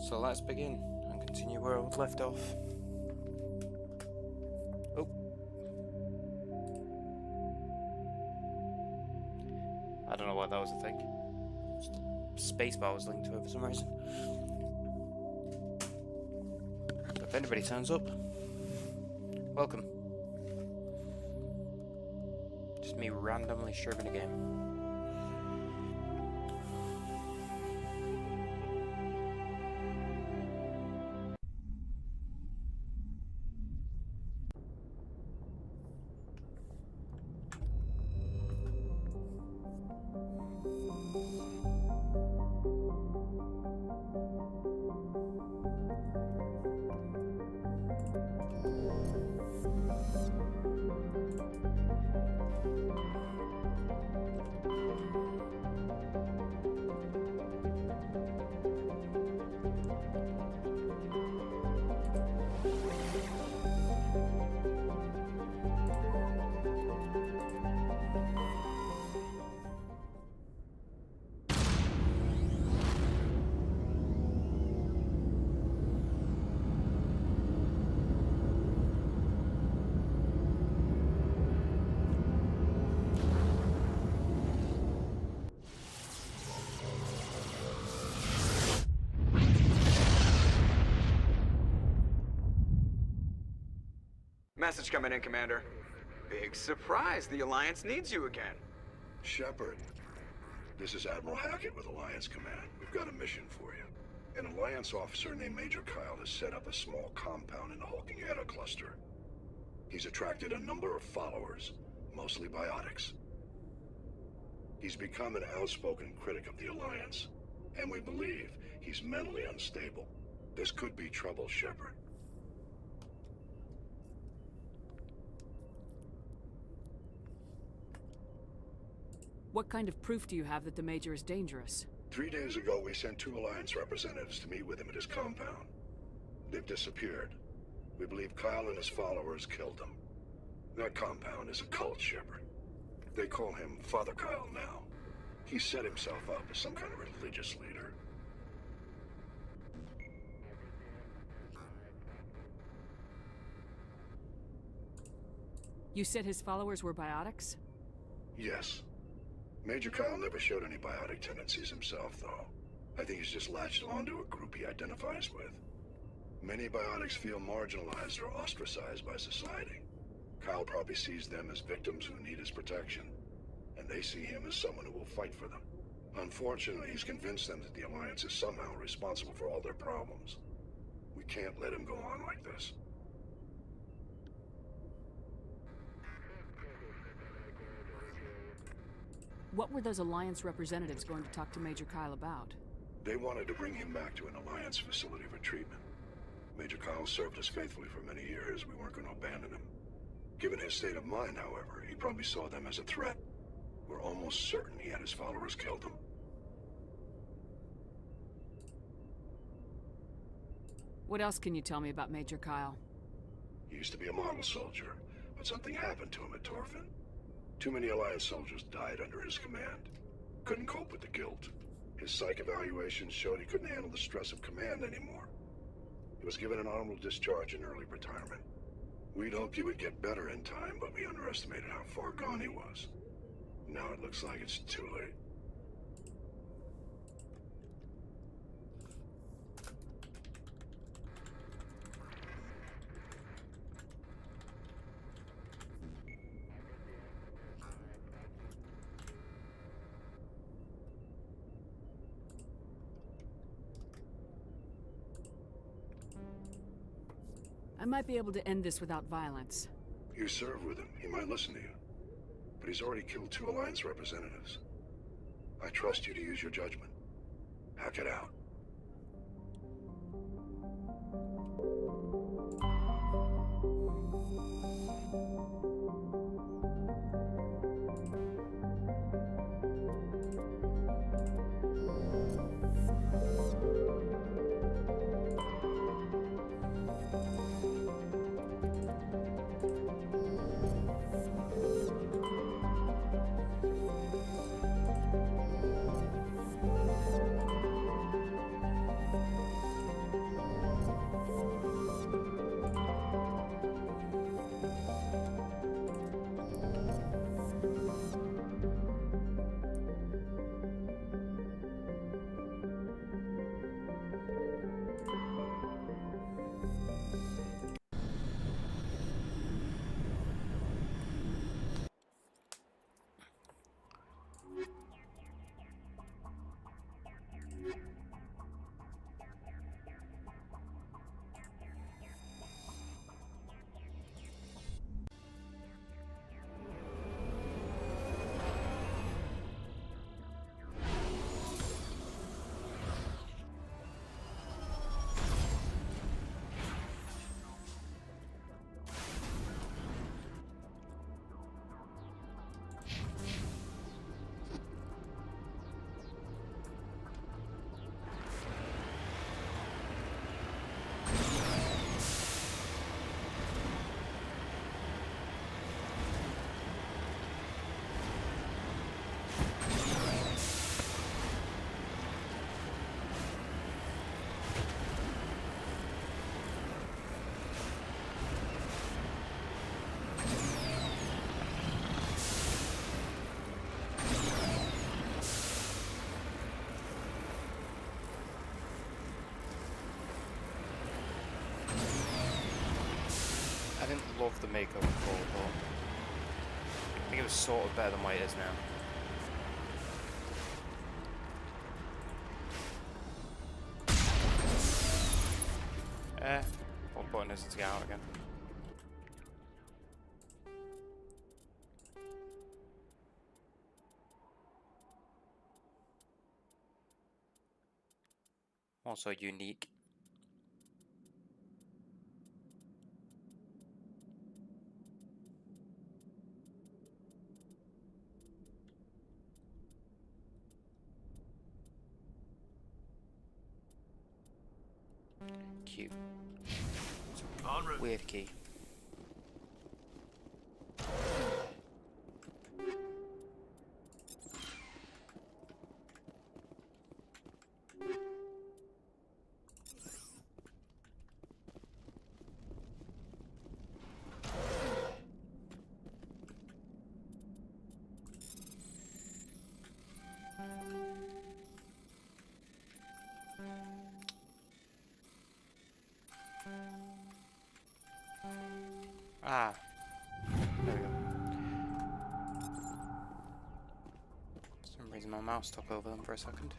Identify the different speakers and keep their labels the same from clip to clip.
Speaker 1: So let's begin and continue where we've left off. Oh. I don't know why that was a thing. Spacebar was linked to it for some reason. If anybody turns up, welcome. Just me randomly shoving a game.
Speaker 2: Message coming in, Commander. Big surprise, the Alliance needs you again.
Speaker 3: Shepard, this is Admiral Hackett with Alliance Command. We've got a mission for you. An Alliance officer named Major Kyle has set up a small compound in the Hulking Eta cluster. He's attracted a number of followers, mostly biotics. He's become an outspoken critic of the Alliance, and we believe he's mentally unstable. This could be trouble, Shepard.
Speaker 4: What kind of proof do you have that the Major is dangerous?
Speaker 3: 3 days ago, we sent 2 Alliance representatives to meet with him at his compound. They've disappeared. We believe Kyle and his followers killed them. That compound is a cult, Shepard. They call him Father Kyle now. He set himself up as some kind of religious leader.
Speaker 4: You said his followers were biotics?
Speaker 3: Yes. Major Kyle never showed any biotic tendencies himself, though. I think he's just latched onto a group he identifies with. Many biotics feel marginalized or ostracized by society. Kyle probably sees them as victims who need his protection, and they see him as someone who will fight for them. Unfortunately, he's convinced them that the Alliance is somehow responsible for all their problems. We can't let him go on like this.
Speaker 4: What were those Alliance representatives going to talk to Major Kyle about?
Speaker 3: They wanted to bring him back to an Alliance facility for treatment. Major Kyle served us faithfully for many years. We weren't going to abandon him. Given his state of mind, however, he probably saw them as a threat. We're almost certain he had his followers killed him.
Speaker 4: What else can you tell me about Major Kyle?
Speaker 3: He used to be a model soldier, but something happened to him at Torfin. Too many Alliance soldiers died under his command. Couldn't cope with the guilt. His psych evaluations showed he couldn't handle the stress of command anymore. He was given an honorable discharge in early retirement. We'd hoped he would get better in time, but we underestimated how far gone he was. Now it looks like it's too late.
Speaker 4: I might be able to end this without violence.
Speaker 3: You serve with him. He might listen to you. But he's already killed 2 Alliance representatives. I trust you to use your judgment. Hack it out.
Speaker 1: love the makeup before, but I think it was sort of better than what it is now. What button is it to get out again? Also unique. Cute. Weird key. Ah, there we go. For some reason my mouse took over them for a second.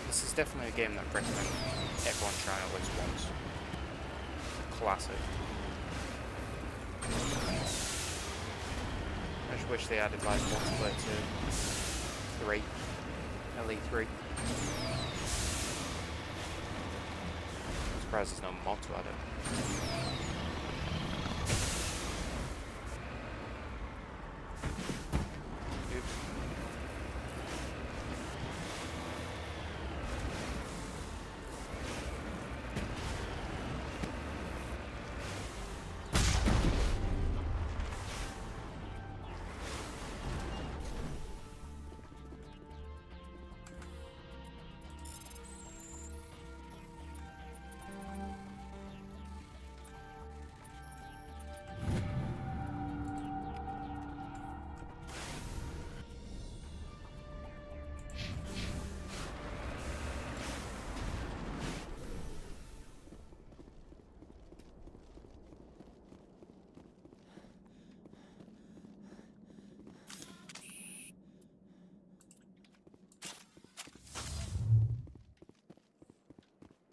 Speaker 1: This is definitely a game that I recommend everyone try at least once. Classic. I just wish they added like multiplayer to 3. LE3. I'm surprised there's no mod to add it.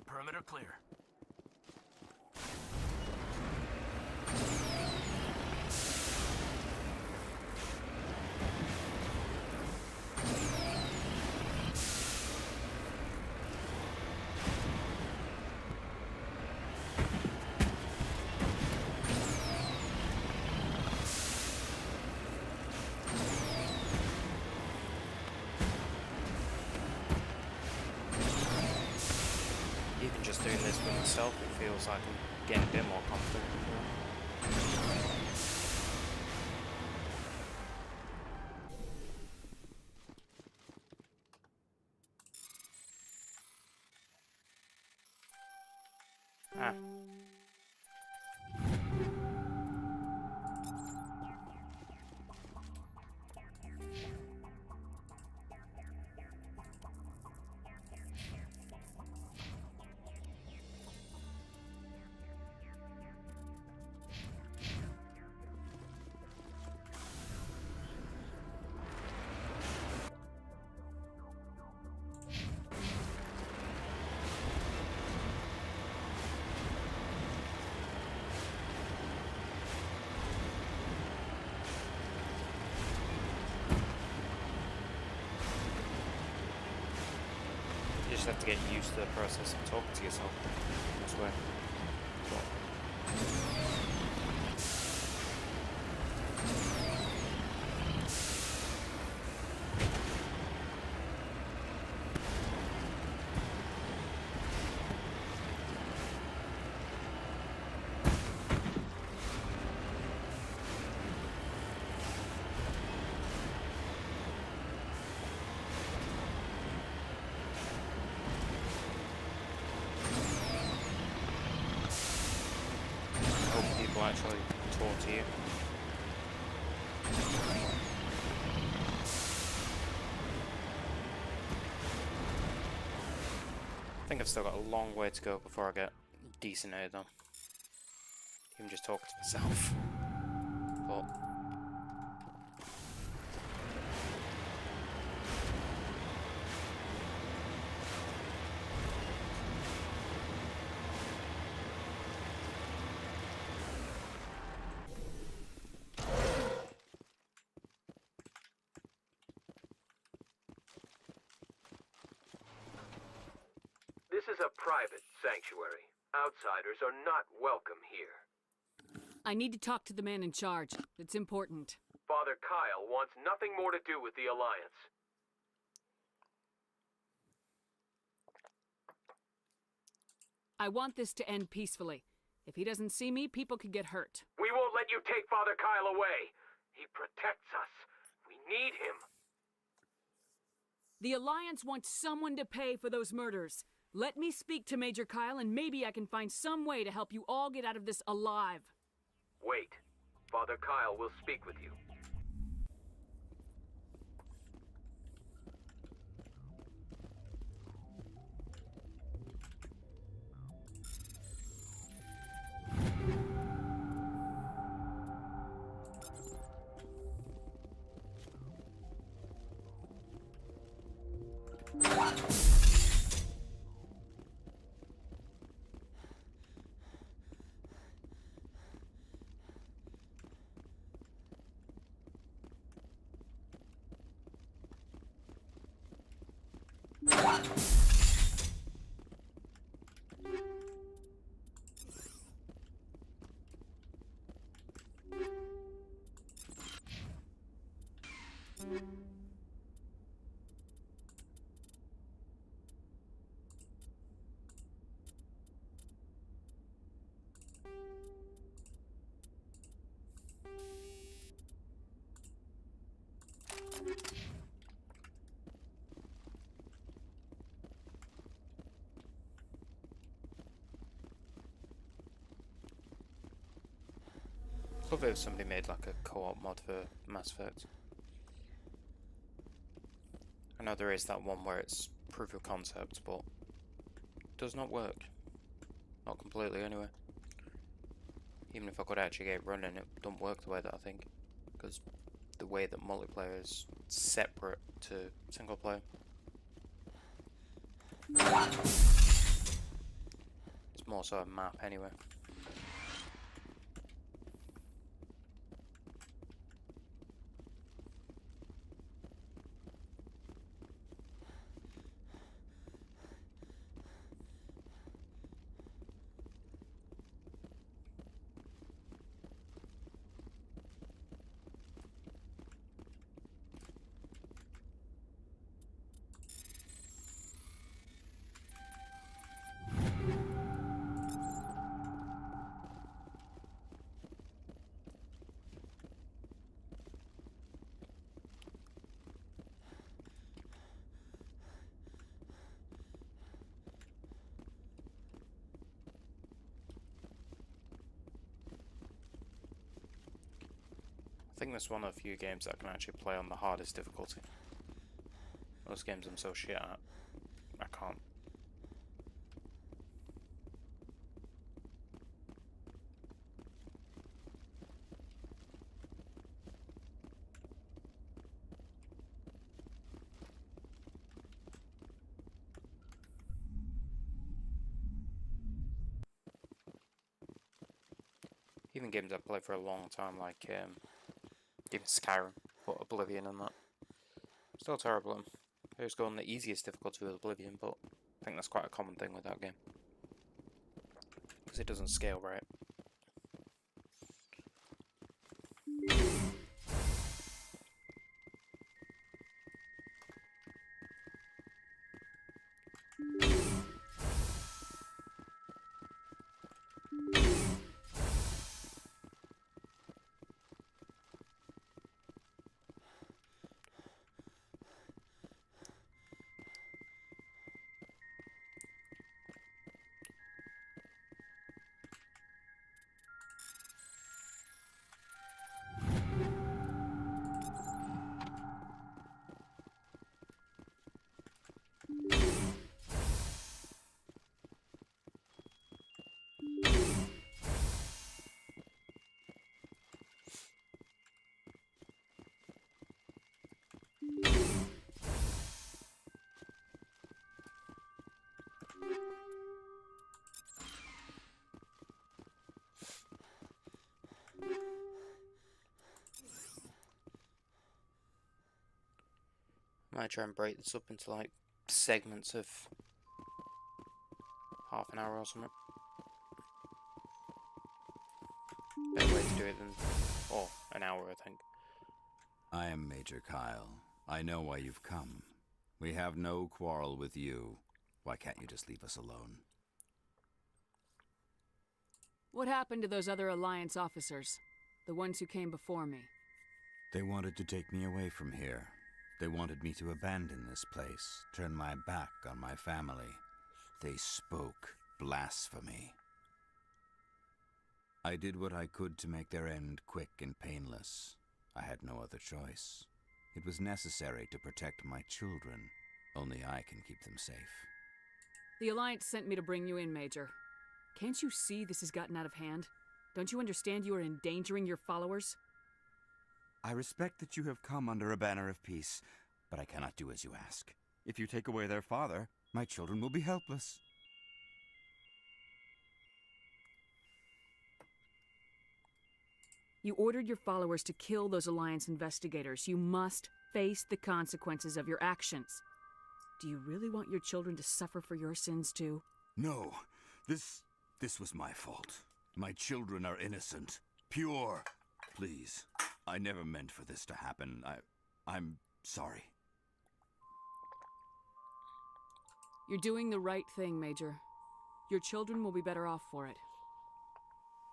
Speaker 5: Perimeter clear.
Speaker 1: Even just doing this with myself, it feels like I'm getting a bit more confident. Ah. You just have to get used to the process of talking to yourself. I swear. actually talk to you. I think I've still got a long way to go before I get decent aid though. Even just talking to myself. But
Speaker 6: This is a private sanctuary. Outsiders are not welcome here.
Speaker 4: I need to talk to the man in charge. It's important.
Speaker 6: Father Kyle wants nothing more to do with the Alliance.
Speaker 4: I want this to end peacefully. If he doesn't see me, people could get hurt.
Speaker 6: We won't let you take Father Kyle away. He protects us. We need him.
Speaker 4: The Alliance wants someone to pay for those murders. Let me speak to Major Kyle, and maybe I can find some way to help you all get out of this alive.
Speaker 6: Wait. Father Kyle will speak with you.
Speaker 1: Love it if somebody made like a co-op mod for Mass Effect. I know there is that one where it's proof of concept, but it does not work. Not completely anyway. Even if I could actually get it running, it don't work the way that I think. Because the way that multiplayer is separate to single player. It's more so a map anyway. I think this is one of the few games that I can actually play on the hardest difficulty. Most games I'm so shit at, I can't. Even games I've played for a long time, like even Skyrim, but Oblivion and that. Still terrible. I was going the easiest difficulty with Oblivion, but I think that's quite a common thing with that game. Because it doesn't scale right. Might try and break this up into like segments of half an hour or something. Better way to do it than, or an hour, I think.
Speaker 7: I am Major Kyle. I know why you've come. We have no quarrel with you. Why can't you just leave us alone?
Speaker 4: What happened to those other Alliance officers? The ones who came before me?
Speaker 7: They wanted to take me away from here. They wanted me to abandon this place, turn my back on my family. They spoke blasphemy. I did what I could to make their end quick and painless. I had no other choice. It was necessary to protect my children. Only I can keep them safe.
Speaker 4: The Alliance sent me to bring you in, Major. Can't you see this has gotten out of hand? Don't you understand you are endangering your followers?
Speaker 7: I respect that you have come under a banner of peace, but I cannot do as you ask. If you take away their father, my children will be helpless.
Speaker 4: You ordered your followers to kill those Alliance investigators. You must face the consequences of your actions. Do you really want your children to suffer for your sins too?
Speaker 7: No, this was my fault. My children are innocent, pure. Please, I never meant for this to happen. I'm sorry.
Speaker 4: You're doing the right thing, Major. Your children will be better off for it.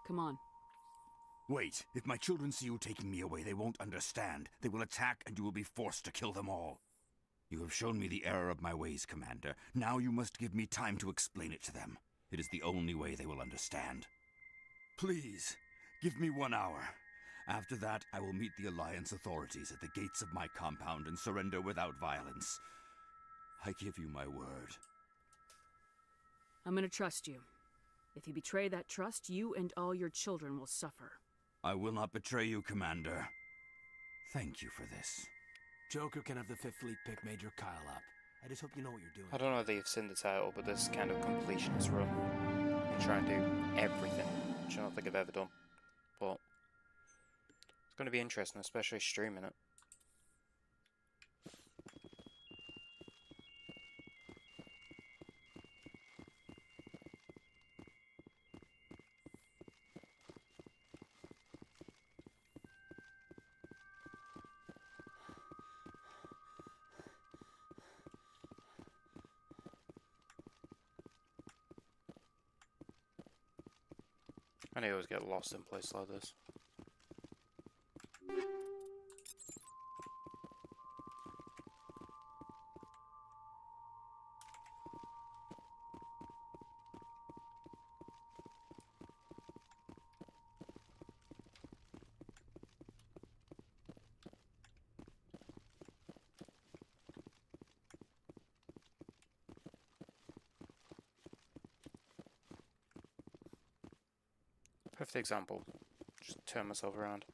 Speaker 4: Come on.
Speaker 7: Wait, if my children see you taking me away, they won't understand. They will attack and you will be forced to kill them all. You have shown me the error of my ways, Commander. Now you must give me time to explain it to them. It is the only way they will understand. Please, give me 1 hour. After that, I will meet the Alliance authorities at the gates of my compound and surrender without violence. I give you my word.
Speaker 4: I'm gonna trust you. If you betray that trust, you and all your children will suffer.
Speaker 7: I will not betray you, Commander. Thank you for this.
Speaker 5: Joker can have the 5th Fleet pick Major Kyle up. I just hope you know what you're doing.
Speaker 1: I don't know if you've seen the title, but this is kind of completionist run. You try and do everything, which I don't think I've ever done. But it's going to be interesting, especially streaming it. I always get lost in places like this. Perfect example. Just turn myself around.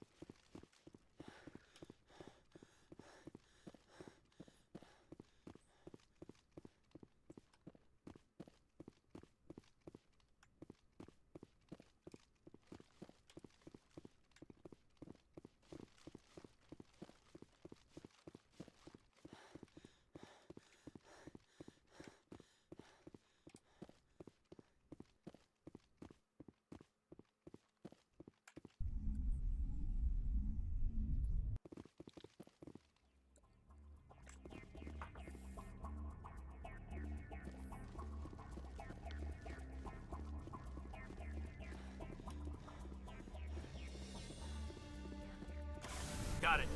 Speaker 5: Got it.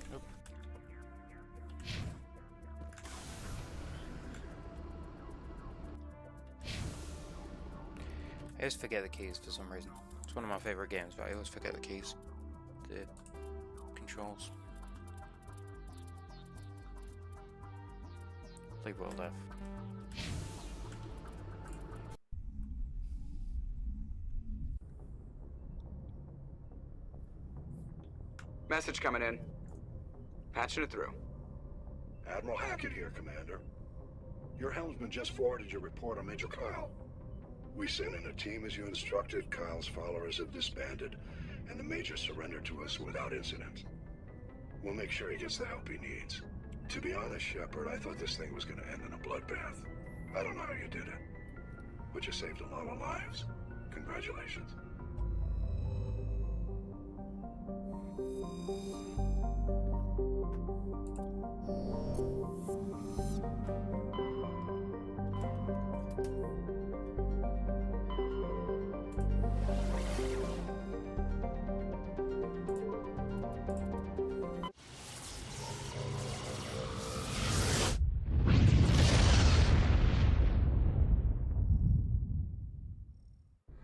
Speaker 1: Nope. I always forget the keys for some reason. It's one of my favorite games, but I always forget the keys. The controls. Leave World F.
Speaker 2: Message coming in. Patching it through.
Speaker 3: Admiral Hackett here, Commander. Your helmsman just forwarded your report on Major Kyle. We sent in a team as you instructed. Kyle's followers have disbanded, and the Major surrendered to us without incident. We'll make sure he gets the help he needs. To be honest, Shepard, I thought this thing was going to end in a bloodbath. I don't know how you did it, but you saved a lot of lives. Congratulations.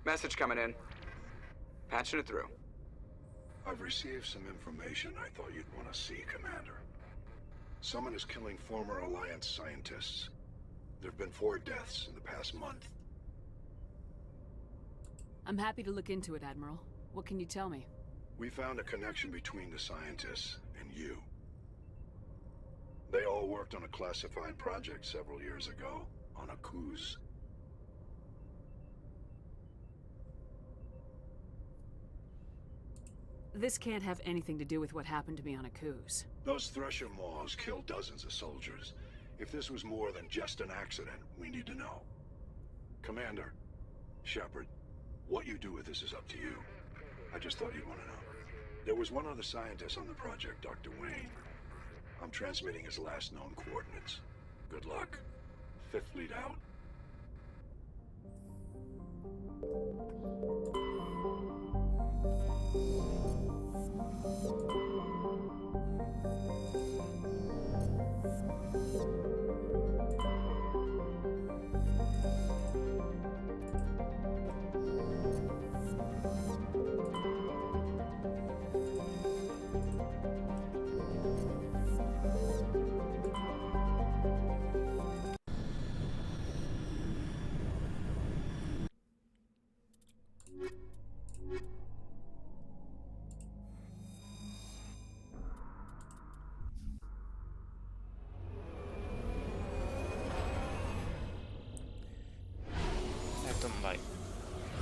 Speaker 2: Message coming in. Patching it through.
Speaker 3: I've received some information I thought you'd want to see, Commander. Someone is killing former Alliance scientists. There have been 4 deaths in the past month.
Speaker 4: I'm happy to look into it, Admiral. What can you tell me?
Speaker 3: We found a connection between the scientists and you. They all worked on a classified project several years ago, on Akuz.
Speaker 4: This can't have anything to do with what happened to me on Akuz.
Speaker 3: Those Thresher Maws killed dozens of soldiers. If this was more than just an accident, we need to know. Commander, Shepard, what you do with this is up to you. I just thought you'd want to know. There was one other scientist on the project, Dr. Wayne. I'm transmitting his last known coordinates. Good luck. Fifth Fleet out.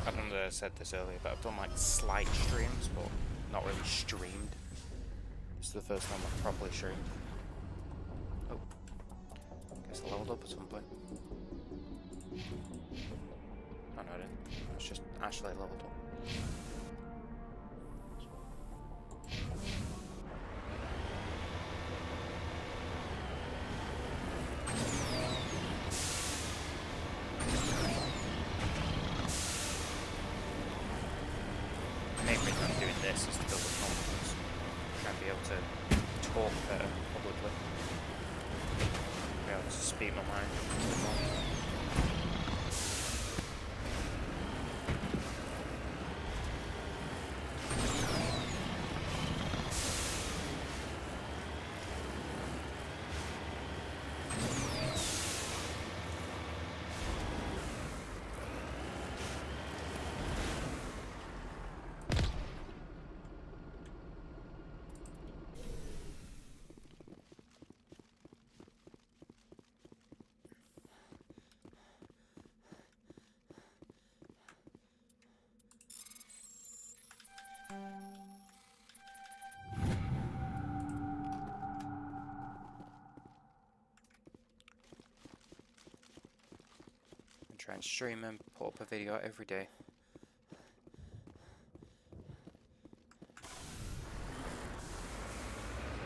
Speaker 1: I don't know if I said this earlier, but I've done like slight streams, but not really streamed. This is the first time I've properly streamed. Oh, guess I leveled up at some point. Oh no, I didn't. It's just actually leveled up. This is to build a confidence, try and be able to talk better publicly, be able to speak my mind more. Try and stream and put up a video every day.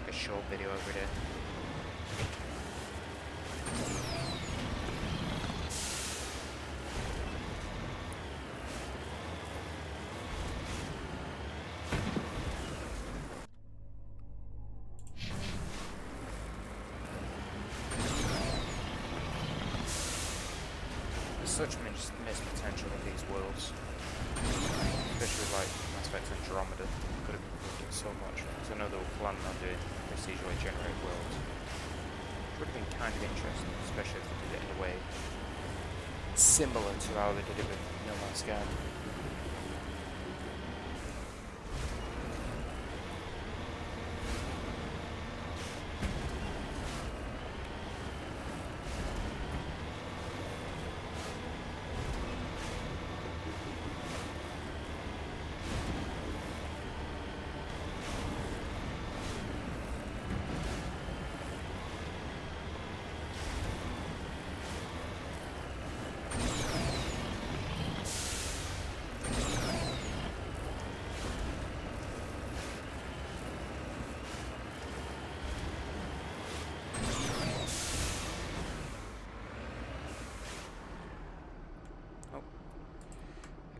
Speaker 1: A short video every day. Such missed potential in these worlds, especially like Mass Effect Andromeda. Could have improved it so much. Because I know they were planning on doing procedurally generated worlds, which would have been kind of interesting, especially if they did it in a way similar to how they did it with No Man's Sky.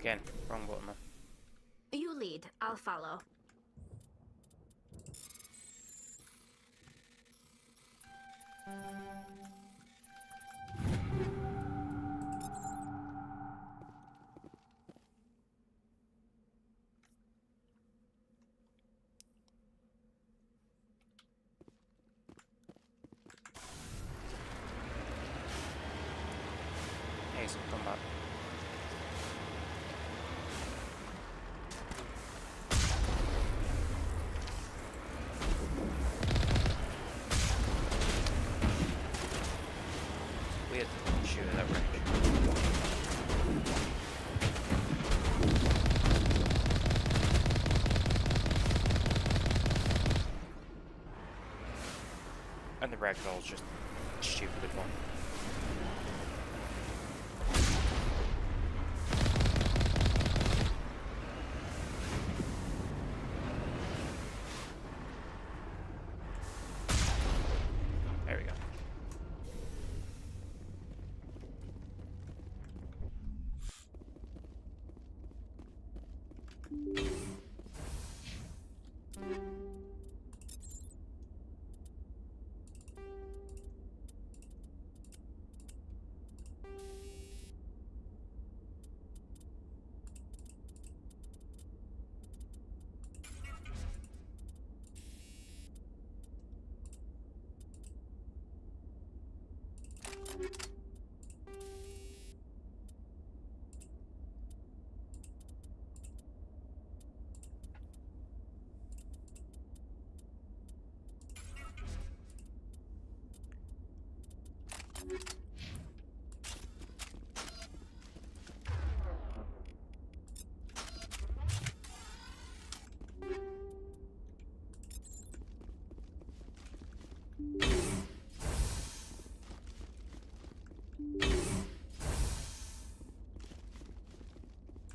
Speaker 1: Again, wrong button there.
Speaker 8: You lead. I'll follow.
Speaker 1: Hey, so come back. Weird shoot at that range. And the ragdoll's just stupidly fun. There we go.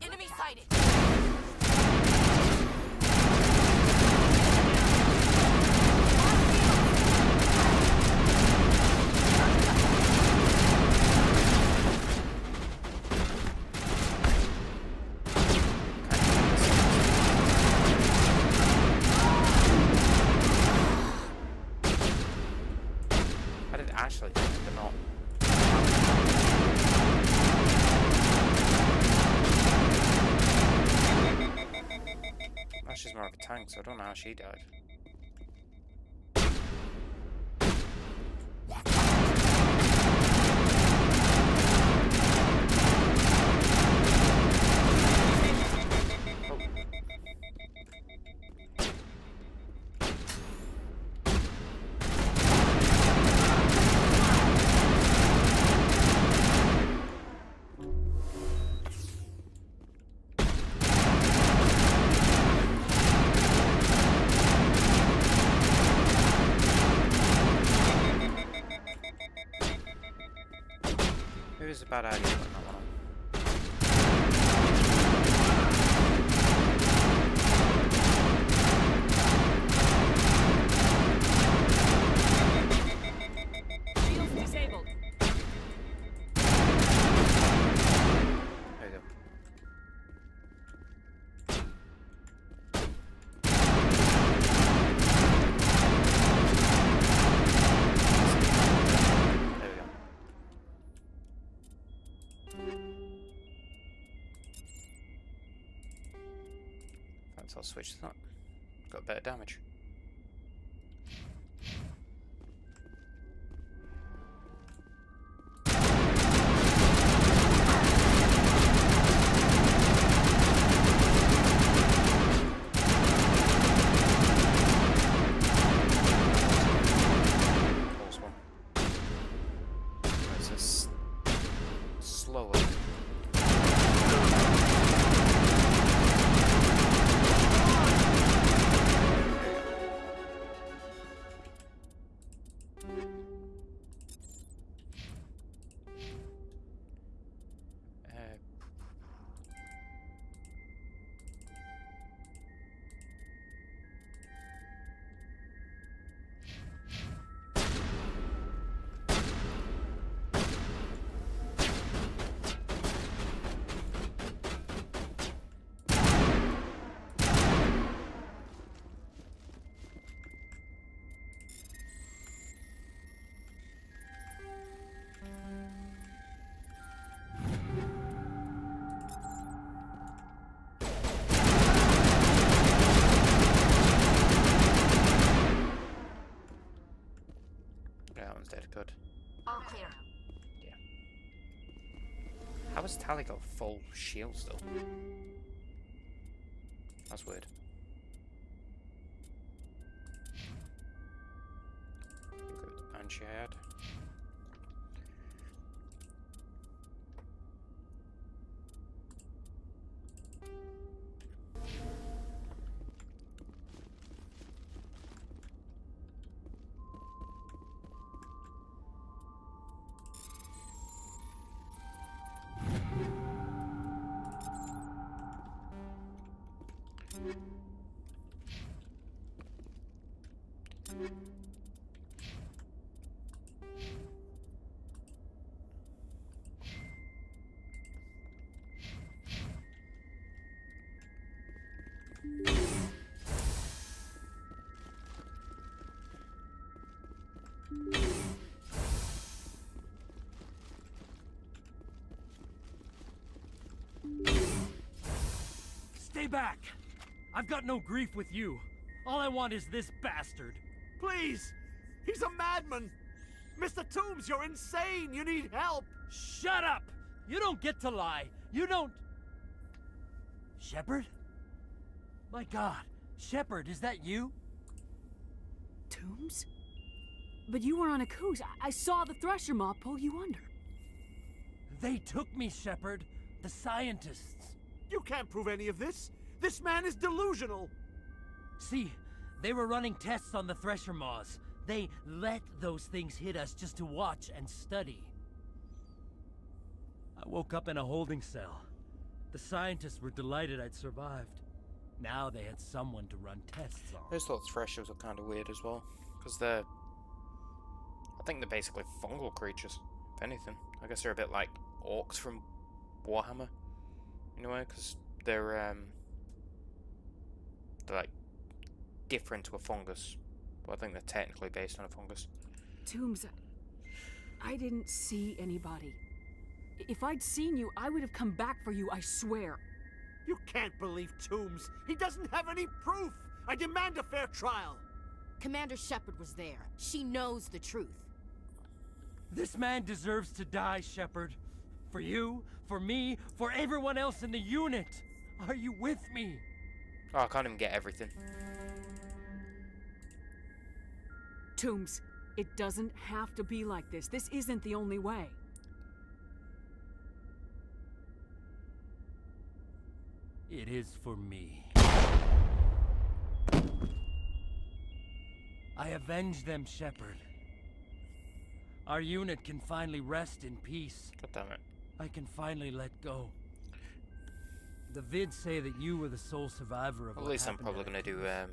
Speaker 8: Enemy sighted.
Speaker 1: I did Ashley, but not. She's more of a tank, so I don't know how she died. It was a bad idea putting that one on.
Speaker 4: Shields disabled.
Speaker 1: There you go. There we go. In fact, I'll switch to that. Got better damage. Close one. It's just slower. There you go. Yeah, that one's dead. Good.
Speaker 8: All clear.
Speaker 1: Yeah. How has Tally got full shield still? That's weird. Good. And she had.
Speaker 9: Stay back! I've got no grief with you. All I want is this bastard.
Speaker 5: Please! He's a madman! Mr. Toombs, you're insane! You need help!
Speaker 9: Shut up! You don't get to lie. You don't... Shepard? My God. Shepard, is that you?
Speaker 4: Toombs? But you were on Akuz. I saw the Thresher Maw pull you under.
Speaker 9: They took me, Shepard. The scientists.
Speaker 5: You can't prove any of this! This man is delusional!
Speaker 9: See, they were running tests on the Thresher Maws. They let those things hit us just to watch and study. I woke up in a holding cell. The scientists were delighted I'd survived. Now they had someone to run tests on.
Speaker 1: I just thought Threshers were kind of weird as well. Because they're... I think they're basically fungal creatures, if anything. I guess they're a bit like orcs from Warhammer. In a way, because they're like different to a fungus, but I think they're technically based on a fungus.
Speaker 4: Toombs, I didn't see anybody. If I'd seen you, I would have come back for you, I swear.
Speaker 5: You can't believe Toombs! He doesn't have any proof! I demand a fair trial!
Speaker 8: Commander Shepard was there. She knows the truth.
Speaker 9: This man deserves to die, Shepard. For you, for me, for everyone else in the unit. Are you with me?
Speaker 1: Oh, I can't even get everything.
Speaker 4: Toombs, it doesn't have to be like this. This isn't the only way.
Speaker 9: It is for me. I avenge them, Shepard. Our unit can finally rest in peace.
Speaker 1: God damn it.
Speaker 9: I can finally let go. The vids say that you were the sole survivor of
Speaker 1: Well,
Speaker 9: what
Speaker 1: at least I'm
Speaker 9: happened
Speaker 1: probably
Speaker 9: at
Speaker 1: going to do
Speaker 9: Akuz.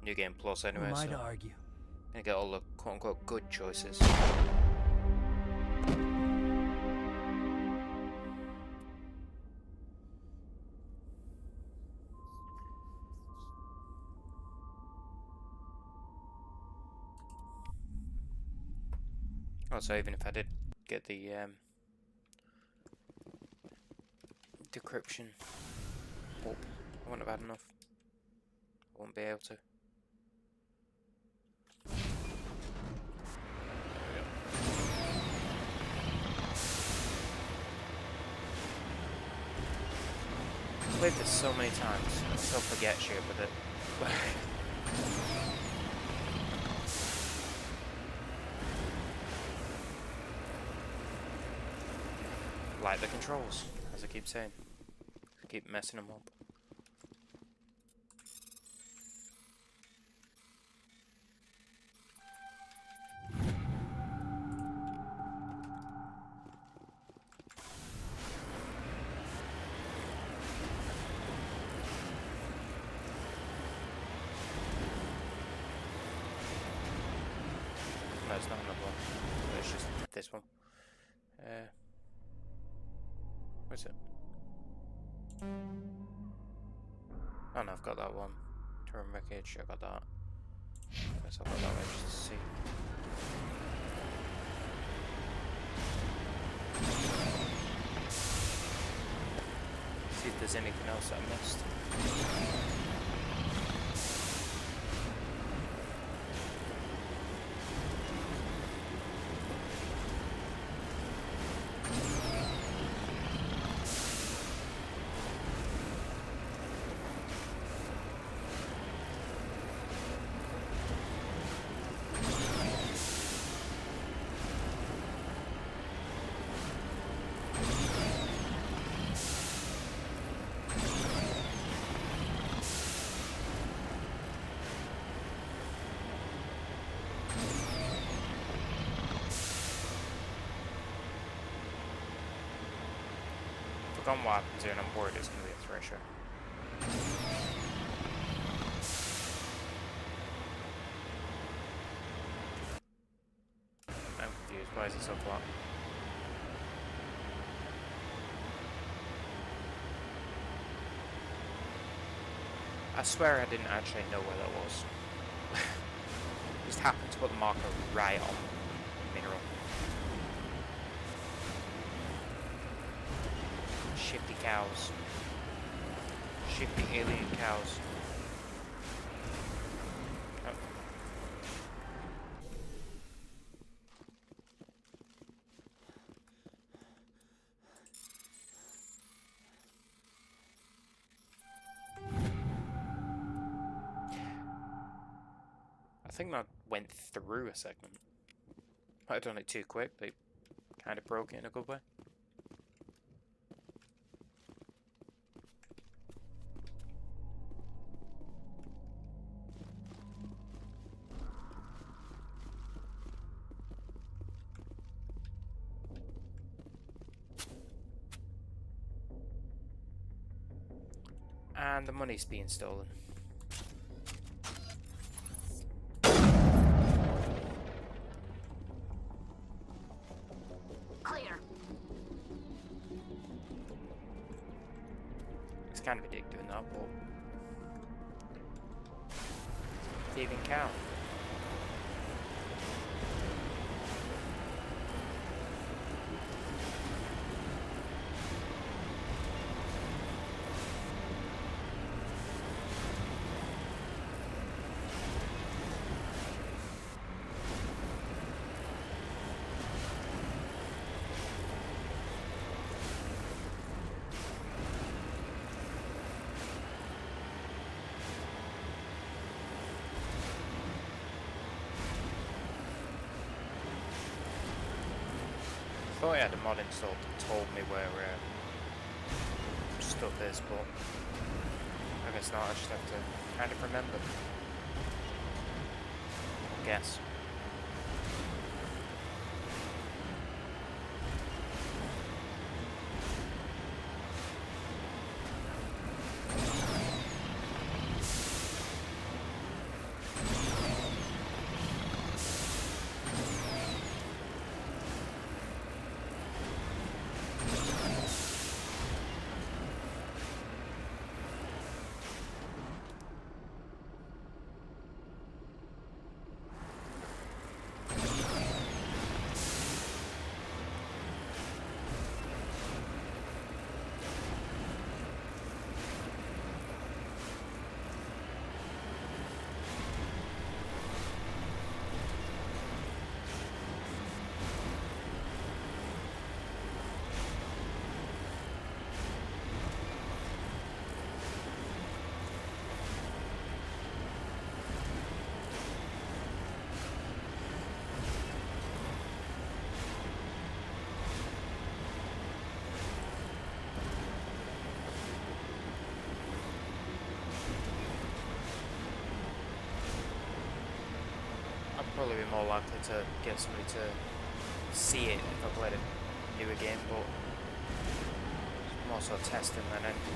Speaker 1: New Game Plus anyway,
Speaker 9: Who
Speaker 1: so
Speaker 9: might
Speaker 1: I'm
Speaker 9: argue?
Speaker 1: going to get all the quote-unquote good choices. Also, even if I did get the decryption up, I wouldn't have had enough. I wouldn't be able to. I've played this so many times, I still forget shit with it. Like the controls, as I keep saying. I keep messing them up. No, it's not another one. It's just this one. Where's it? Oh no, I've got that one. Turn wreckage, I got that. I guess I'll got that one just to see. See if there's anything else that I missed. forgotten what happens here, and I'm worried it's going to be a thresher. I'm confused. Why is it so flat? I swear I didn't actually know where that was. Just happened to put the marker right on the mineral. Shifty cows. Shifty alien cows. Oh. I think that went through a segment. Might have done it too quick, but kind of broke it in a good way. And the money's being stolen.
Speaker 8: Clear.
Speaker 1: It's kind of a dick doing that, but... Thieving cow. I thought I had a mod installed that told me where stuff is, but I guess not. I just have to kind of remember. I guess. Probably be more likely to get somebody to see it if I played a newer game, but it's more so testing than anything.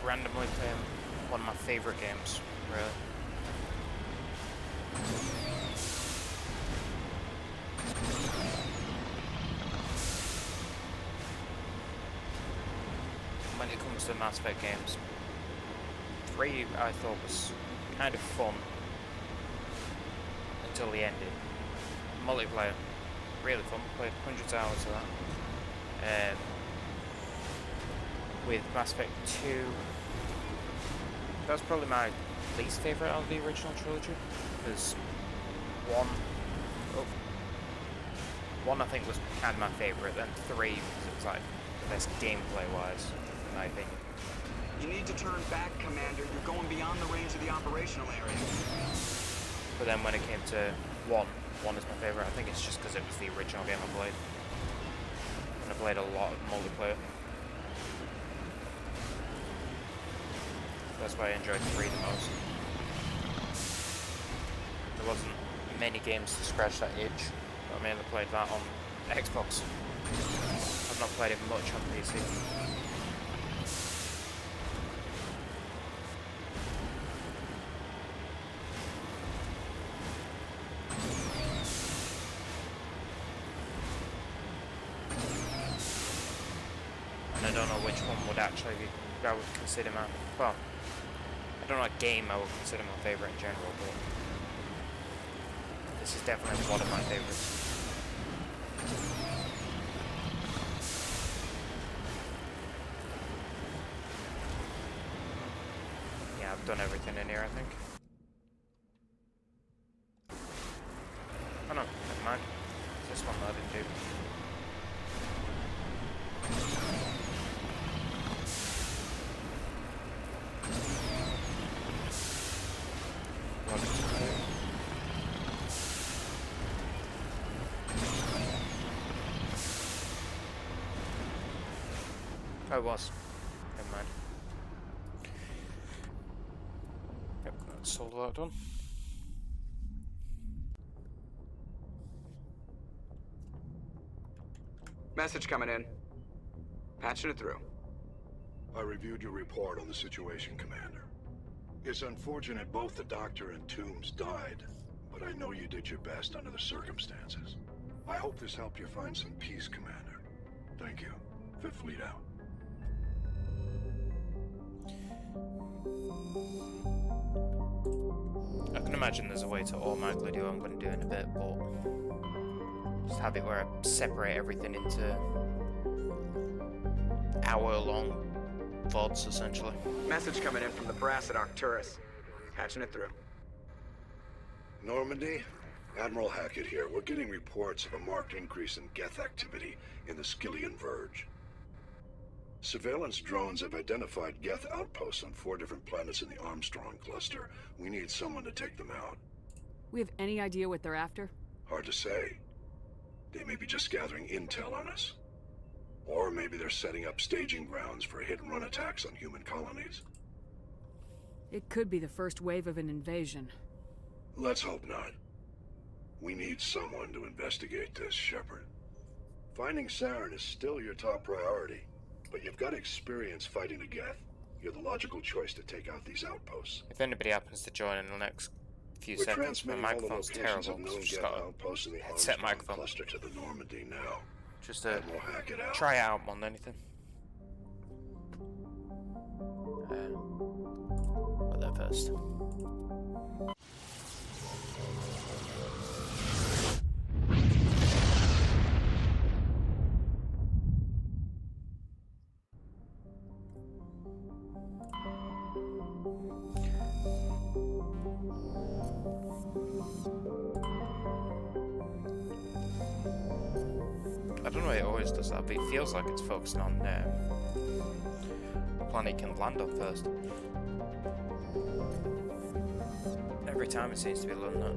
Speaker 1: randomly playing one of my favourite games, really. When it comes to Mass Effect games, 3 I thought was kind of fun until the ending. Multiplayer, really fun, played hundreds of hours of that. With Mass Effect 2, that was probably my least favourite out of the original trilogy, because 1 I think was kind of my favourite, then 3 because it was like the best gameplay wise, in my opinion.
Speaker 2: You need to turn back, Commander. You're going beyond the range of the operational area.
Speaker 1: But then when it came to 1 is my favourite. I think it's just because it was the original game I played. And I played a lot of multiplayer. That's why I enjoyed 3 the most. There wasn't many games to scratch that itch. I mainly played that on Xbox. I've not played it much on PC. And I don't know which one would actually I would consider my, well, I don't know what game I would consider my favourite in general, but this is definitely one of my favourites. Yeah, I've done everything in here, I think. Oh no, never mind. It's this one that I didn't do. Oh, it was. Never mind. Yep, that's all that done.
Speaker 2: Message coming in. Patching it through.
Speaker 3: I reviewed your report on the situation, Commander. It's unfortunate both the Doctor and Toombs died, but I know you did your best under the circumstances. I hope this helped you find some peace, Commander. Thank you. Fifth Fleet out.
Speaker 1: I can imagine there's a way to automatically do what I'm going to do in a bit, but just have it where I separate everything into hour-long VODs, essentially.
Speaker 2: Message coming in from the brass at Arcturus. Patching it through.
Speaker 3: Normandy, Admiral Hackett here. We're getting reports of a marked increase in Geth activity in the Skyllian Verge. Surveillance drones have identified Geth outposts on 4 different planets in the Armstrong cluster. We need someone to take them out.
Speaker 4: We have any idea what they're after?
Speaker 3: Hard to say. They may be just gathering intel on us. Or maybe they're setting up staging grounds for hit-and-run attacks on human colonies.
Speaker 4: It could be the first wave of an invasion.
Speaker 3: Let's hope not. We need someone to investigate this, Shepard. Finding Saren is still your top priority. But you've got experience fighting the Geth. You're the logical choice to take out these outposts.
Speaker 1: If anybody happens to join in the next few seconds, my microphone's terrible, because I've just got a headset microphone.
Speaker 3: Cluster to the Normandy now.
Speaker 1: Just to
Speaker 3: Hack it out.
Speaker 1: try it out more than anything. Put that first. I don't know why it always does that, but it feels like it's focusing on the planet you can land on first. Every time it seems to be doing that.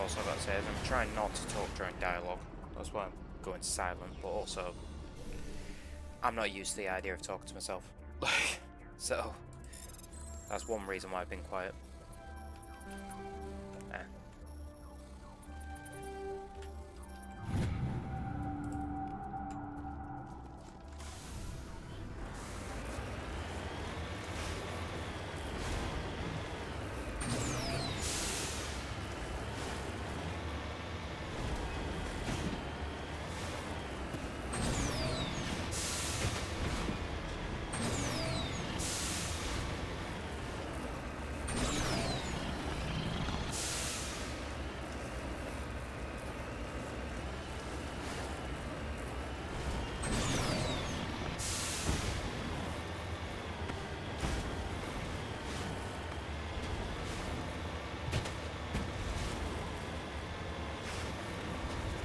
Speaker 1: also got to say is I'm trying not to talk during dialogue. That's why I'm going silent, but also I'm not used to the idea of talking to myself. So that's one reason why I've been quiet.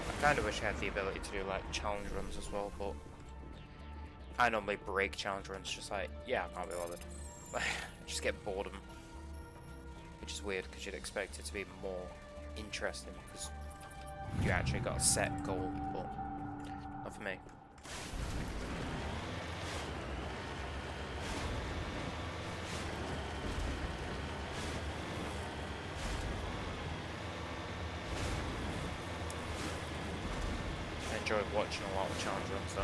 Speaker 1: I kind of wish I had the ability to do like challenge runs as well, but I normally break challenge runs just like, yeah, I can't be bothered. I just get bored of them, which is weird because you'd expect it to be more interesting because you actually got a set goal, but not for me. I enjoyed watching a lot of challenge runs though.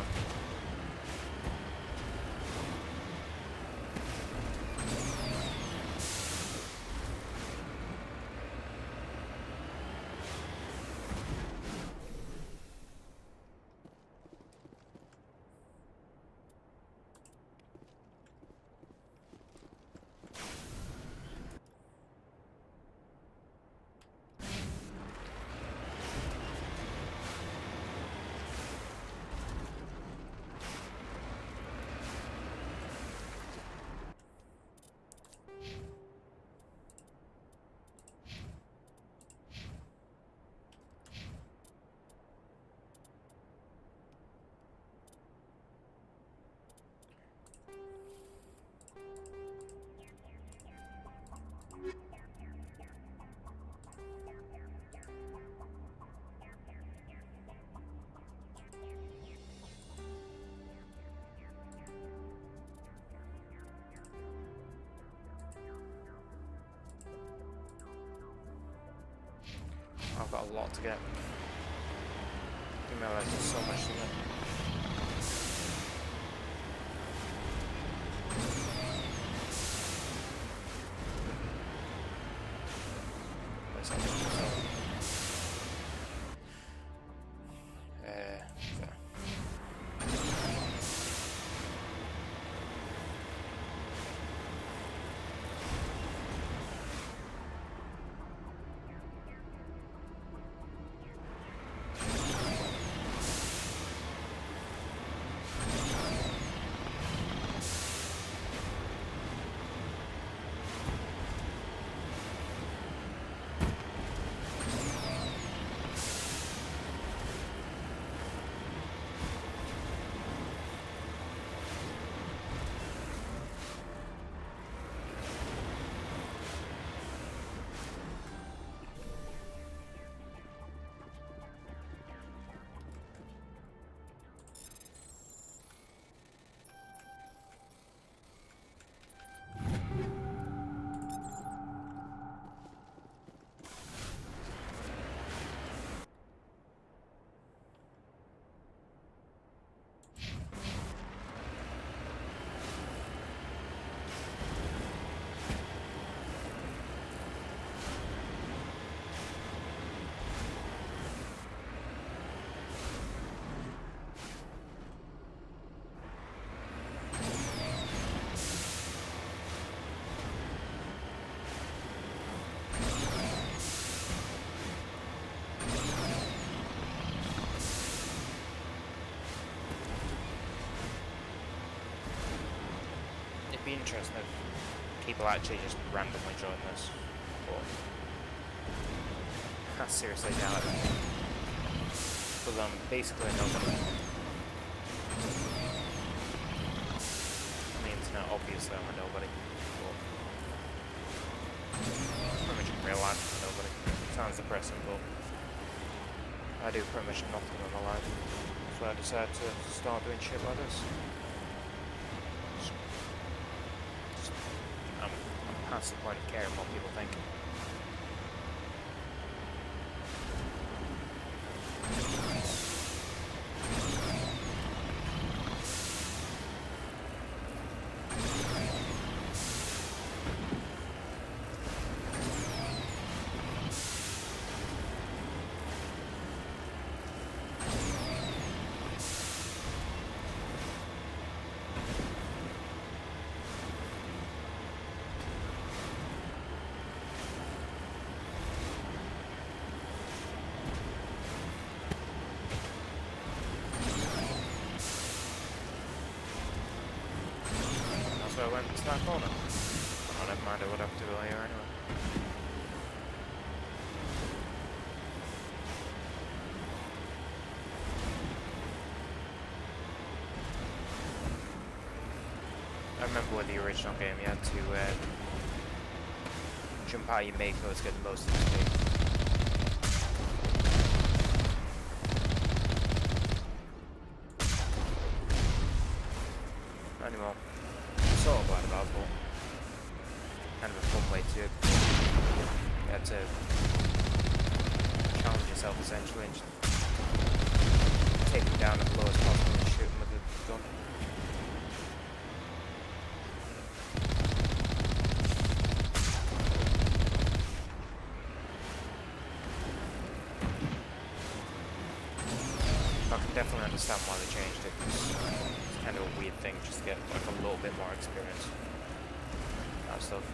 Speaker 1: I've got a lot to get. Didn't realise there's so much to get. Let's have a look. It'd be interesting if people actually just randomly join this, but I seriously doubt it. Because I'm basically nobody. On the internet, obviously I'm a nobody, but pretty much in real life I'm a nobody. Sounds depressing, but I do pretty much nothing in my life. So I decided to start doing shit like this. I'm past the point of caring what people think. So I went to that corner. Oh, never mind, I would have to go here anyway. I remember with the original game you had to jump out of your Mako to get the most XP. Anymore. Sort of glad about, but kind of a fun way to you had to challenge yourself essentially and just take them down at the lowest possible and shoot them with a gun. I can definitely understand why they changed it. It's kind of a weird thing just to get like a little bit more experience. That stuff.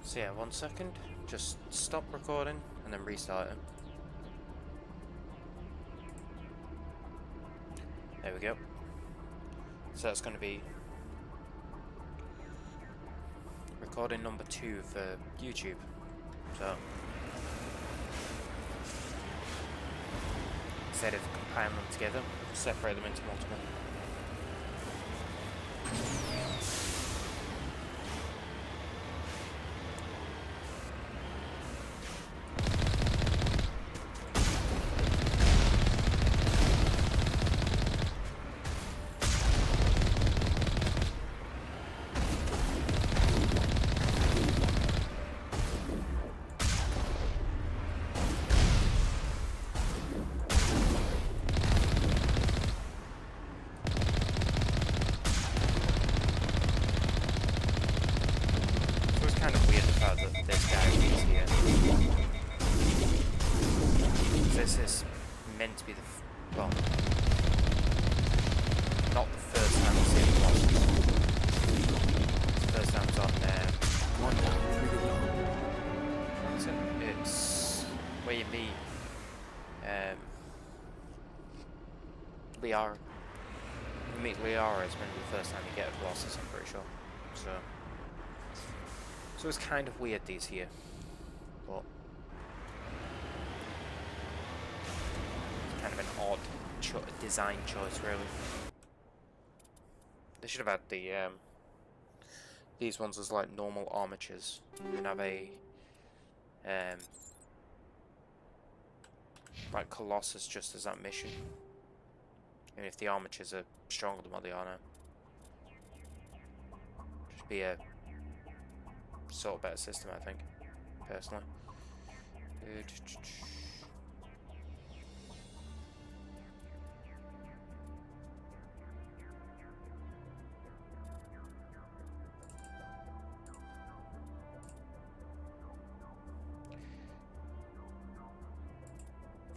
Speaker 1: So yeah, 1 second, just stop recording and then restart it. There we go. So that's going to be recording number 2 for YouTube. So instead of compiling them together, separate them into multiple. This is meant to be the well, not the first time I've seen the bosses. It's the first time it's on it's where you meet Liara. You meet Liara, it's meant to be the first time you get a Colossus, I'm pretty sure. So it's kind of weird these here, but kind of an odd design choice, really. They should have had the these ones as like normal armatures and have a like Colossus just as that mission. Even if the armatures are stronger than what they are now, just be a sort of better system, I think, personally.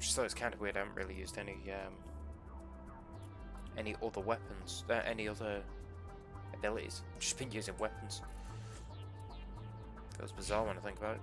Speaker 1: Just thought it's kind of weird. I haven't really used any other weapons, any other abilities. I've just been using weapons. It was bizarre when I think about it.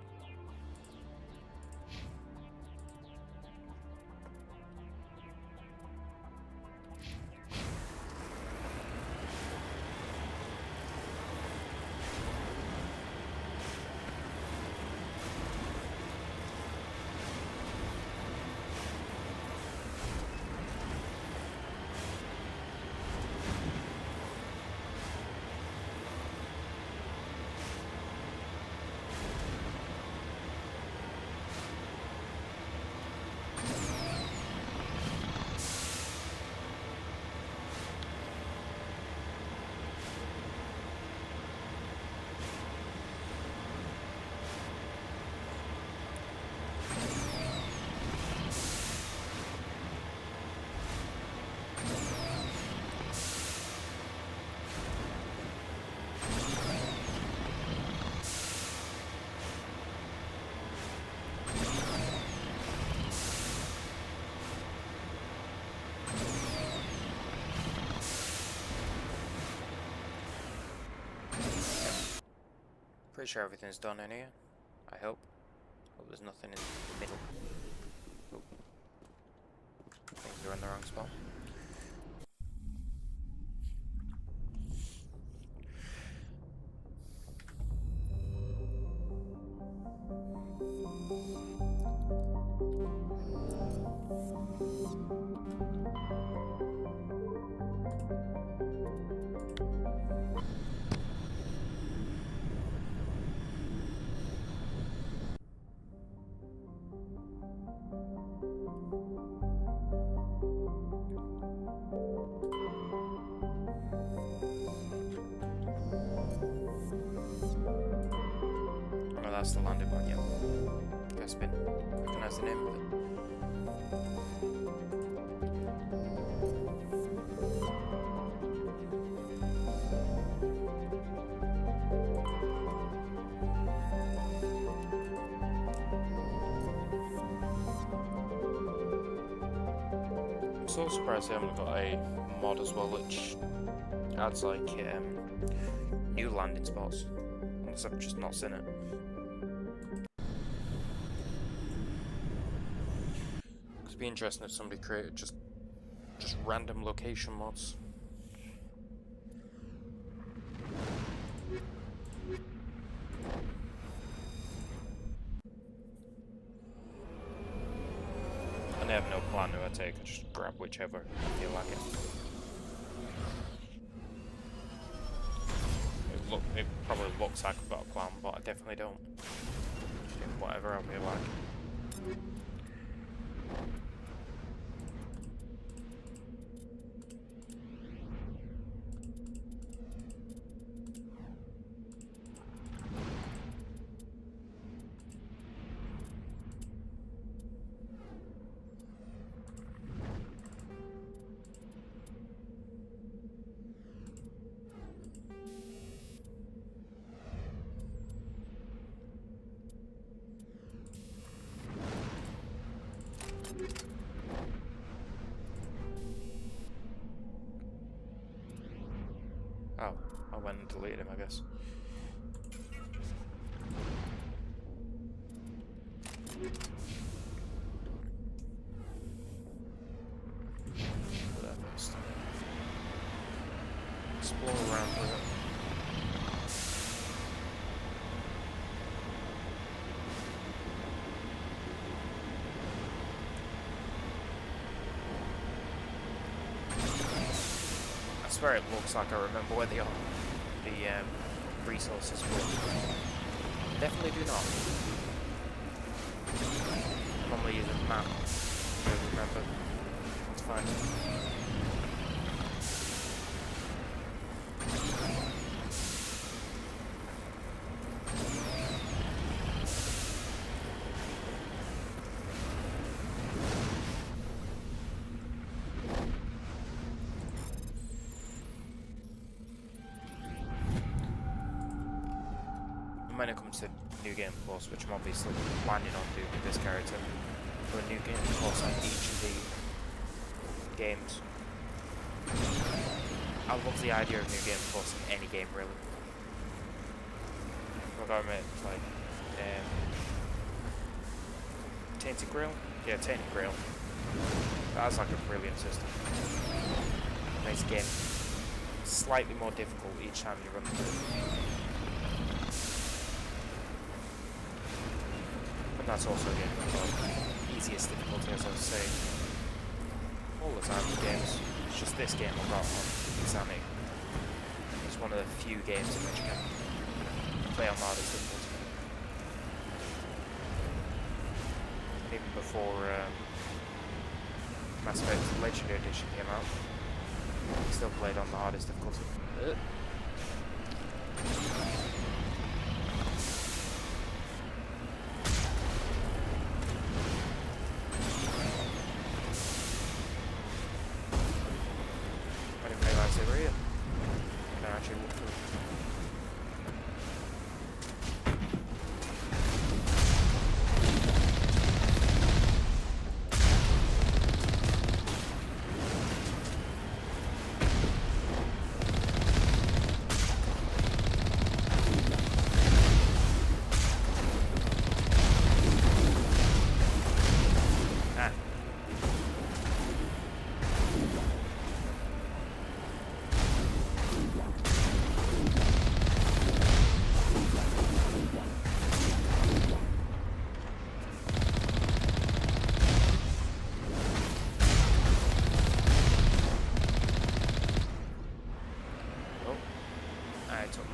Speaker 1: Pretty sure everything's done in here. I hope. Hope there's nothing in the middle. Oop. Things are in the wrong spot. That's the landing one, yeah. Guess been recognize the name of it. I'm so surprised they haven't got a mod as well, which adds like new landing spots. Unless I've just not seen it. It'd be interesting if somebody created just random location mods. And they have no plan who I take, I just grab whichever I feel like it. It probably looks like I've got a plan, but I definitely don't. Just do whatever I feel like. Oh, I went and deleted him, I guess. Explore around with it. I swear it looks like I remember where the resources were. Definitely do not. Normally use a map to remember. It's fine. when it comes to New Game Plus, which I'm obviously planning on doing with this character, put a New Game Plus on each of the games. I love the idea of New Game Plus in any game, really. I've got to admit, like, Tainted Grail? Yeah, Tainted Grail. That's like a brilliant system. Makes the game slightly more difficult each time you run through. But that's also a game with easiest difficulty, as I was saying. All the time with games. It's just this game I've got on Examic. It's one of the few games in which you can play on hardest difficulty. Even before Mass Effect Legendary Edition came out, I still played on the hardest difficulty. I didn't realise they were here. I can actually walk through.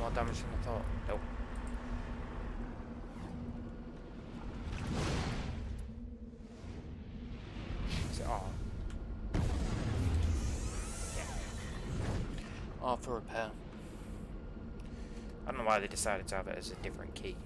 Speaker 1: More damage than I thought. Nope. Is it R? Yeah. R for repair. I don't know why they decided to have it as a different key.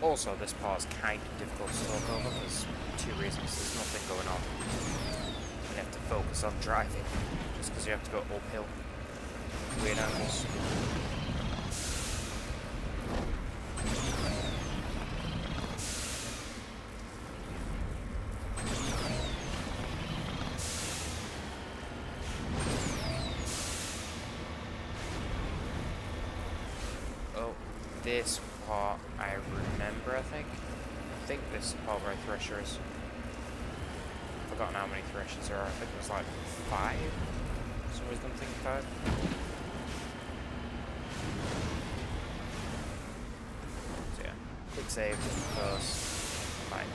Speaker 1: Also, this part's kind of difficult to talk over. There's two reasons. There's nothing going on. You have to focus on driving, just because you have to go uphill. Weird angles. Oh, this part I remember, I think this is the part where Thresher is. I've forgotten how many Threshers there are. I think it was like 5. For some reason I'm thinking 5. So yeah, quick save, close, fine.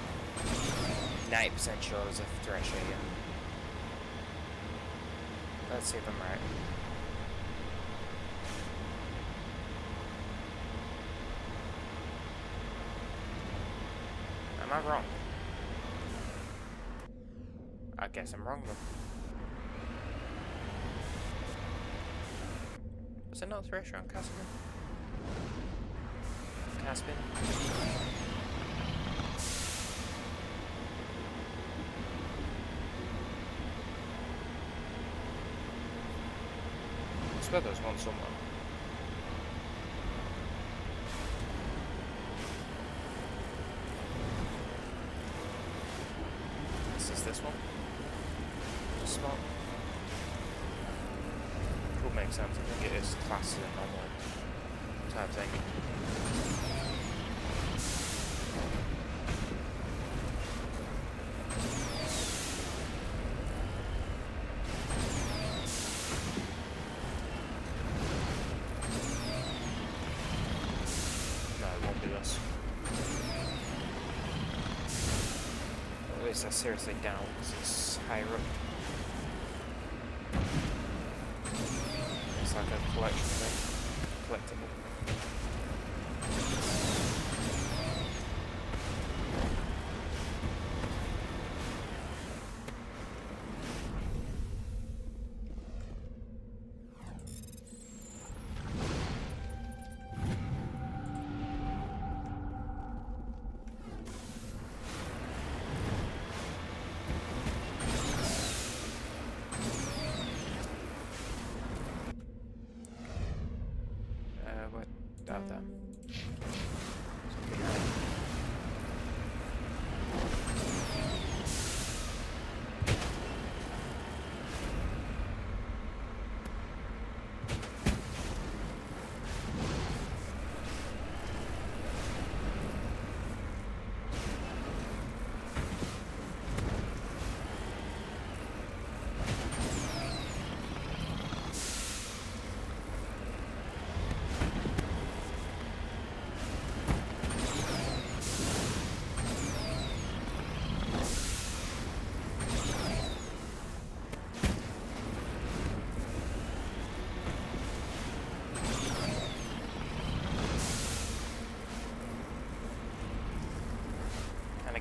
Speaker 1: 90% sure there's a thresher here. Let's see if I'm right. Am I wrong? I guess I'm wrong then. Was there not a thresher on Caspian? Caspian? I swear there was one somewhere. Is this one? This spot? Could make sense. I think it is classed as an anomaly type thing. I seriously doubt because it's higher up. It's like a collection thing, collectible. Out there.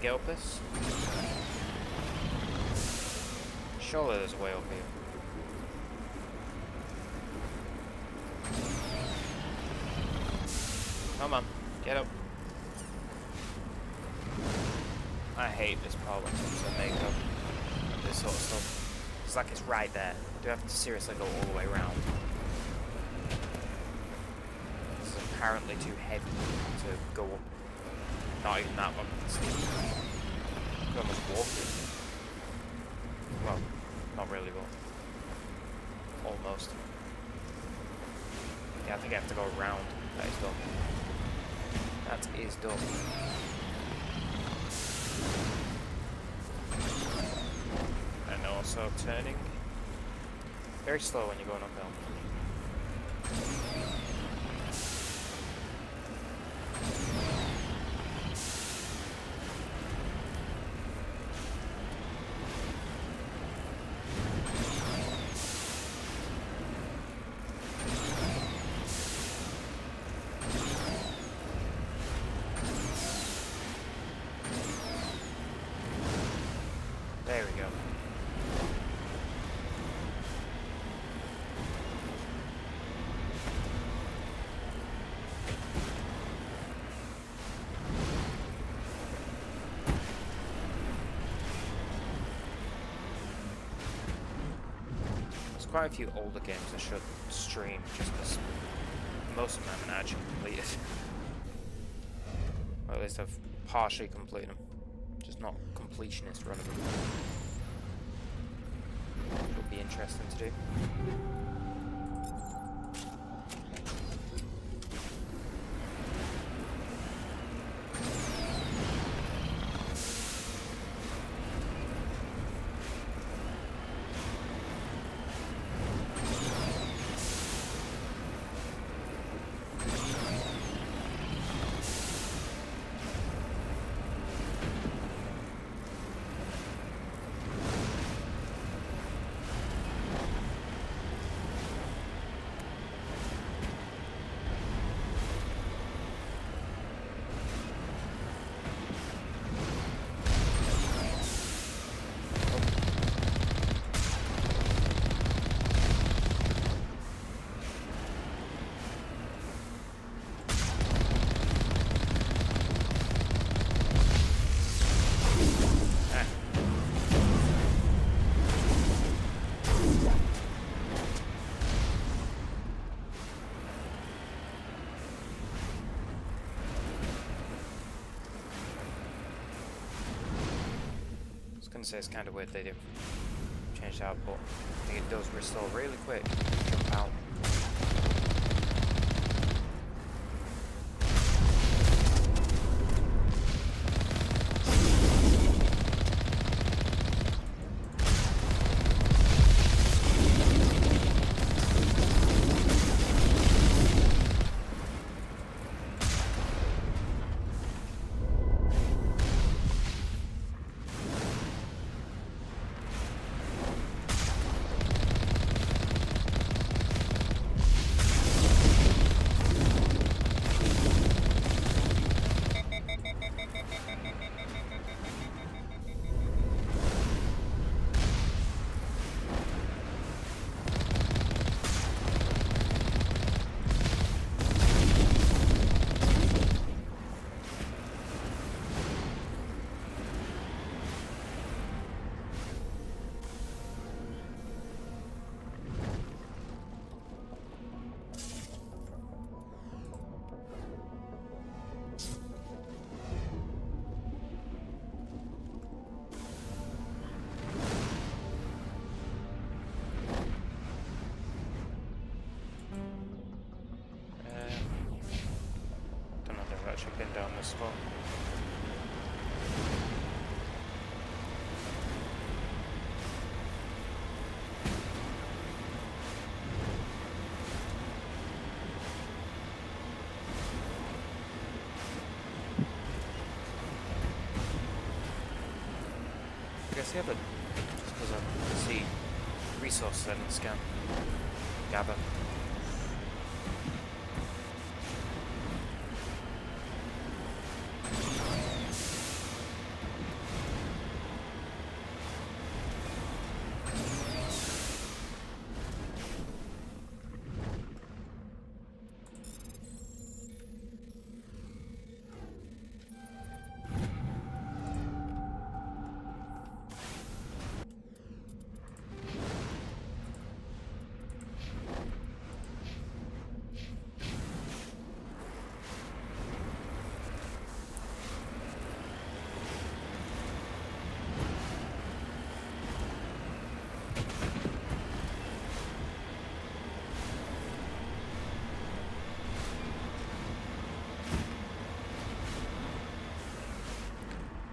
Speaker 1: Get up this? Surely there's a way up here. Come on, get up. I hate this part when it comes to makeup and this sort of stuff. It's like it's right there. Do I have to seriously go all the way around? This is apparently too heavy to go up. Not even that one. Could almost walk it. Well, not really, but almost. Yeah, I think I have to go around. That is done. That is done. And also turning. Very slow when you're going uphill. There we go. There's quite a few older games I should stream just because most of them I haven't actually completed. Or at least I've partially completed them. Just not completionist running them. Would be interesting to do. gonna say it's kind of weird they didn't change that, but I think it does restore really quick. Jump out. Don't know if I've actually been down this spot. I guess the other, just because I can see resources I didn't scan. Gather.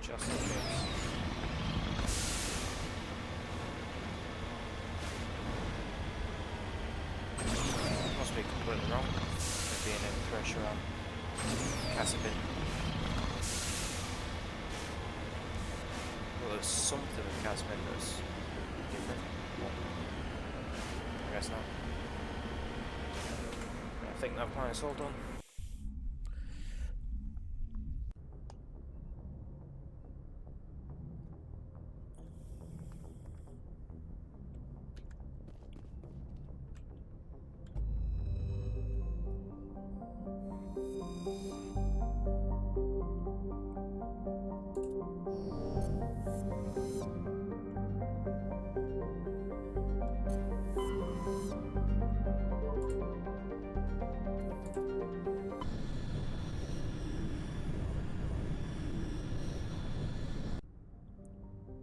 Speaker 1: Just in case. Must be completely wrong. There being any pressure on Cassidy. Well, there's something with Cassidy that's different. I guess not. I think that plan is all done.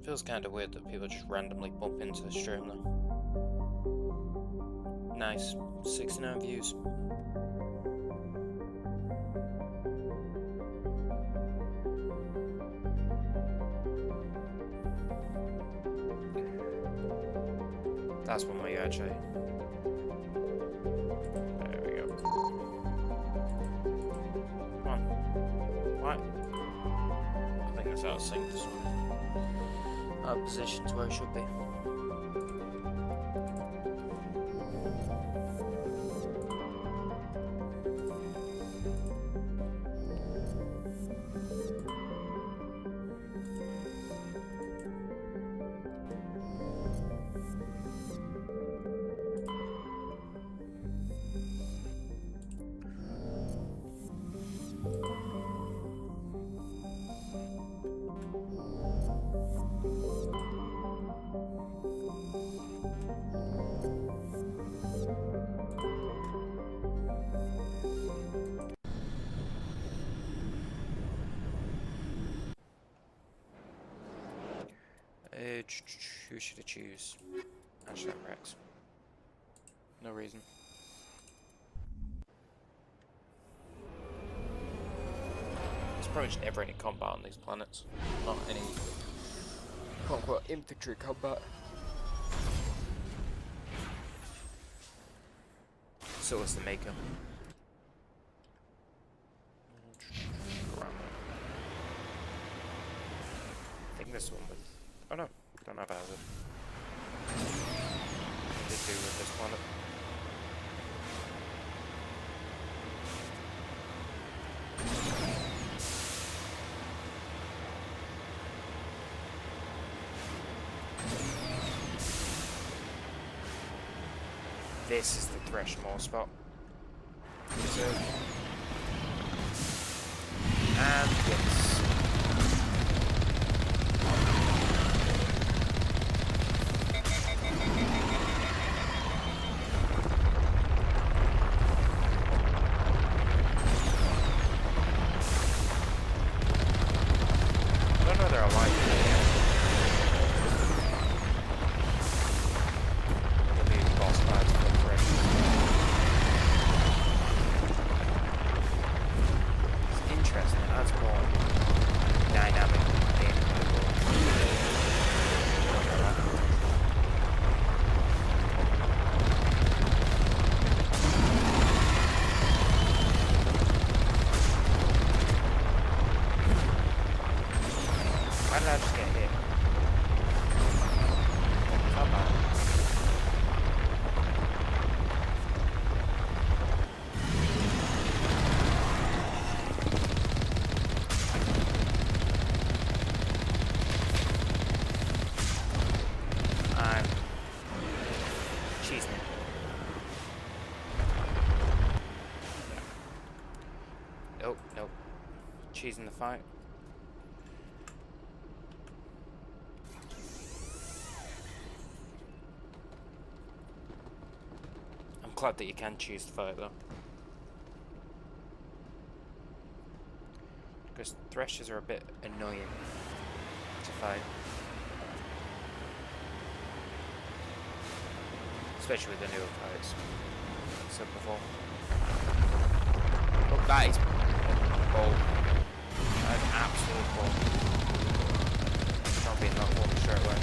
Speaker 1: Feels kind of weird that people just randomly bump into the stream though. Nice, 69 views. That's one way you actually. There we go. Come on. What? I think that's out of sync this one. Out of position to where it should be. Who should I choose? Actually, Rex. No reason. There's pretty much never any combat on these planets. Not any quote-unquote infantry combat. So is the Maker. I think this one with... Oh no, don't have Hazard. What did they do with this planet? This is the Threshold spot. And yes. I don't know they're alive yet. There'll be boss fights for the Threshold. Interesting, that's more dynamic gameplay. Why did I just get hit? Not bad. I'm cheesing it. Nope, nope. Cheesing the fight. I'm glad that you can choose the fight though. Because Threshers are a bit annoying to fight. Especially with the newer fights. Like I said before. Oh, that is bold. That is absolute bold. Not being that one straight away.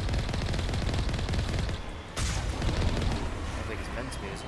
Speaker 1: I don't think it's meant to be, is it?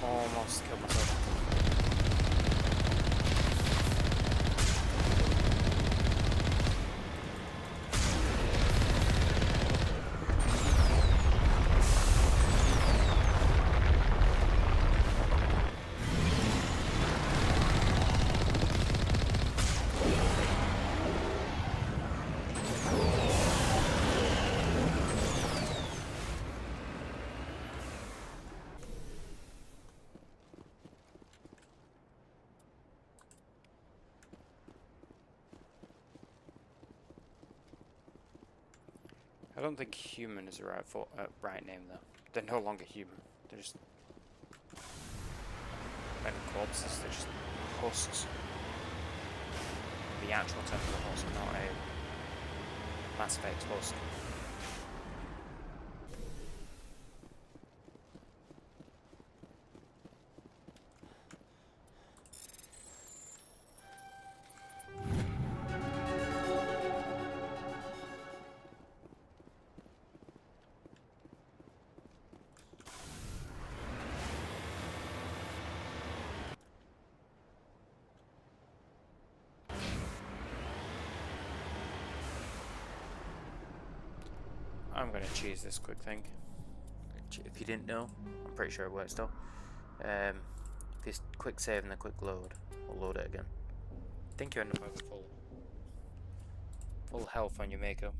Speaker 1: Almost killed myself. I don't think human is the right name though. They're no longer human. They're just like corpses. They're just husks. The actual temple husk, not a Mass Effect husk. I'm gonna choose this quick thing. If you didn't know, I'm pretty sure it works still. This quick save and the quick load, we'll load it again. I think you end up having full health on your Mako.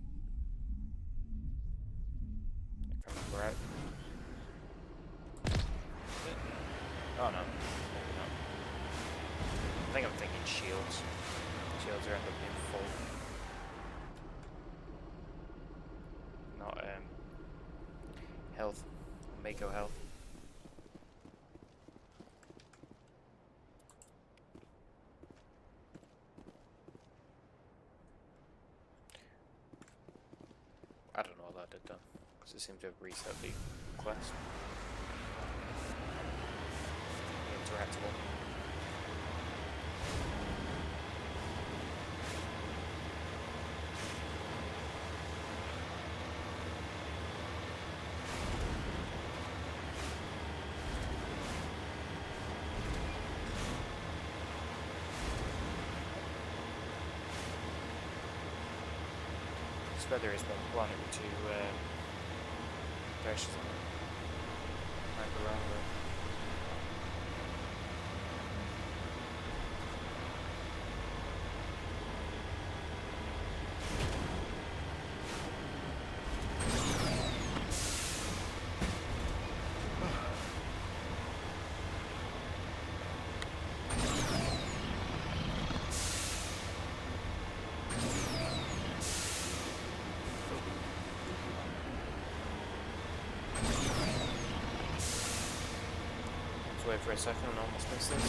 Speaker 1: If I remember right. Oh no, maybe not. I think I'm thinking shields. Shields are end up being full. Not health. Mako health. I don't know what that did done, because it seemed to have reset the class. Interactable. This weather has been planning to crash on around the wait for a second and almost missed this.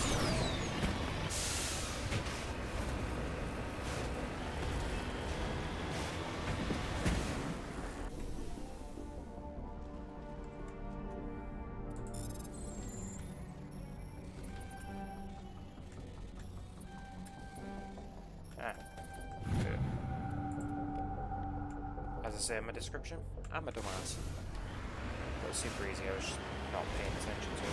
Speaker 1: Good. As I say in my description, I'm a dumbass. That was super easy, I was just not paying attention to it.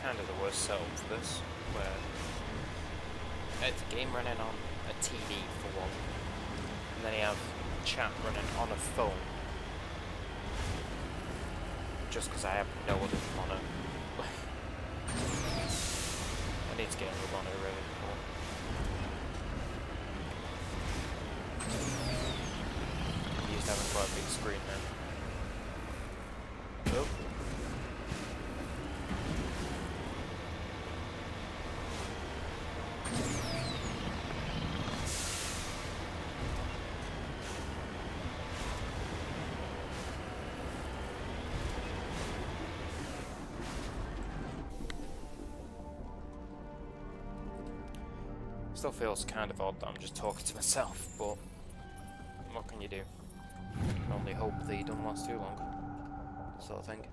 Speaker 1: Kind of the worst setup for this, where it's a game running on a TV for one, and then you have chat running on a phone, just because I have no other monitor. I need to get a new monitor really. I'm used to having quite a big screen then. Oh. Still feels kind of odd that I'm just talking to myself, but what can you do? You can only hope that you don't last too long, sort of thing.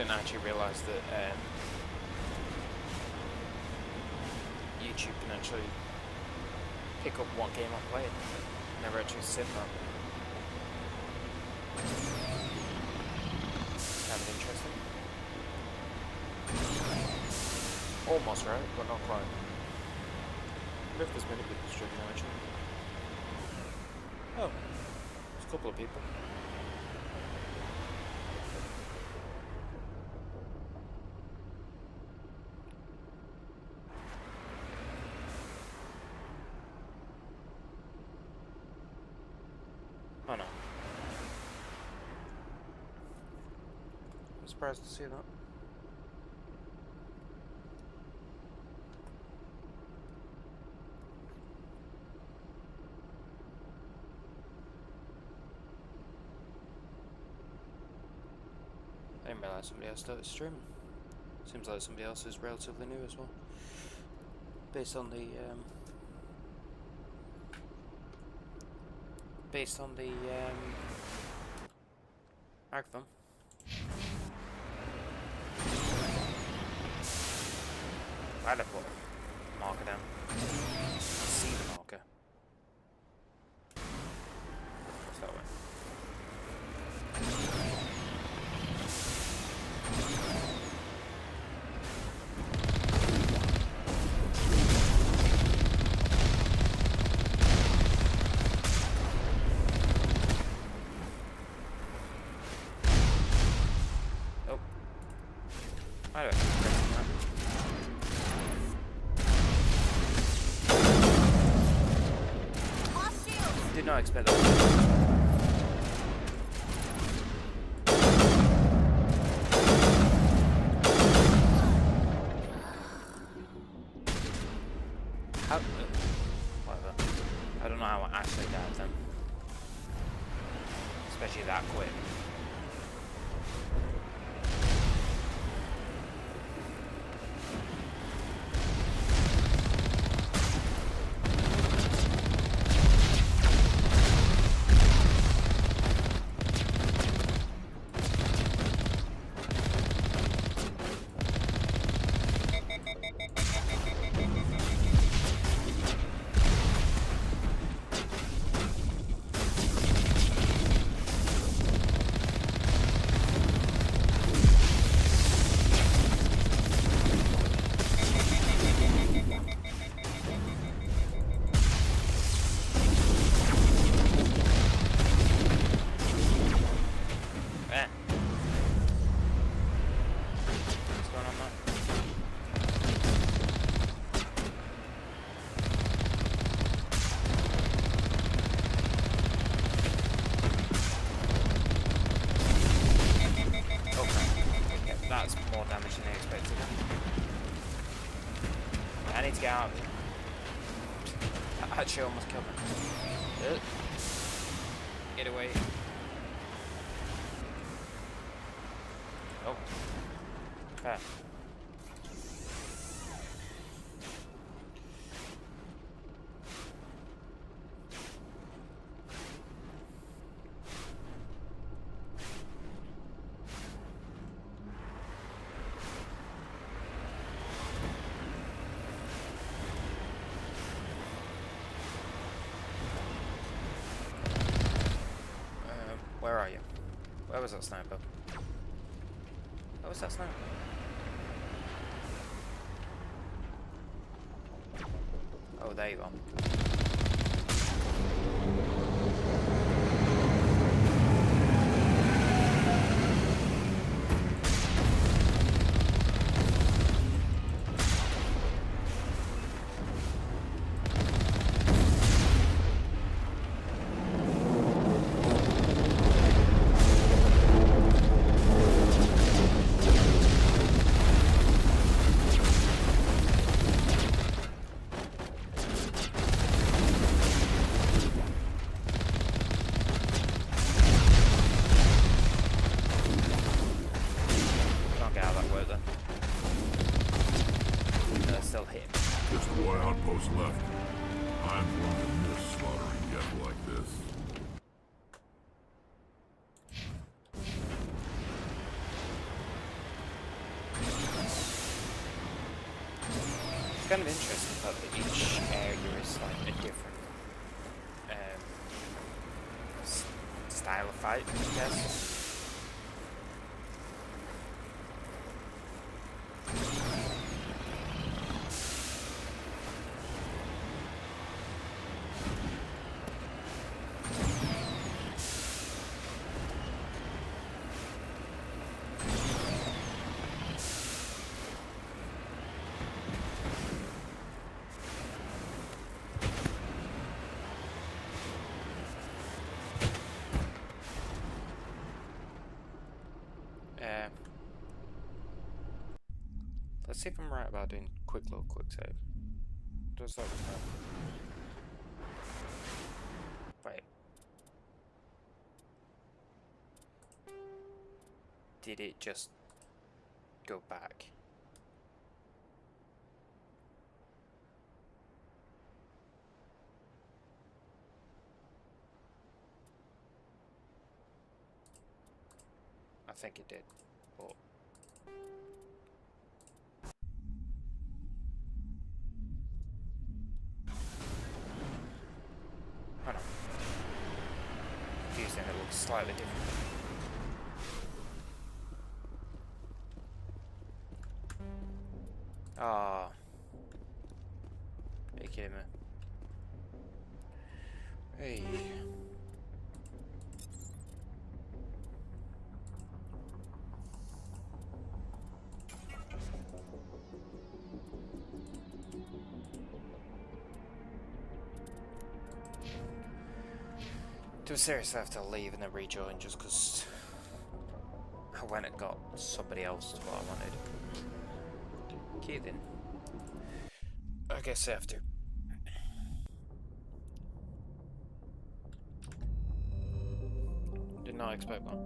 Speaker 1: didn't actually realise that YouTube can actually pick up what game I'm playing. Never actually seen that. Kind of interesting. Almost right, but not quite. I wonder if there's many people streaming actually. Oh, there's a couple of people. Oh no. I'm surprised to see that. I didn't realise somebody else started streaming. Seems like somebody else is relatively new as well. Based on the microphone. I'd have put a marker down. I see the marker. It's that way. I don't know. Did not expect that. How? Whatever. I don't know how I actually died then. Especially that quick. That's more damage than I expected. I need to get out of here. That actually almost killed me. Get away. Oh. Fair. Where are you? Where was that sniper? Where was that sniper? Oh, there you are.
Speaker 10: Left. I'm going to miss slaughtering Geth like this.
Speaker 1: kind of interesting the fact that each area is like a different style of fight, I guess. Let's see if I'm right about doing quick load, quick save. Does that work? Wait. Did it just go back? I think it did, but I don't know. Confusing, it looks slightly different. Ah. Are you kidding me? Hey. Do I seriously have to leave and then rejoin just because I went and got somebody else to what I wanted? Okay then. I guess I have to. Did not expect that.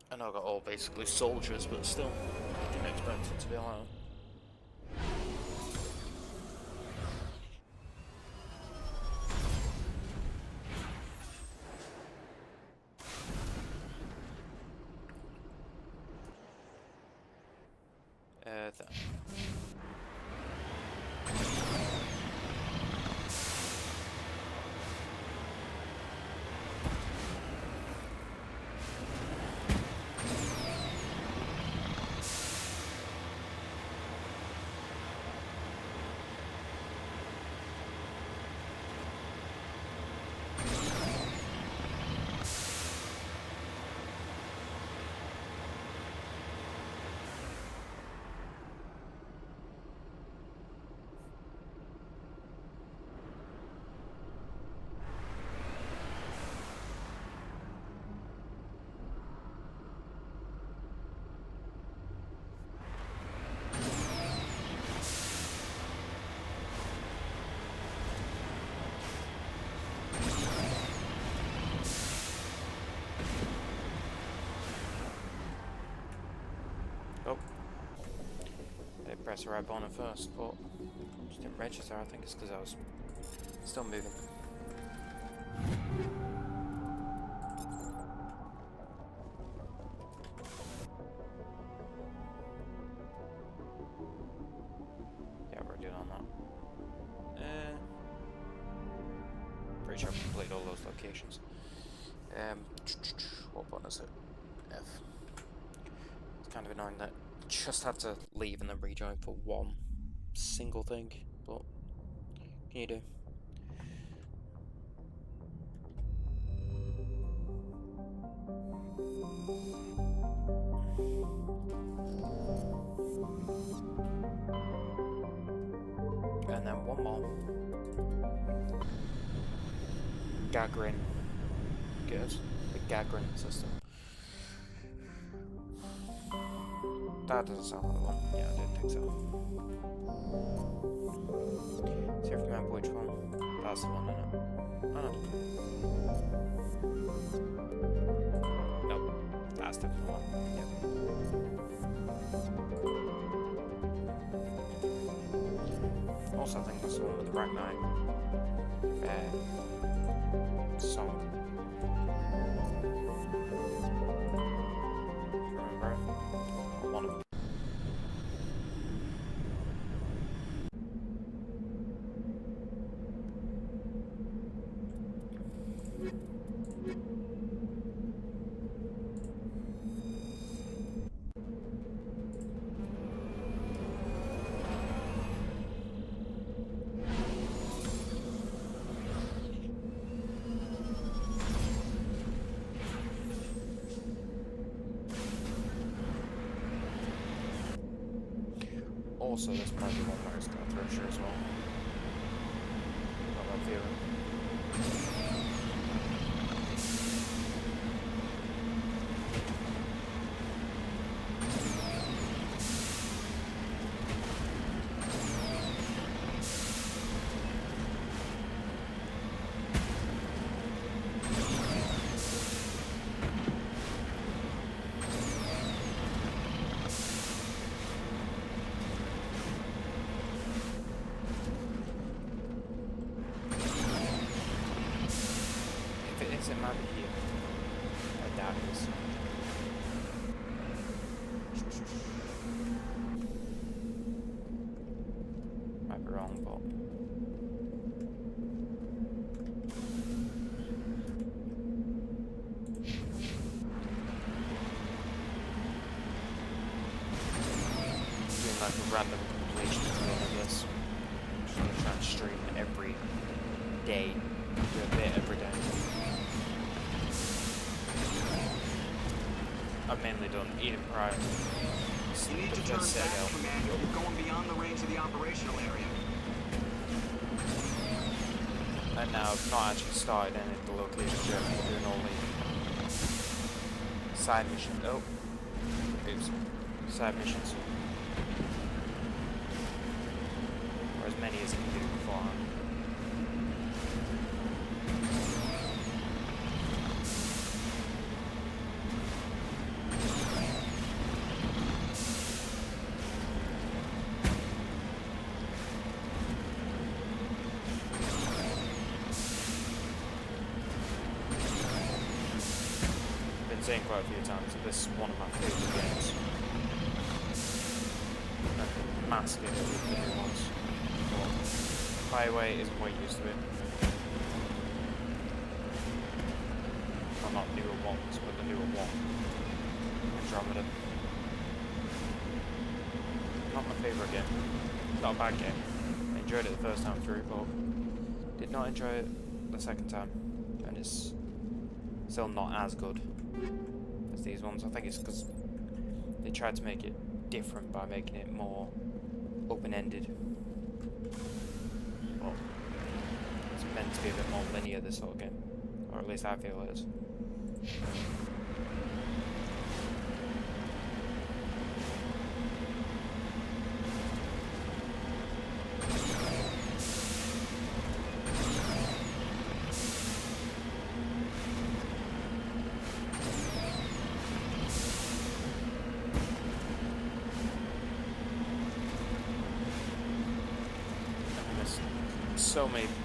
Speaker 1: I know I got all basically soldiers, but still, didn't expect it to be like that. There. Oh. They pressed the right button first, but just didn't register. I think it's because I was still moving. Yeah, we're good on that. Pretty sure I've completed all those locations. What button is it? F. It's kind of annoying that I just had to leave and then rejoin for one single thing, but what can you do? And then one more. Gagrin. Good. The Gagrin system. That doesn't sound like the one. Yeah, I didn't think so. See if I remember which one. That's the one, isn't it? Oh no. Nope. That's the one. Yep. Also, I think that's the one with the Black Knight. song. Remember it? Or one of them. Also, this might be one where it's got a thresher as well. Got that feeling. It might be here. I doubt it is. Might be wrong, but doing like a random completion thing, I guess. Just gonna try and stream every day. Do a bit every day. I've mainly done Eden Prime.
Speaker 2: You need to turn back, Commander. You're going beyond the range of the operational area.
Speaker 1: And now I've not actually started any of the locations yet. I'm doing only side missions. Oh, oops, side missions. Or as many as I can do beforehand. Saying quite a few times that this is one of my favourite games. I'm massive into the new ones. But Highway isn't what it used to be. Well, not newer ones, but the newer one. Andromeda. Not my favourite game. Not a bad game. I enjoyed it the first time through, but did not enjoy it the second time. And it's still not as good as these ones. I think it's because they tried to make it different by making it more open-ended. Well, it's meant to be a bit more linear, this sort of game, or at least I feel it is.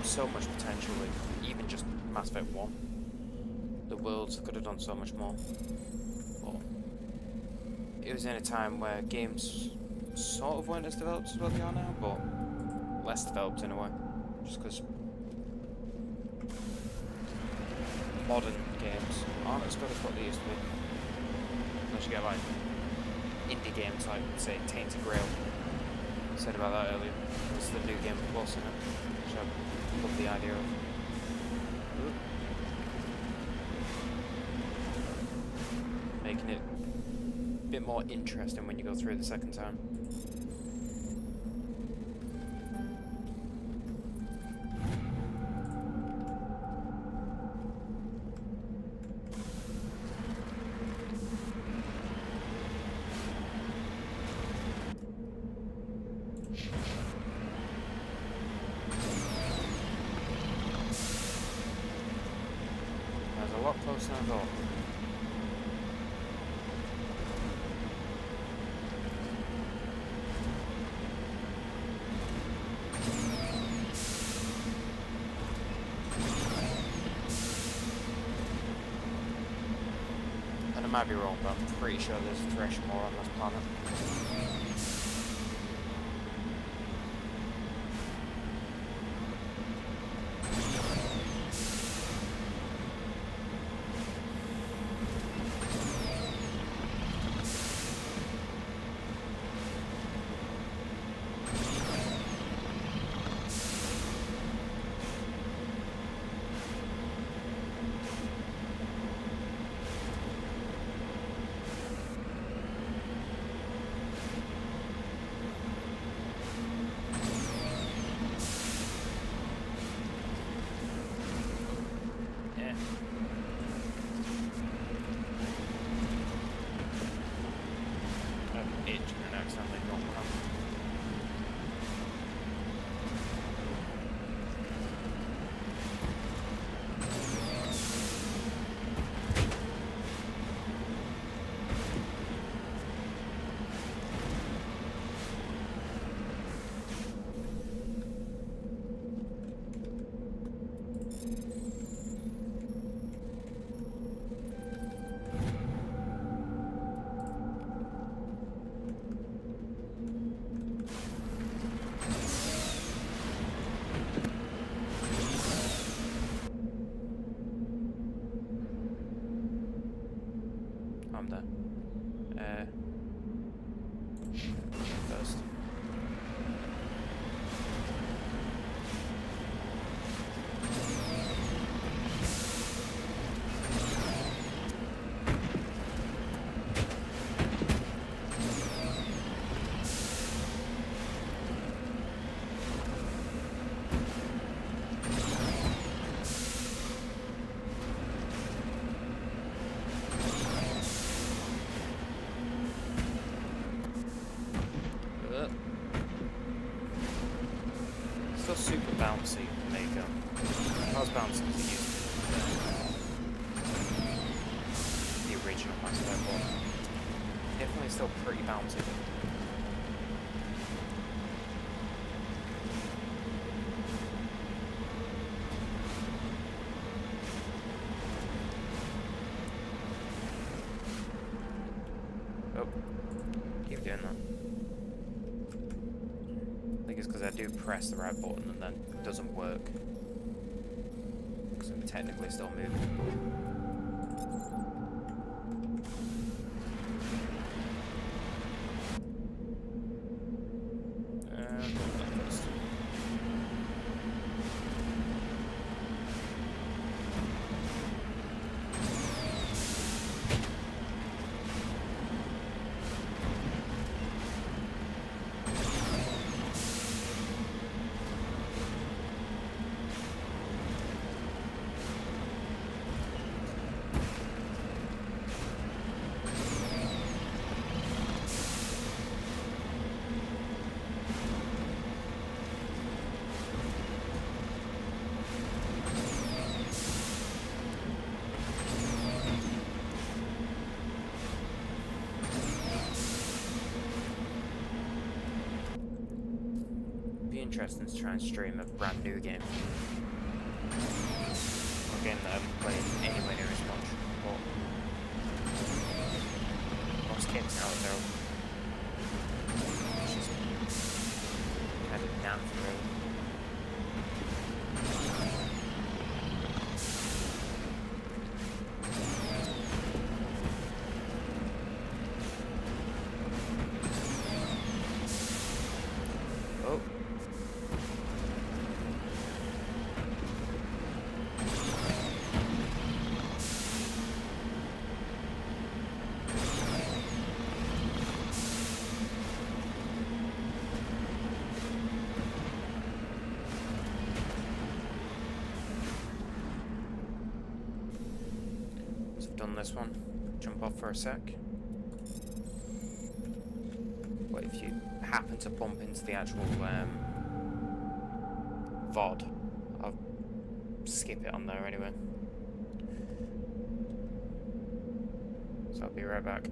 Speaker 1: So much potential with even just Mass Effect 1. The worlds could have done so much more. But it was in a time where games sort of weren't as developed as what they are now, but less developed in a way. Just because modern games aren't as good as what they used to be. Unless you get like indie games like, say, Tainted Grail. I said about that earlier. It's the new Game Plus in it. Which I love the idea of. Ooh. Making it a bit more interesting when you go through the second time. A lot closer than I thought. might be wrong, but I'm pretty sure there's Threshamore on this planet. I'm there. First. Still super bouncy, Mako. Not as bouncy as it used to be. The original Mass Effect 1. Definitely still pretty bouncy. Oh, keep doing that. I think it's because I do press the right button and then it doesn't work. Because I'm technically still moving. Interesting to try and stream a brand new game. A game that I haven't played anywhere near as much. But most games out there, it's just kind of naff, really. Oh. So I've done this one. Jump off for a sec. What if you happen to bump into the actual VOD? I'll skip it on there anyway. So I'll be right back.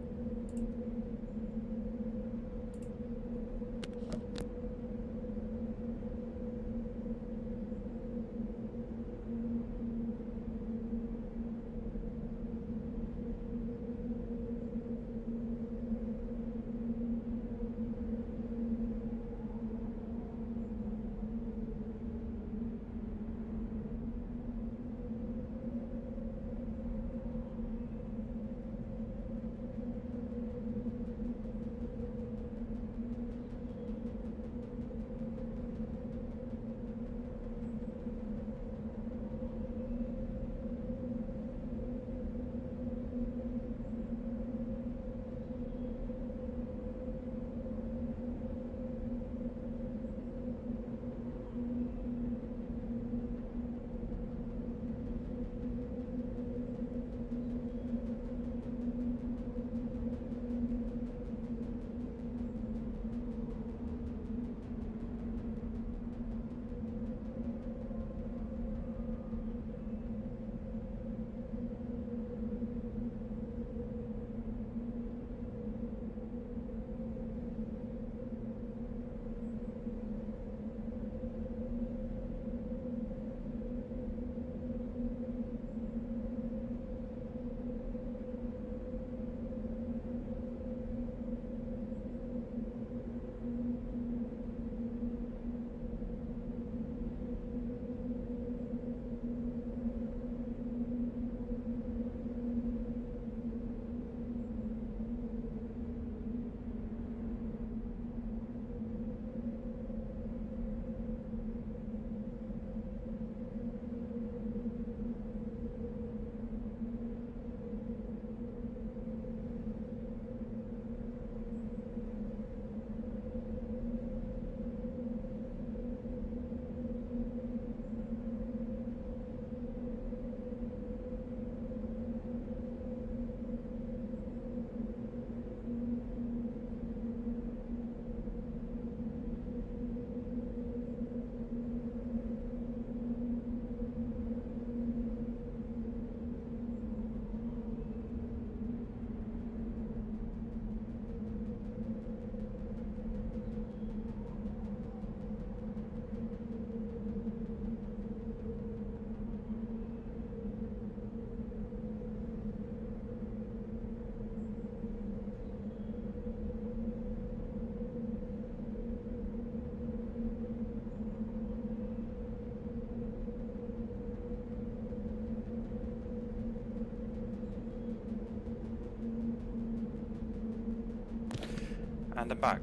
Speaker 1: And I'm back.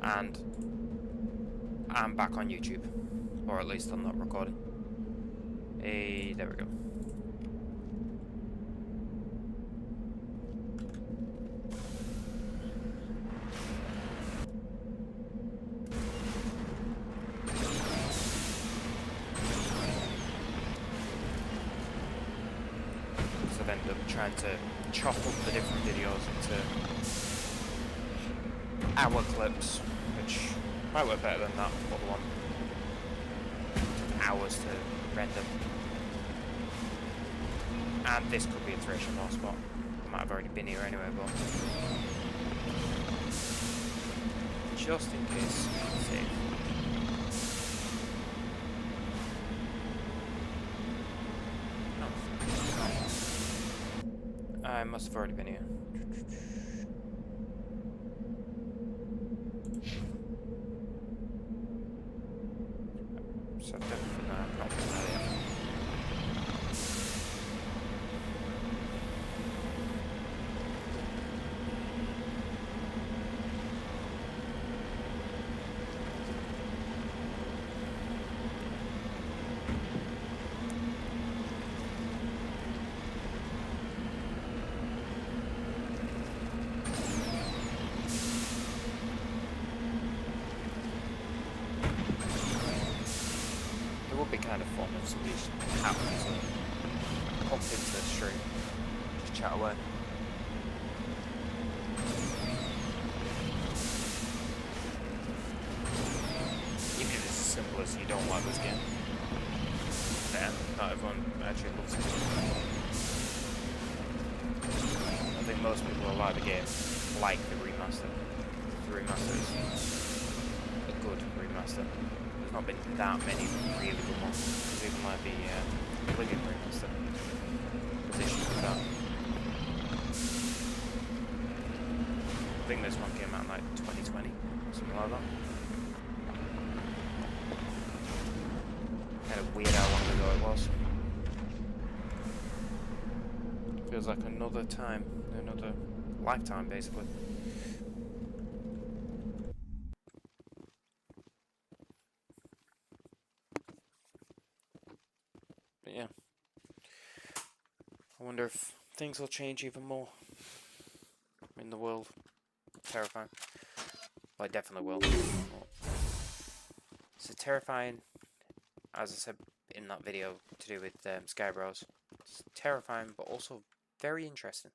Speaker 1: And I'm back on YouTube. Or at least I'm not recording. Hey, there we go. So I've ended up trying to chop up the different videos into hour clips, which might work better than that other one. Hours to render. And this could be a Thracian War spot. I might have already been here anyway, but just in case, save. Oh. I must have already been here. So definitely not been there yet. It would be kind of fun if somebody just happened to pump into the stream, just chat away. Even if it's as simple as you don't like this game. Then, not everyone actually loves it. I think most people who like the game like the remaster. The remaster is a good remaster. There's not been that many really good ones. There's even like the Oblivion remaster position for that. I think this one came out in like 2020, something like that. Kind of weird how long ago it was. Feels like another time, another lifetime basically. But yeah, I wonder if things will change even more in the world. Terrifying. Well, it definitely will. So terrifying, as I said in that video to do with Skybros. It's terrifying, but also very interesting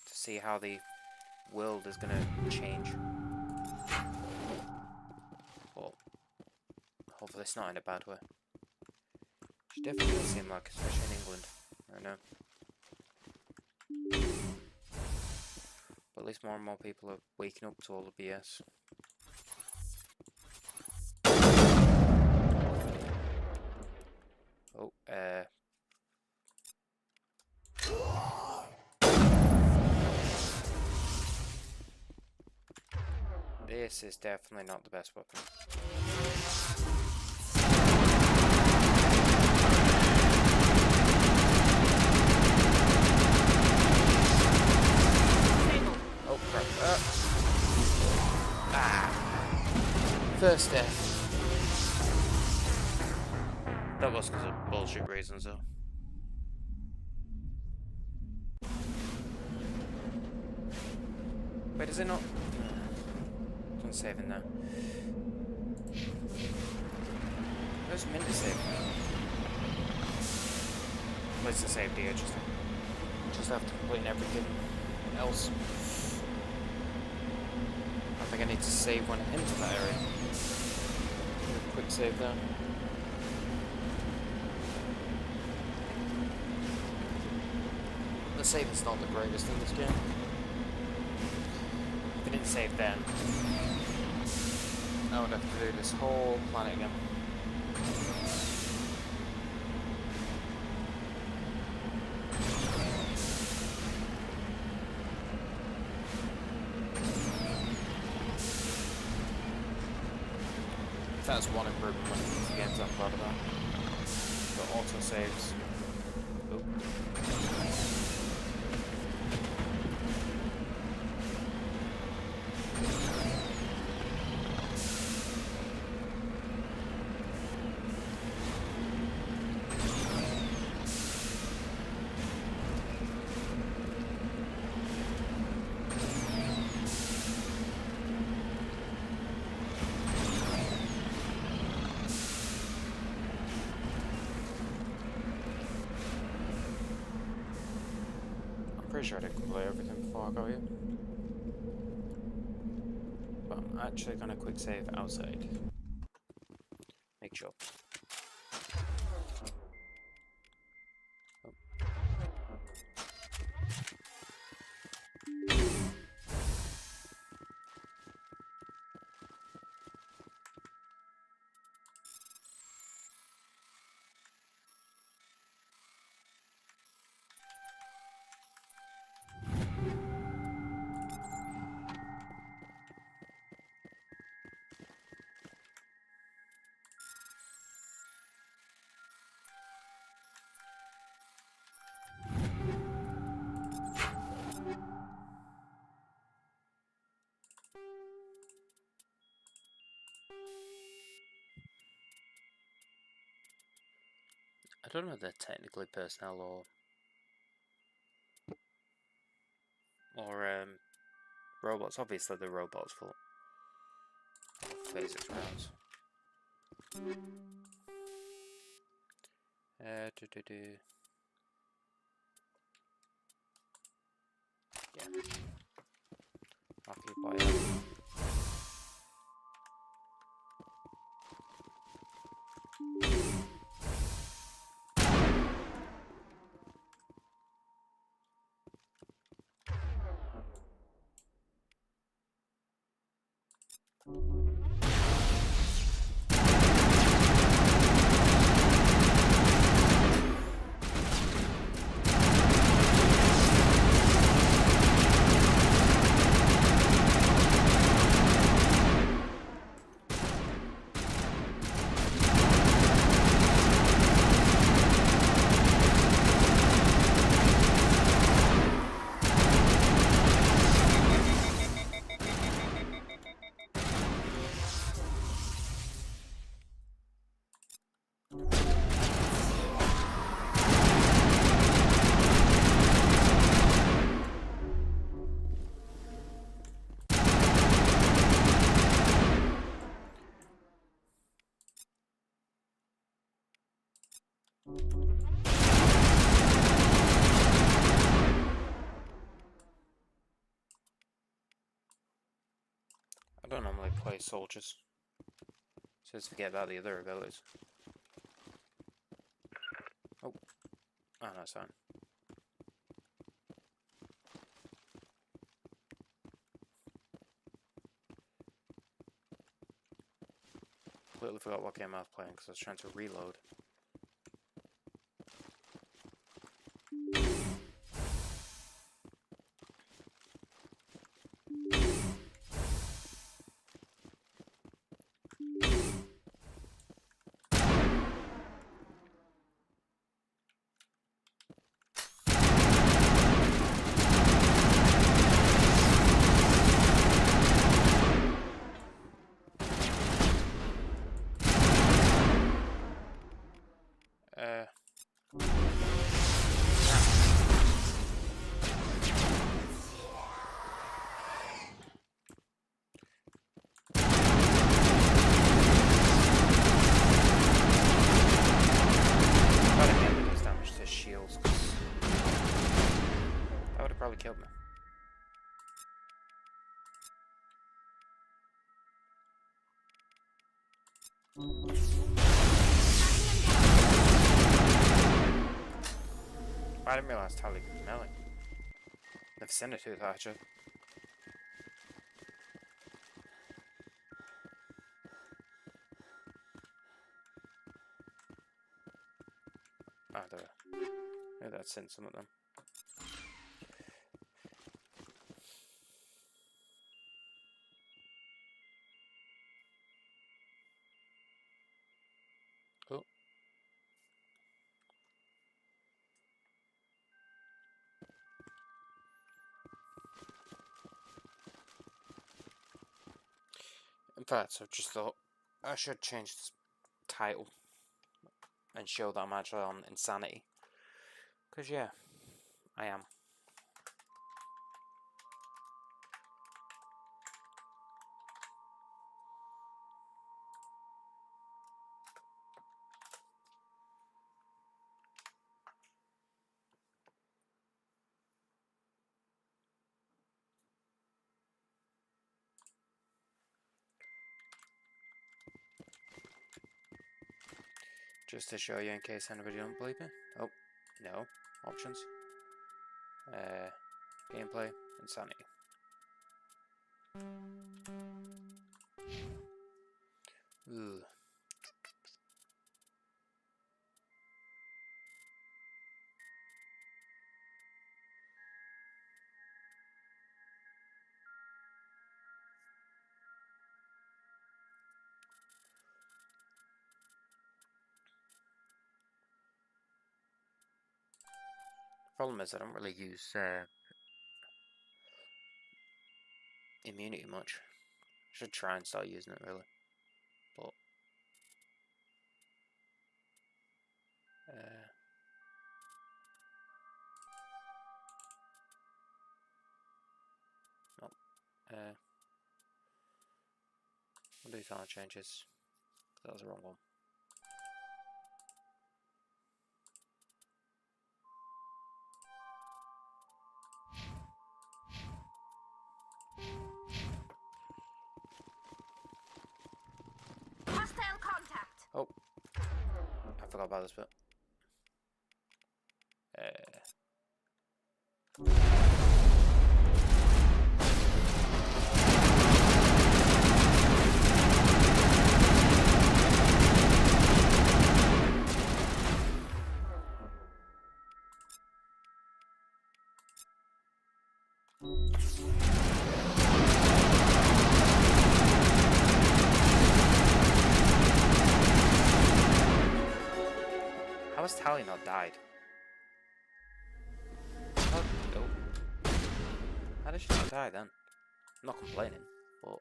Speaker 1: to see how the world is going to change. Well, hopefully it's not in a bad way. Which definitely does seem like, especially in England right now. But at least more and more people are waking up to all the BS. Oh, this is definitely not the best weapon. Oh crap. First death. That was because of bullshit reasons though. Wait, is it not? Don't save it now. I was meant to save it. Where's the save here? Just have to complete everything else. I think I need to save when I enter that area. Quick save there. The save is not the greatest in this game. If I didn't save then, I would have to do this whole planet again. That's one improvement when it comes to games I'm proud about. The auto saves. Oh. pretty sure I did complete everything before I got here. But I'm actually gonna quick save outside. Make sure. I don't know if they're technically personnel or robots. Obviously they're robots for physics rounds. Yeah. Occupy. I don't normally play soldiers, so let's forget about the other abilities. Oh, no, it's fine. Completely forgot what game I was playing because I was trying to reload. Probably killed me. I didn't realize Tali could melee. Never seen it to that actually. Ah, there. Maybe that's in some of them. Oh. In fact, I just thought I should change this title and show that I'm actually on Insanity. Because, yeah, I am. Just to show you in case anybody don't believe me. Oh, no. Options. Gameplay. Insanity. Ooh. Problem is I don't really use immunity much. Should try and start using it really, but we'll do final changes. That was the wrong one.
Speaker 11: Hostile contact.
Speaker 1: Oh, I forgot about this bit. How has Tally not died? Oh, how did she not die then? I'm not complaining, but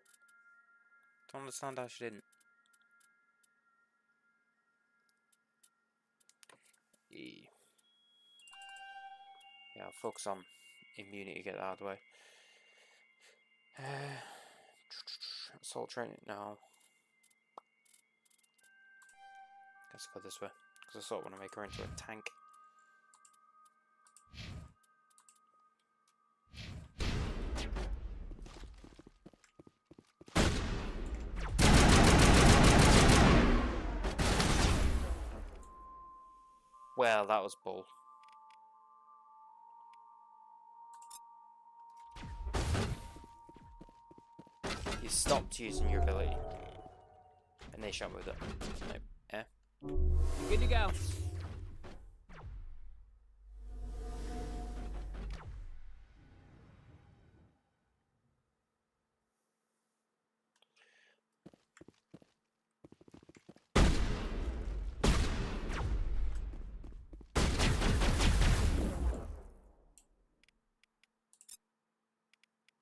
Speaker 1: don't understand how she didn't. Yeah, I'll focus on immunity to get that out of the way. Assault training now. Let's go this way, because I sort of want to make her into a tank. Well, that was bull. You stopped using your ability, and they shot with it. Nope. Yeah.
Speaker 4: Good to go.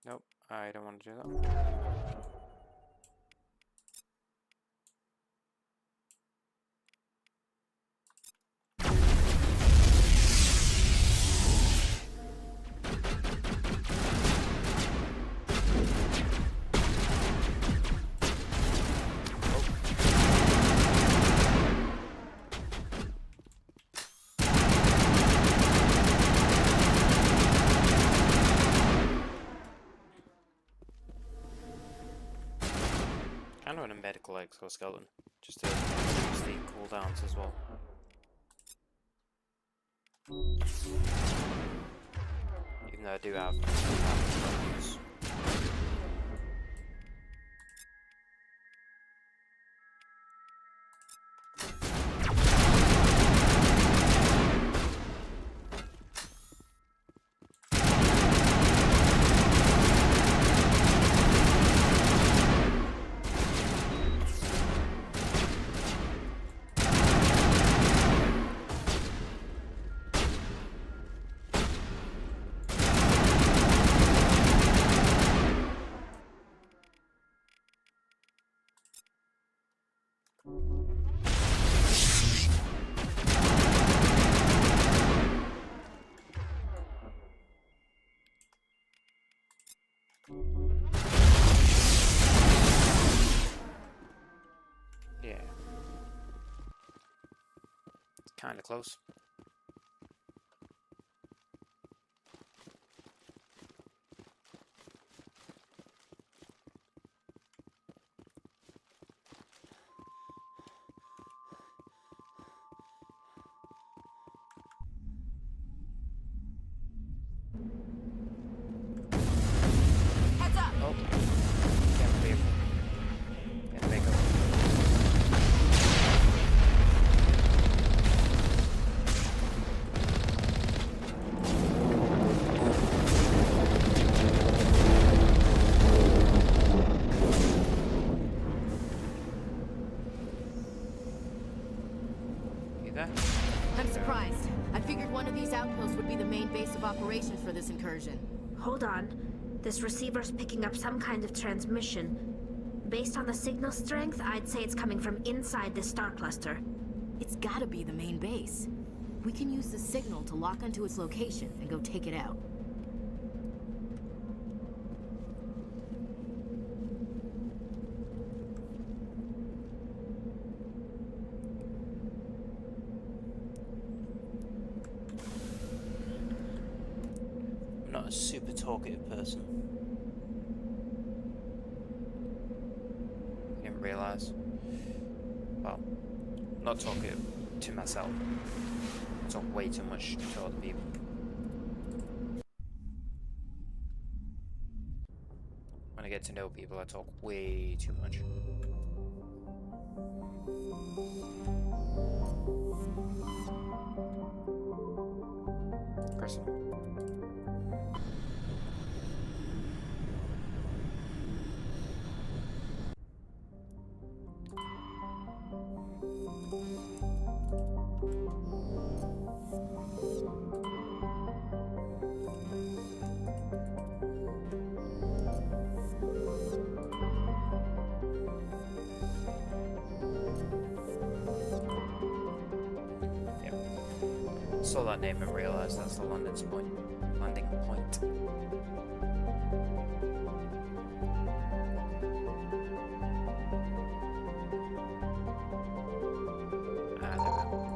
Speaker 1: Nope, I don't want to do that. Kind of in a medical exoskeleton, just to reduce the cooldowns as well. Even though I do have use. Yeah. Kinda close.
Speaker 8: Heads up!
Speaker 1: Oh. Can't believe. Can't make up. You there?
Speaker 8: I'm surprised. I figured one of these outposts would be the main base of operations for this incursion.
Speaker 11: Hold on. This receiver's picking up some kind of transmission. Based on the signal strength, I'd say it's coming from inside this star cluster.
Speaker 8: It's gotta be the main base. We can use the signal to lock onto its location and go take it out.
Speaker 1: I'm not a super talkative person. I didn't realise. Well, not talkative to myself. I talk way too much to other people. When I get to know people, I talk way too much. Chris. Saw that name and realised that's the landing point. Ah, there we go.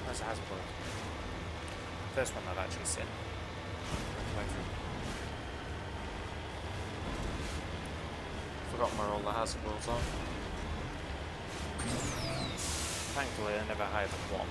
Speaker 1: That's a Hasbro. First one I've actually seen. Forgotten where all the Hasbros are. Thankfully I never hired one.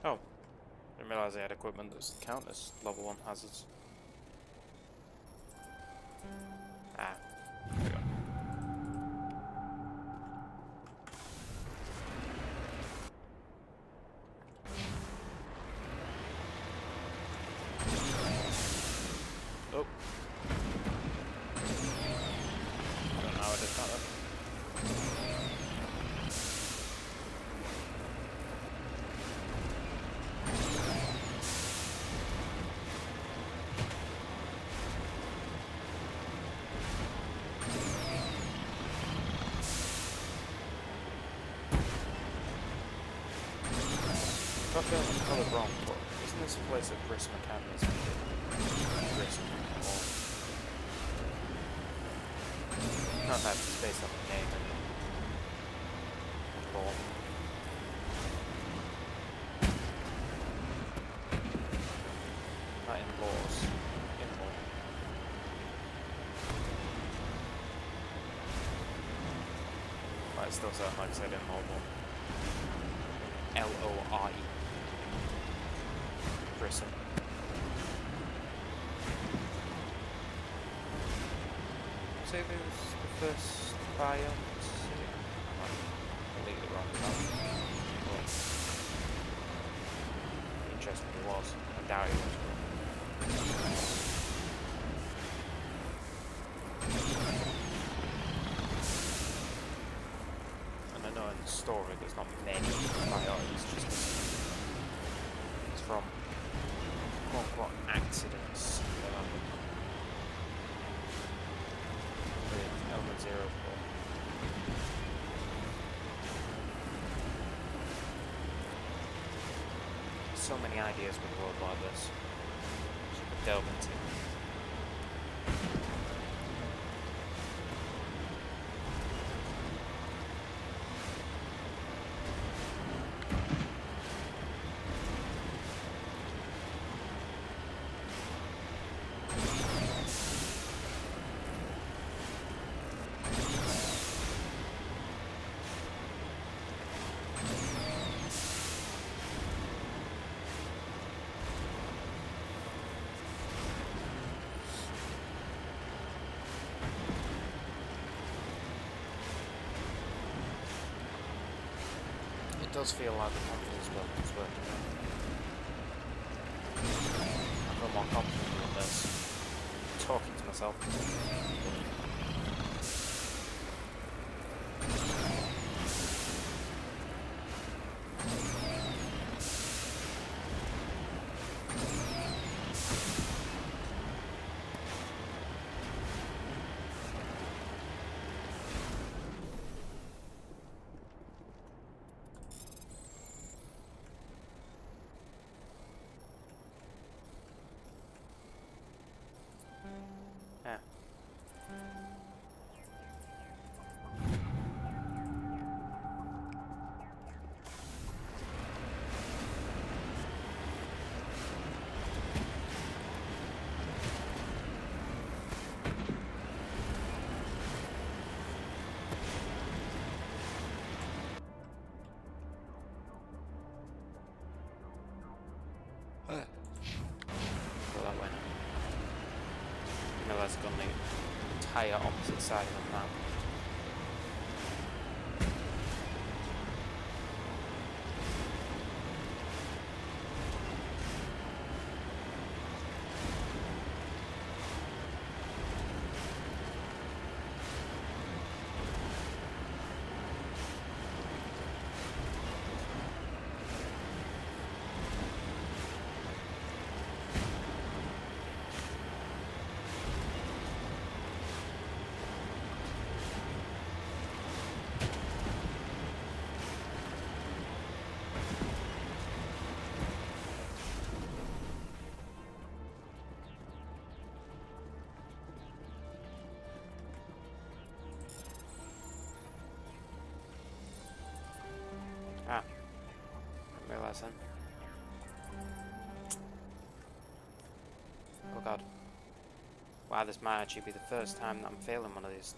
Speaker 1: Oh, didn't realise they had equipment that count as level 1 hazards. Ah, there we go. Oh. I don't know how I did that then. I feel I'm colored wrong, but isn't this a place at Brisk Academy? Brisk or not that it's based on the name. it still sounds like I said in mobile. Lore. Grissom. Say it was the first biome to see it. I think it wrong with that. But interesting it was. I doubt it was. And I know in the story there's not many biomes, just it's from quote-unquote accidents that happen with Element Zero. So many ideas with a world like this. Should we delve into? It does feel like the confidence building is working out. I feel more confident with this. Talking to myself. Miller's gone the entire opposite side of the map. Ah, didn't realise then. Oh god. Wow, this might actually be the first time that I'm failing one of these.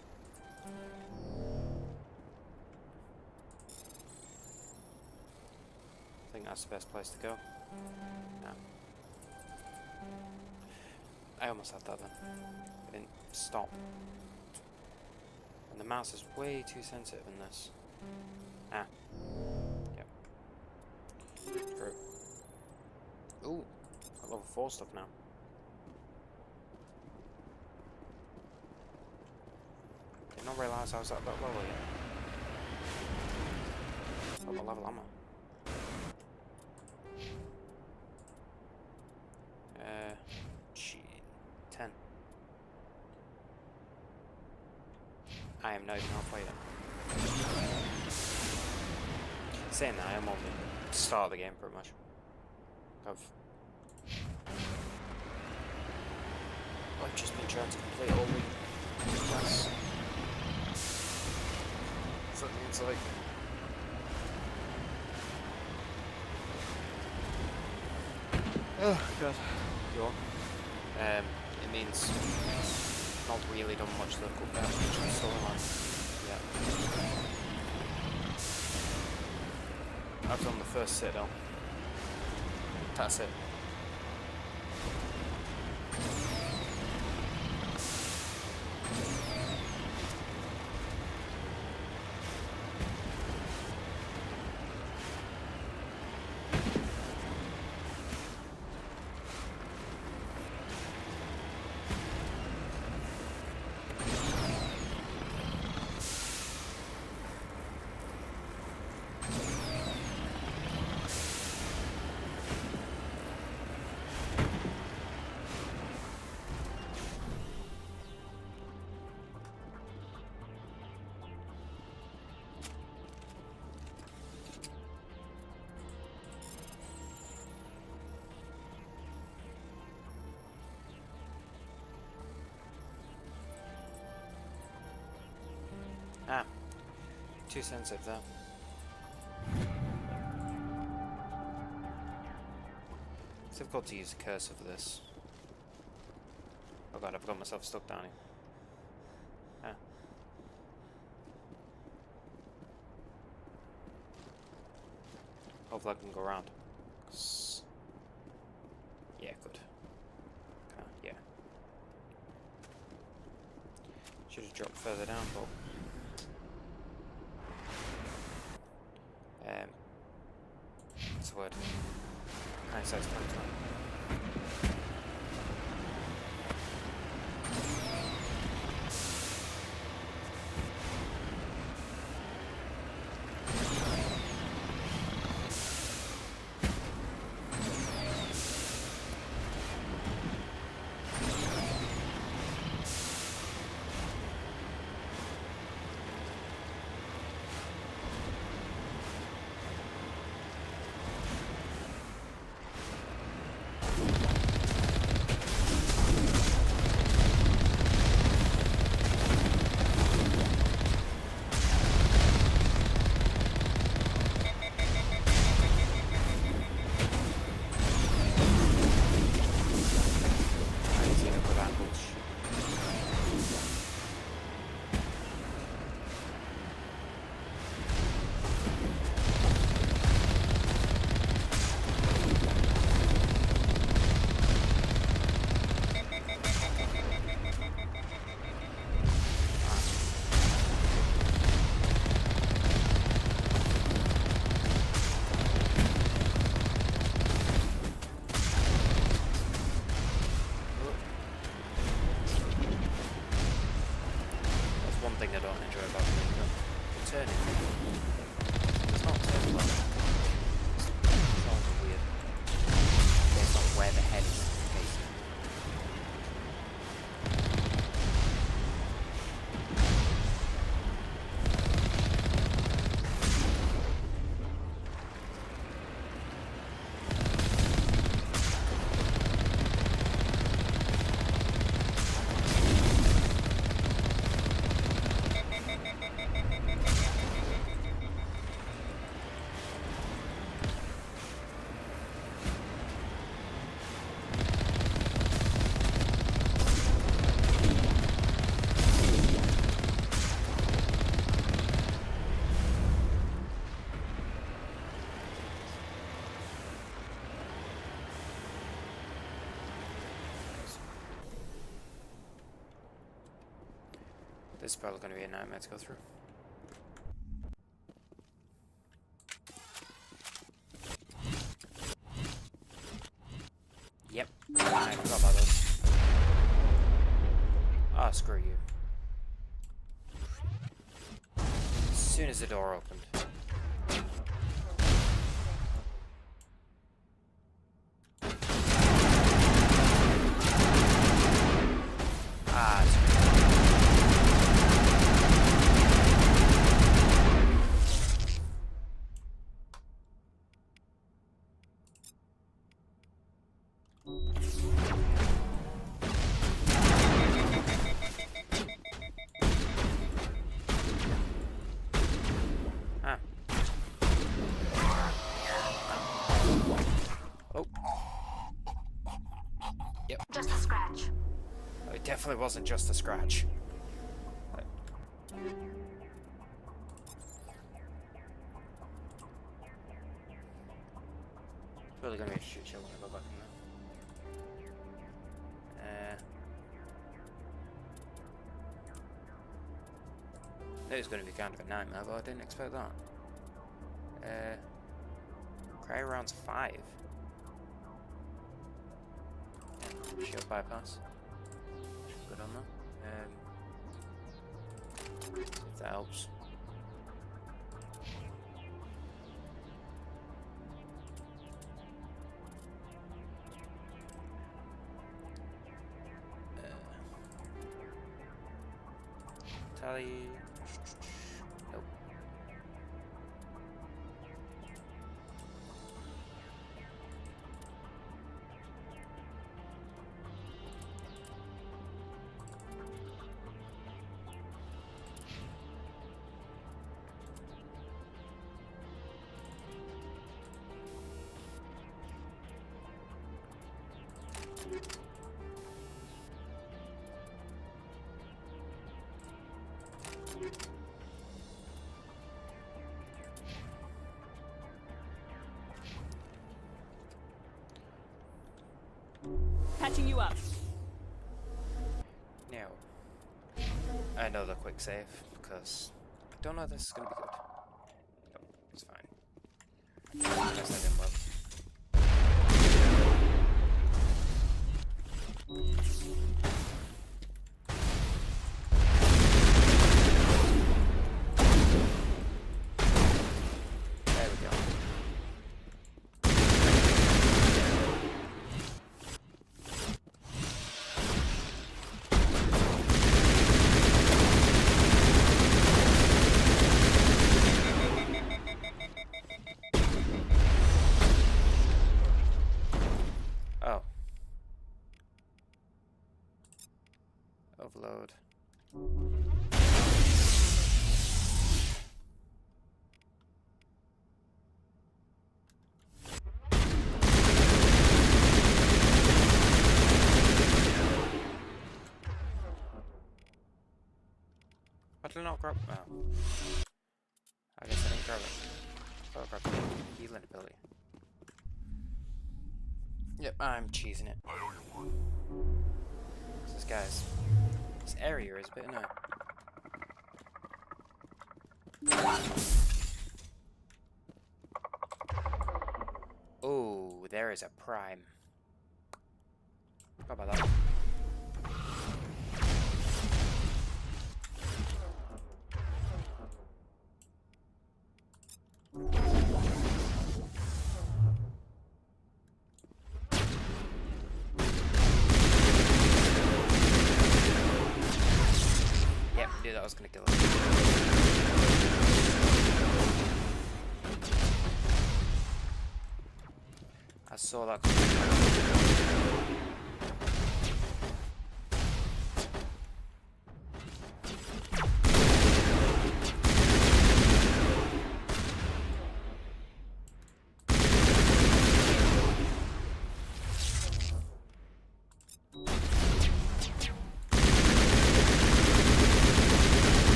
Speaker 1: I think that's the best place to go. No. I almost had that then. I didn't stop. And the mouse is way too sensitive in this. Ah. Yep. True. Ooh, got level 4 stuff now. Did not realise I was at that level yet. Oh, what level am I? Gee, 10. I am not even halfway yet. Saying that, I am on the start of the game pretty much. I've just been trying to complete all the quests. So that means like oh god. Go on. It means not really done much to the storyline. Yeah. I've done the first citadel. That's it. Ah, too sensitive there. It's difficult to use a cursor for this. Oh god, I've got myself stuck down here. Ah. Hopefully I can go around. Yeah, good. Yeah. Should have dropped further down, but what's the word? Hindsight's 2020. This is probably going to be a nightmare to go through. Yep, I forgot about those. Ah, screw you. As soon as the door opened. Definitely wasn't just a scratch. Really gonna be a shit show when I go back in there. It was gonna be kind of a nightmare, but I didn't expect that. Cryo rounds 5. Yeah, shield bypass. Good on that. If that helps. Tally. Nope.
Speaker 4: Patching you up.
Speaker 1: Now, another quick save, because I don't know if this is going to be good. No, it's fine. I guess that didn't work. There we go. Oh. Overload. Why did I not grab? Oh. I guess I didn't grab it. I thought I grabbed the healing ability. Yep, I'm cheesing it. This area is a bit annoying. Oh, there is a prime. How about that? Yep, knew that was gonna kill him. I saw that.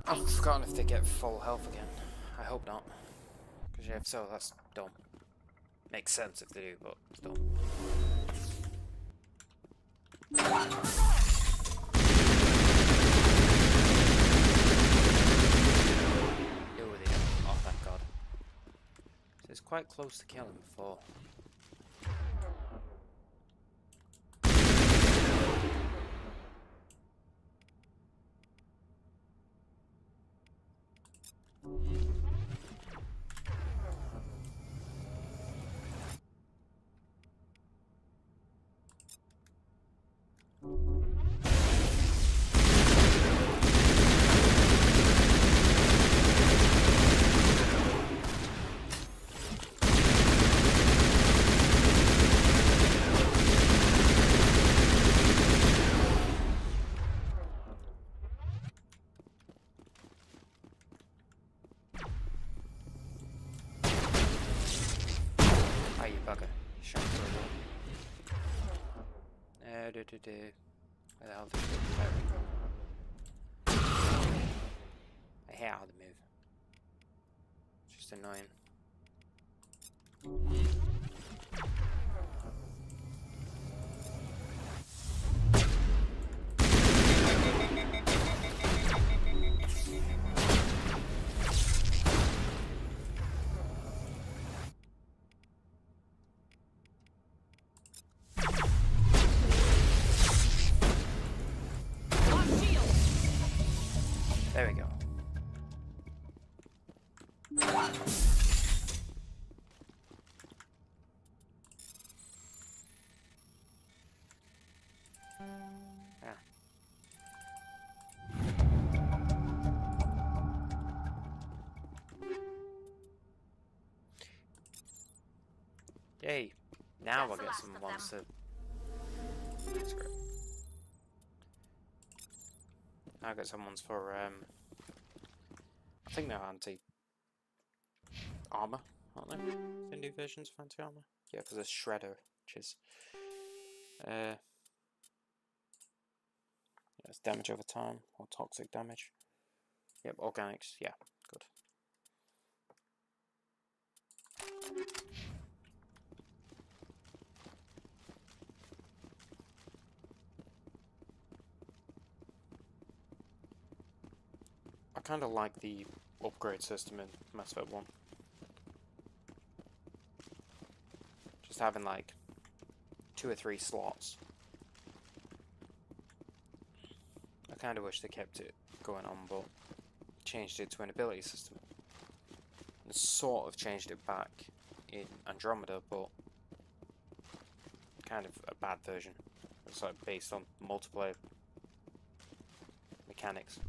Speaker 1: I've forgotten if they get full health again. I hope not. Because if so, that's dumb. Makes sense if they do, but it's dumb. It's quite close to killing before. Oh, you bugger. You shot through the wall. Where the hell did you go? I hate how they move. It's just annoying. There we go. Yeah. Yay. Now we'll get some ones to... That's great. Now I got some ones for, I think they're anti-armor, aren't they? The new versions of anti-armor? Yeah, because there's Shredder, which is, yeah, it's damage over time, or toxic damage. Yep, organics, yeah, good. I kind of like the upgrade system in Mass Effect 1. Just having like 2 or 3 slots. I kind of wish they kept it going on, but changed it to an ability system. And sort of changed it back in Andromeda, but kind of a bad version. It's like based on multiplayer mechanics.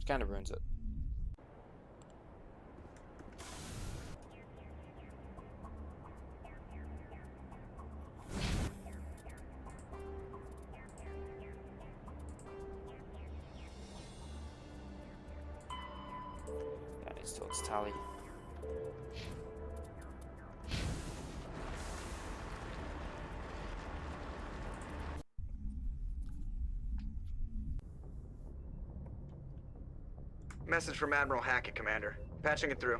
Speaker 1: Kind of ruins it. That needs to tally.
Speaker 2: Message from Admiral Hackett, Commander. Patching it through.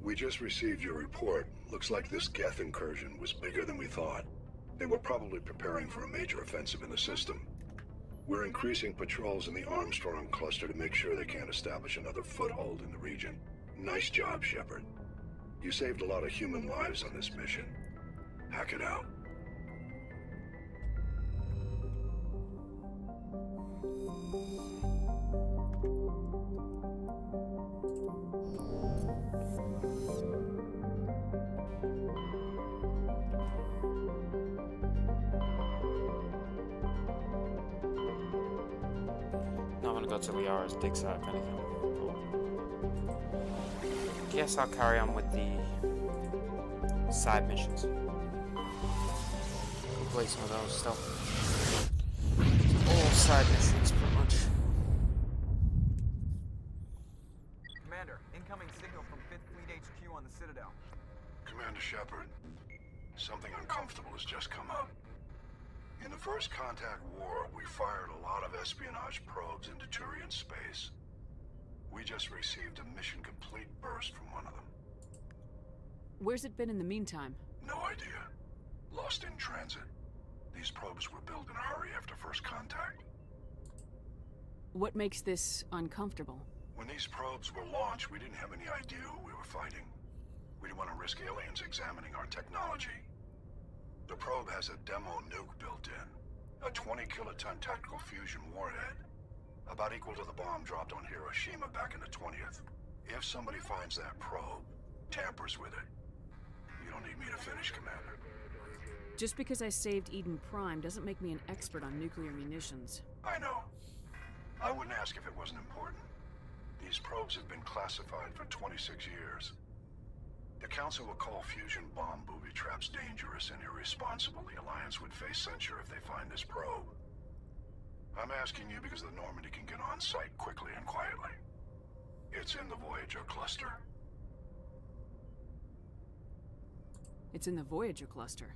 Speaker 3: We just received your report. Looks like this Geth incursion was bigger than we thought. They were probably preparing for a major offensive in the system. We're increasing patrols in the Armstrong cluster to make sure they can't establish another foothold in the region. Nice job, Shepard. You saved a lot of human lives on this mission. Hackett out. Go to Liara's dig site if anything. Guess I'll carry on with the side missions. Complete some of those stuff. All side missions, pretty much.
Speaker 2: Commander, incoming signal from 5th Fleet HQ on the Citadel.
Speaker 3: Commander Shepard, something uncomfortable has just come up. In the First Contact War, we fired a lot of espionage probes into Turian space. We just received a mission complete burst from one of them.
Speaker 4: Where's it been in the meantime?
Speaker 3: No idea. Lost in transit. These probes were built in a hurry after First Contact.
Speaker 4: What makes this uncomfortable?
Speaker 3: When these probes were launched, we didn't have any idea who we were fighting. We don't want to risk aliens examining our technology. The probe has a demo nuke built in. A 20-kiloton tactical fusion warhead. About equal to the bomb dropped on Hiroshima back in the 20th. If somebody finds that probe, tampers with it, you don't need me to finish, Commander.
Speaker 4: Just because I saved Eden Prime doesn't make me an expert on nuclear munitions.
Speaker 3: I know. I wouldn't ask if it wasn't important. These probes have been classified for 26 years. The Council will call fusion bomb booby traps dangerous and irresponsible. The Alliance would face censure if they find this probe. I'm asking you because the Normandy can get on site quickly and quietly. It's in the Voyager cluster.
Speaker 4: It's in the Voyager cluster.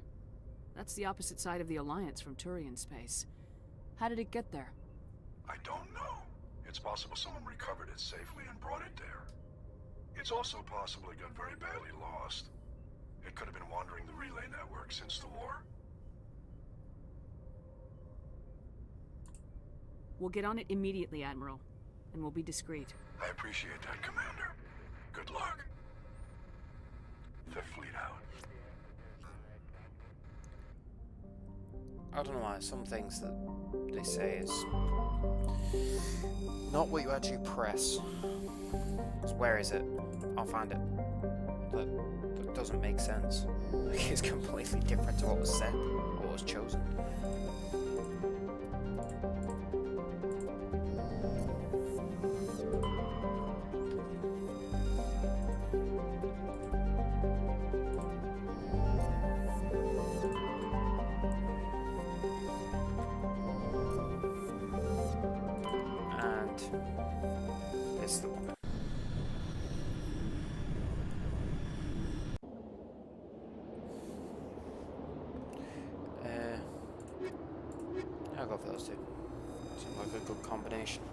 Speaker 4: That's the opposite side of the Alliance from Turian space. How did it get there?
Speaker 3: I don't know. It's possible someone recovered it safely and brought it there. It's also possible it got very badly lost. It could have been wandering the relay network since the war.
Speaker 4: We'll get on it immediately, Admiral. And we'll be discreet.
Speaker 3: I appreciate that, Commander. Good luck. Fifth Fleet out.
Speaker 1: I don't know why, some things that they say is not what you actually press. So where is it? I'll find it. That doesn't make sense. Like, it's completely different to what was said, or what was chosen. I'll go for those two. Seems like a good combination.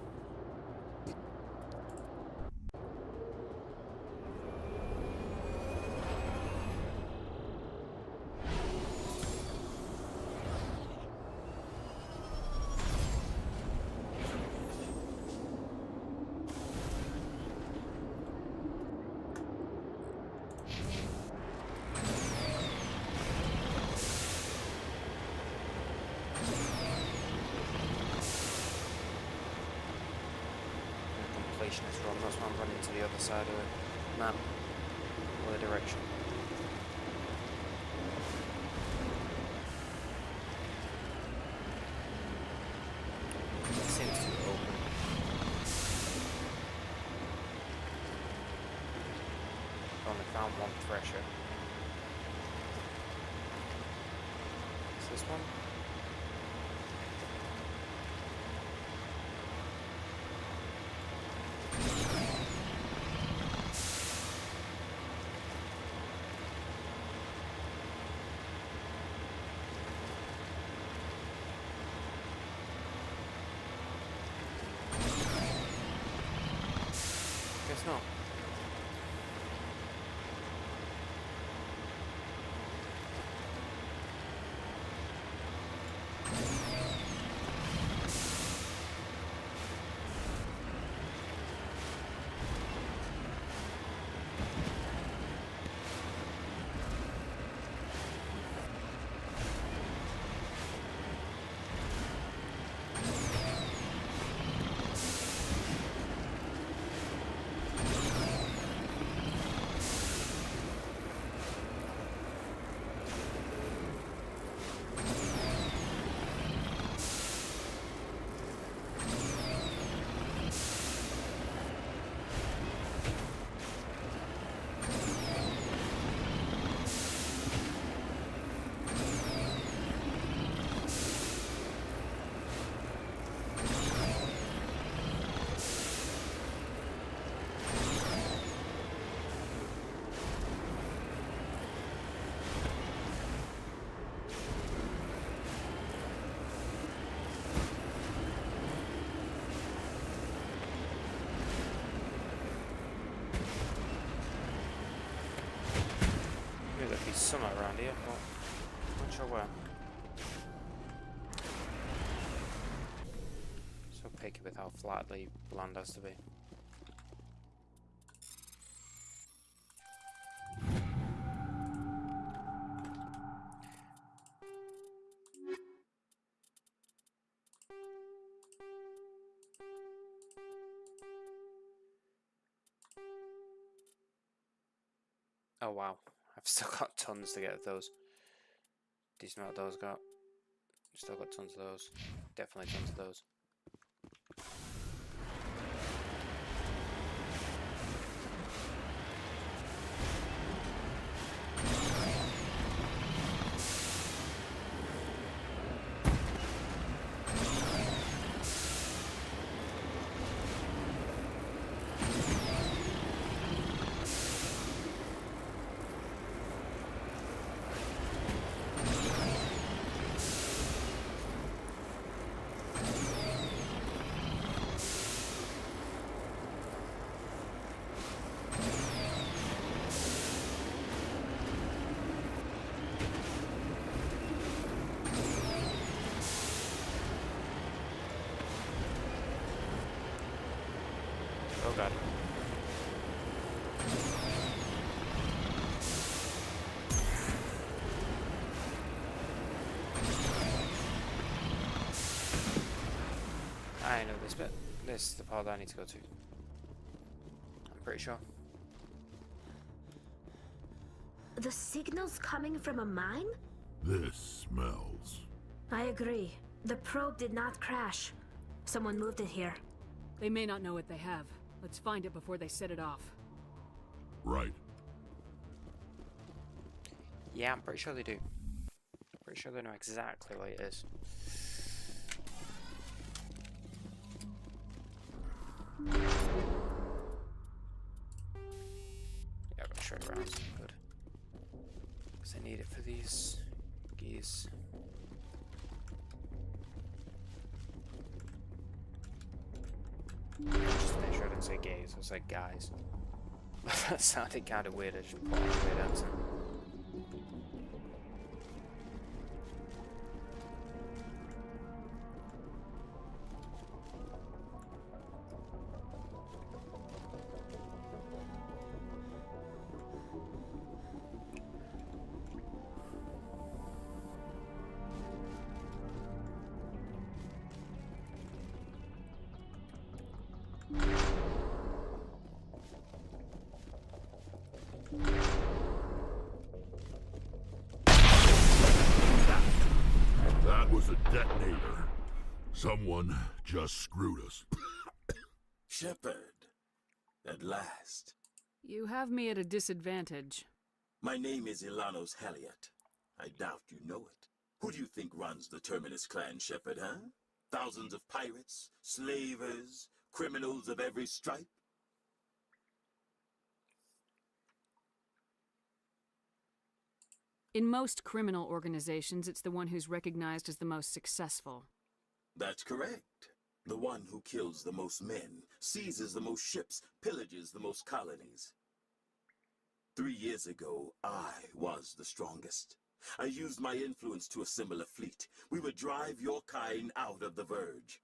Speaker 1: Is wrong, that's why I'm running to the other side of the map, or the direction. It seems to be open. I've only found one thresher. Is this one? Guess not. There'd be somewhere around here, but not sure where. So picky with how flatly land has to be. Oh wow, I've still got tons to get of those. Decent amount of those got. Still got tons of those. Definitely tons of those. Oh god. I know this bit. This is the part that I need to go to. I'm pretty sure.
Speaker 11: The signal's coming from a mine?
Speaker 10: This smells.
Speaker 11: I agree. The probe did not crash. Someone moved it here.
Speaker 4: They may not know what they have. Let's find it before they set it off.
Speaker 10: Right.
Speaker 1: Yeah, I'm pretty sure they do. Pretty sure they know exactly what it is. Yeah, I'm gonna show it around. Good. Because I need it for these geese. Just make sure I didn't say gays, I said guys. That sounded kind of weird, I just put on a weird accent.
Speaker 10: That was a detonator. Someone just screwed us.
Speaker 12: Shepard, at last.
Speaker 4: You have me at a disadvantage.
Speaker 12: My name is Ilanos Haliot. I doubt you know it. Who do you think runs the Terminus clan, Shepard, huh? Thousands of pirates, slavers, criminals of every stripe?
Speaker 4: In most criminal organizations, it's the one who's recognized as the most successful.
Speaker 12: That's correct. The one who kills the most men, seizes the most ships, pillages the most colonies. 3 years ago, I was the strongest. I used my influence to assemble a fleet. We would drive your kind out of the Verge.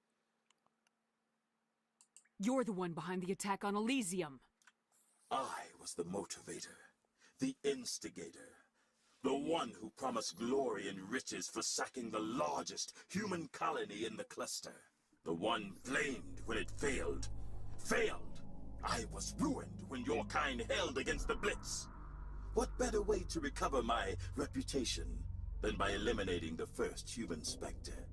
Speaker 4: You're the one behind the attack on Elysium.
Speaker 12: I was the motivator, the instigator. The one who promised glory and riches for sacking the largest human colony in the cluster. The one blamed when it failed. Failed! I was ruined when your kind held against the Blitz. What better way to recover my reputation than by eliminating the first human Spectre?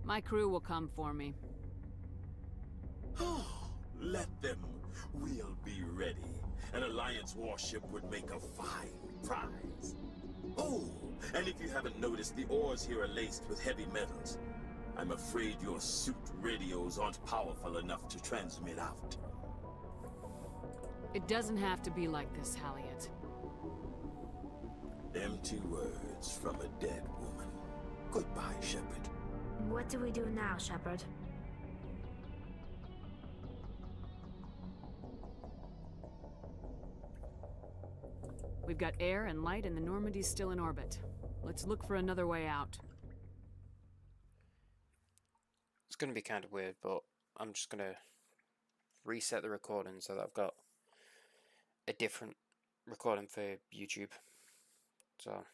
Speaker 4: My crew will come for me.
Speaker 12: Oh, let them. We'll be ready. An Alliance warship would make a fine prize. Oh, and if you haven't noticed, the ores here are laced with heavy metals. I'm afraid your suit radios aren't powerful enough to transmit out.
Speaker 4: It doesn't have to be like this, Haliot.
Speaker 12: Empty words from a dead woman. Goodbye, Shepard.
Speaker 11: What do we do now, Shepard?
Speaker 4: We've got air and light, and the Normandy's still in orbit. Let's look for another way out.
Speaker 1: It's going to be kind of weird, but I'm just going to reset the recording so that I've got a different recording for YouTube. So,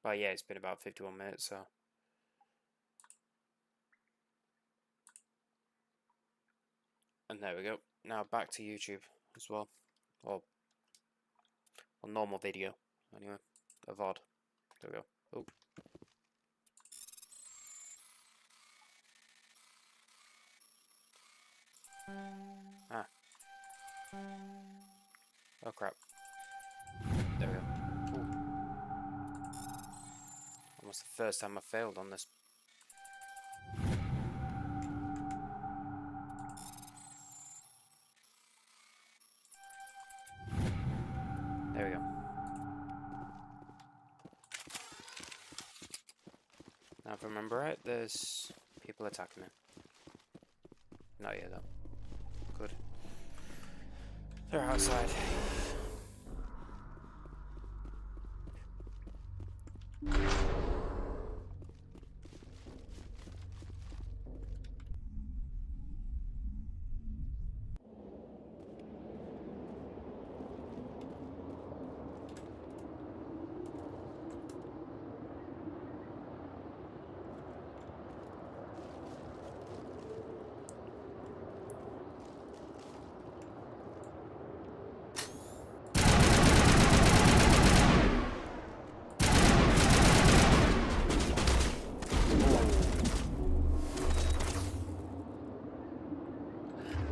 Speaker 1: well, yeah, it's been about 51 minutes, so. And there we go. now back to YouTube as well. Or normal video, anyway. A VOD. There we go. Oh. Ah. Oh crap. There we go. Ooh. Almost the first time I failed on this. There we go. Now if I remember right, there's people attacking me. Not yet though. Good. They're outside.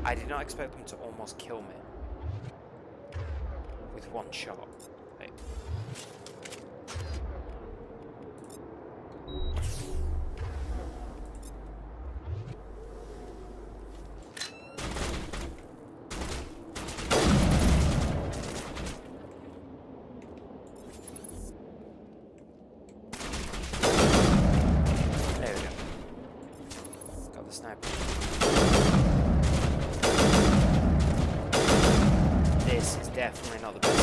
Speaker 1: I did not expect them to almost kill me with one shot. Like, there we go. Got the sniper. This is definitely not the best.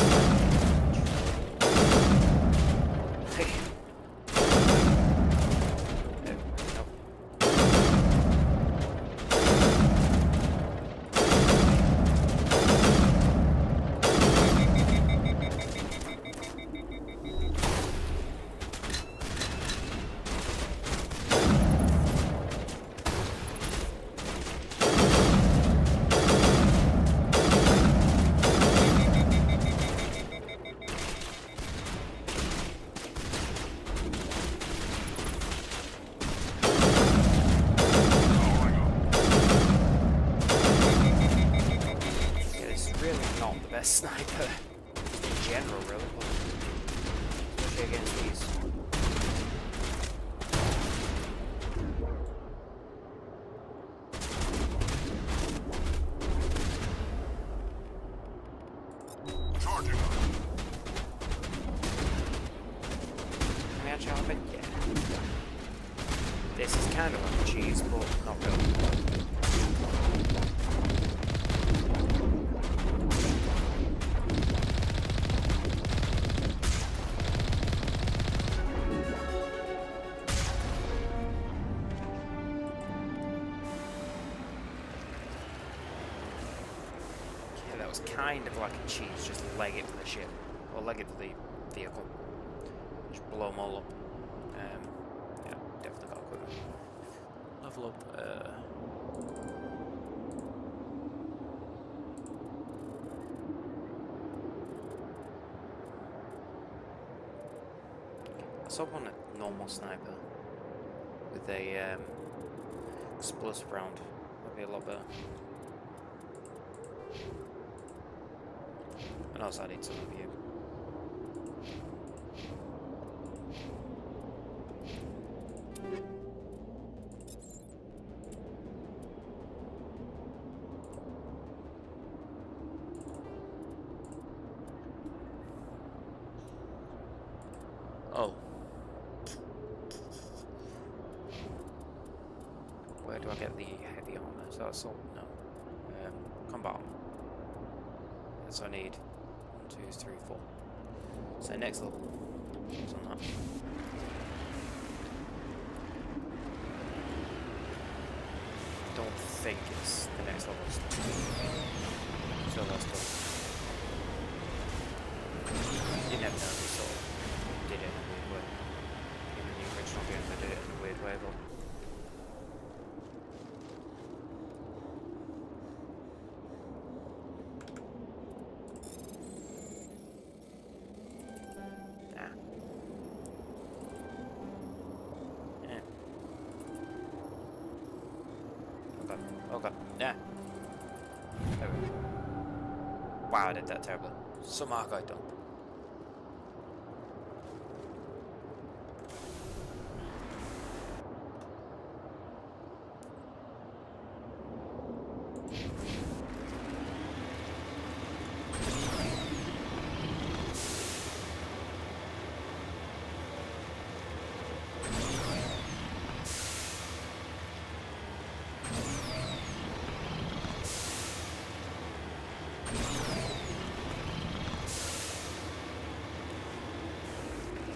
Speaker 1: Sniper in general, really, but especially against these.
Speaker 10: Charging.
Speaker 1: Can I actually have it? Yeah. This is kind of like cheese, but not really. Kind of like a cheese, just leg it for the ship, or leg it for the vehicle. Just blow them all up. Yeah, definitely got equipment. Level up. I saw one a normal sniper with a explosive round. That'd be a lot better. And also I need some of you. Oh. Where do I get the heavy armor? Is that assault? No. Combat armor. That's what I need. 1, 2, 3, 4. So next level. What's on that? Don't think it's the next level. So that's good. You never know, we sort of did it in a weird way. Even the original game, they did it in a weird way, but god. Yeah. There we go. Wow, I did that terribly. Somehow I got it done.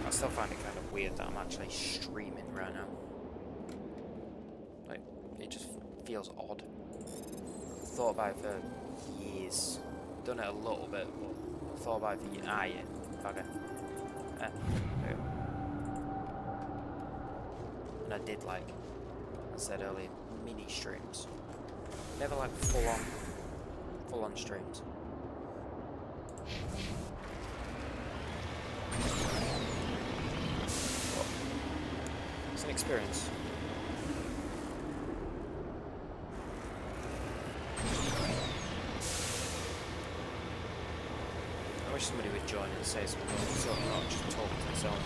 Speaker 1: I still find it kind of weird that I'm actually streaming right now. Like, it just feels odd. I've thought about it for years. Done it a little bit, but I've thought about it for years. Ah, yeah. Bugger. There we go. And I did, like I said earlier, mini streams. Never like full on streams. It's an experience. I wish somebody would join and say something, so I'm not just talking to myself.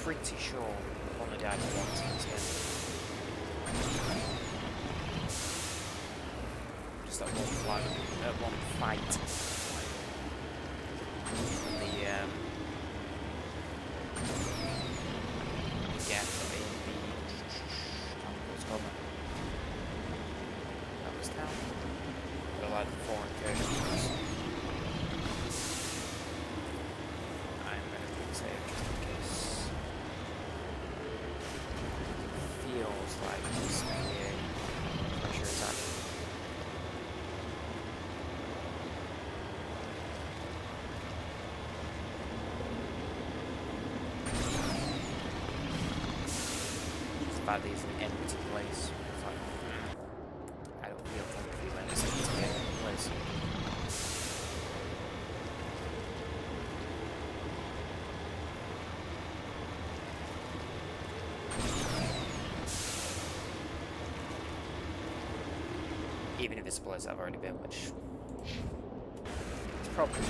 Speaker 1: Pretty sure I've only died once in this game. Just that one flag, one fight. The yeah, what's it called now? That was town. They're like foreign characters. I'm gonna say it just in case. Feels like it's going to be a pressure attack. It's about these an empty place. It's like, I don't feel comfy when it's an empty place. Even if it's a place I've already been, which it's probably cool.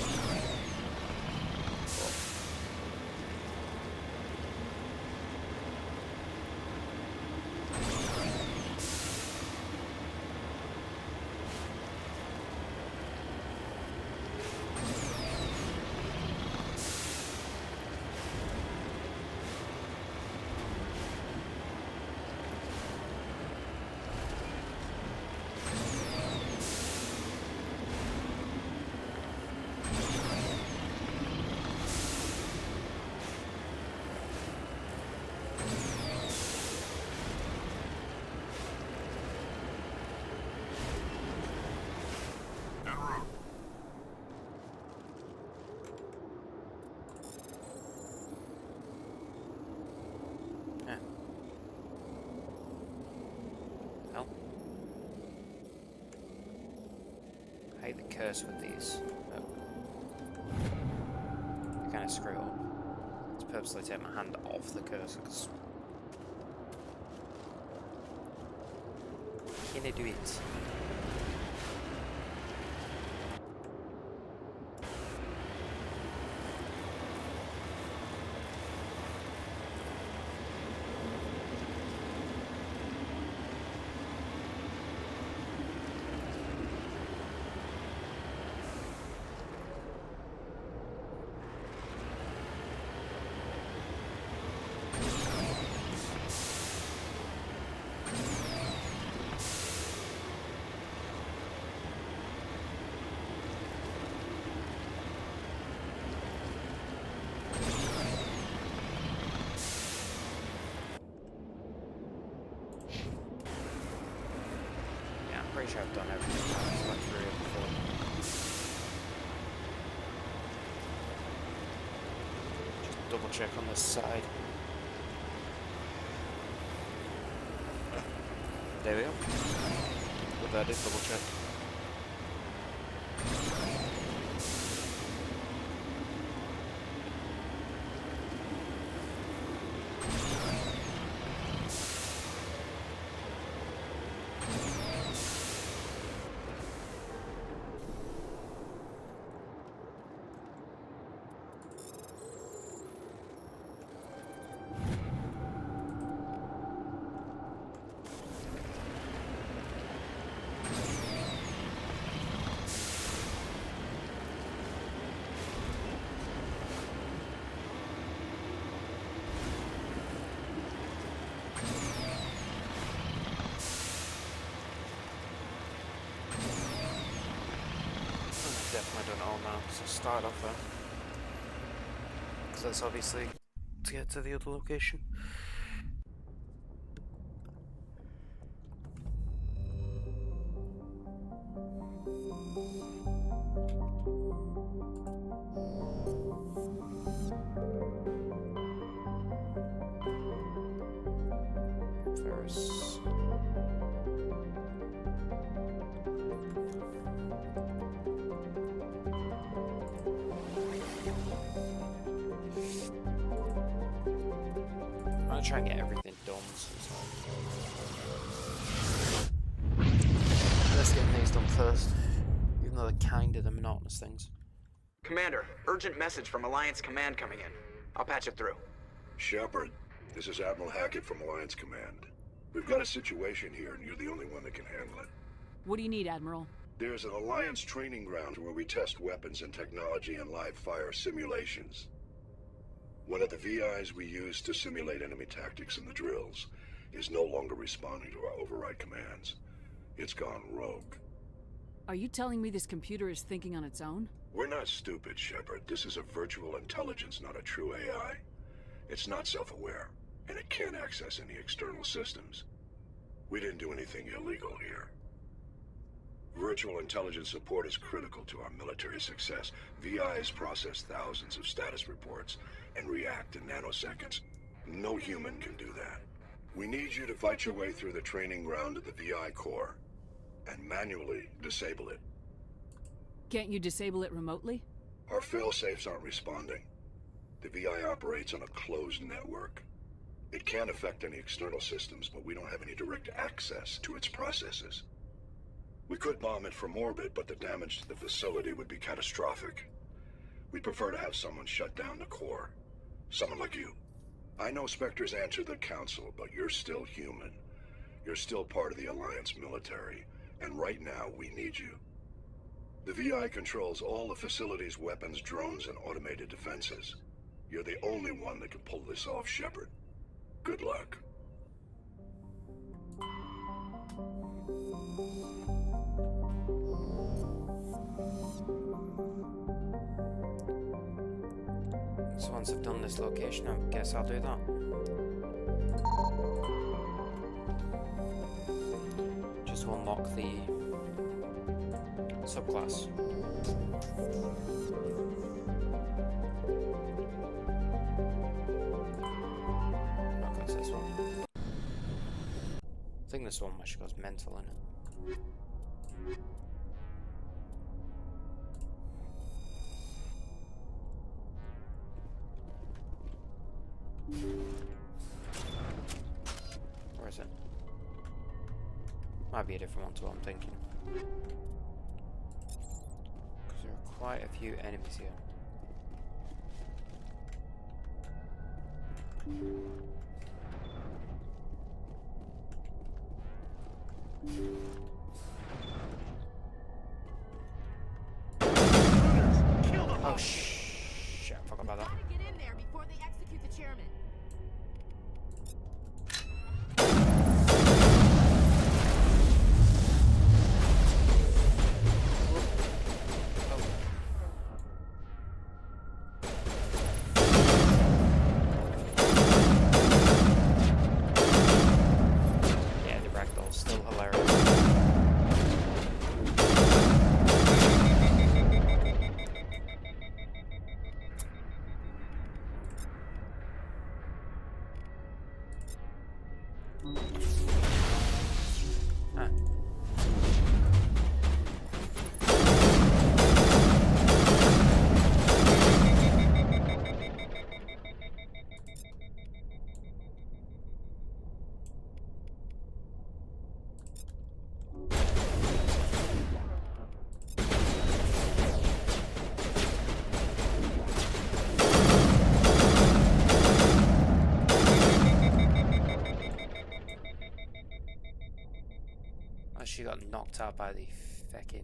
Speaker 1: I hate the curse with these. Oh. I kind of screw up. Let's purposely take my hand off the cursor because. Can I do it? sure I've done everything I went through it before. Just double check on this side. There we go. But that is double check. Definitely done it all now, so start off there. Because that's obviously to get to the other location. Ferris. I'm gonna try and get everything done. Let's get these done first, even though they're kind of the monotonous things.
Speaker 2: Commander, urgent message from Alliance Command coming in. I'll patch it through.
Speaker 3: Shepard, this is Admiral Hackett from Alliance Command. We've got a situation here, and you're the only one that can handle it.
Speaker 4: What do you need, Admiral?
Speaker 3: There's an Alliance training ground where we test weapons and technology in live fire simulations. One of the VIs we use to simulate enemy tactics in the drills is no longer responding to our override commands. It's gone rogue.
Speaker 4: Are you telling me this computer is thinking on its own?
Speaker 3: We're not stupid, Shepard. This is a virtual intelligence, not a true AI. It's not self-aware, and it can't access any external systems. We didn't do anything illegal here. Virtual intelligence support is critical to our military success. VIs process thousands of status reports and react in nanoseconds. No human can do that. We need you to fight your way through the training ground of the VI core and manually disable it.
Speaker 4: Can't you disable it remotely?
Speaker 3: Our fail-safes aren't responding. The VI operates on a closed network. It can't affect any external systems, but we don't have any direct access to its processes. We could bomb it from orbit, but the damage to the facility would be catastrophic. We'd prefer to have someone shut down the core. Someone like you. I know Spectres answer the Council, but you're still human. You're still part of the Alliance military, and right now we need you. The VI controls all the facility's weapons, drones, and automated defenses. You're the only one that can pull this off, Shepard. Good luck.
Speaker 1: So once I've done this location, I guess I'll do that. Just to unlock the subclass. Oh, that's this one. I think this one actually goes mental in it. Where is it? Might be a different one to what I'm thinking. Because there are quite a few enemies here. Oh shit, I forgot about that.
Speaker 8: Get in there before they execute the chairman.
Speaker 1: Yeah, the ragdoll's still hilarious. knocked out by the feckin'...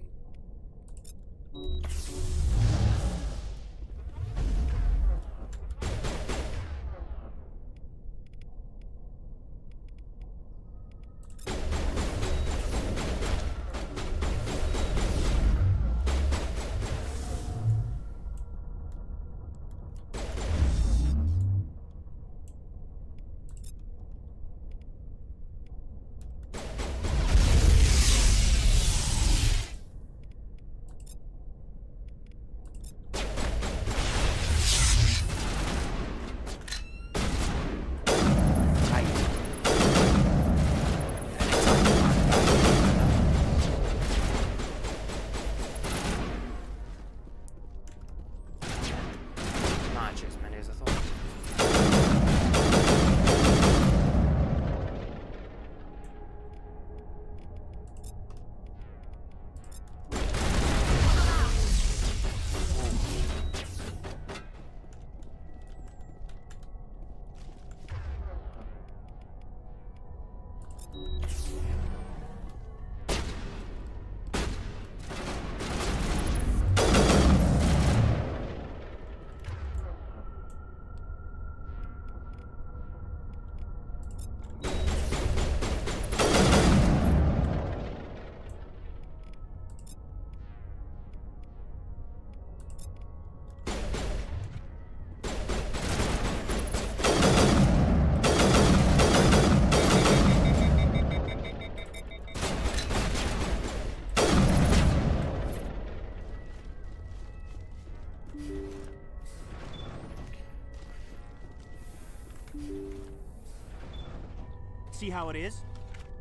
Speaker 5: See how it is?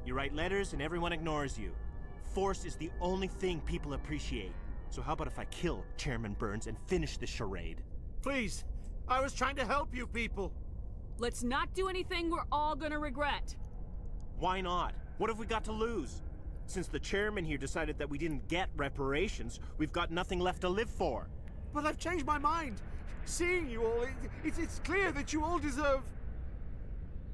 Speaker 5: You write letters and everyone ignores you. Force is the only thing people appreciate. So how about if I kill Chairman Burns and finish this charade? Please, I was trying to help you people.
Speaker 4: Let's not do anything we're all gonna regret.
Speaker 5: Why not? What have we got to lose? Since the chairman here decided that we didn't get reparations, we've got nothing left to live for. But I've changed my mind. Seeing you all, it's clear that you all deserve...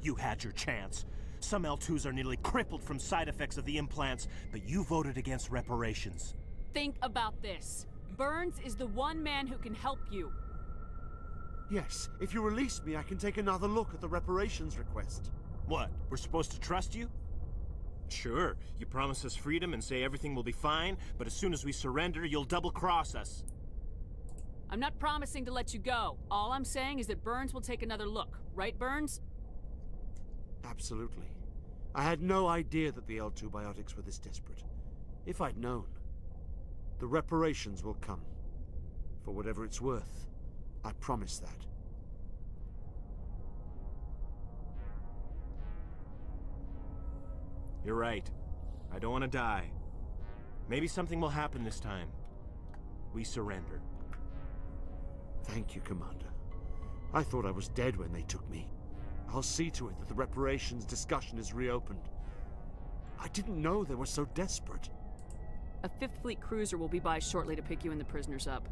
Speaker 5: You had your chance. Some L2s are nearly crippled from side effects of the implants, but you voted against reparations.
Speaker 4: Think about this. Burns is the one man who can help you.
Speaker 5: Yes, if you release me, I can take another look at the reparations request. What, we're supposed to trust you? Sure, you promise us freedom and say everything will be fine, but as soon as we surrender, you'll double-cross us.
Speaker 4: I'm not promising to let you go. All I'm saying is that Burns will take another look. Right, Burns?
Speaker 5: Absolutely. I had no idea that the L2 biotics were this desperate. If I'd known, the reparations will come. For whatever it's worth, I promise that. You're right. I don't want to die. Maybe something will happen this time. We surrender. Thank you, Commander. I thought I was dead when they took me. I'll see to it that the reparations discussion is reopened. I didn't know they were so desperate.
Speaker 4: A 5th Fleet cruiser will be by shortly to pick you and the prisoners up.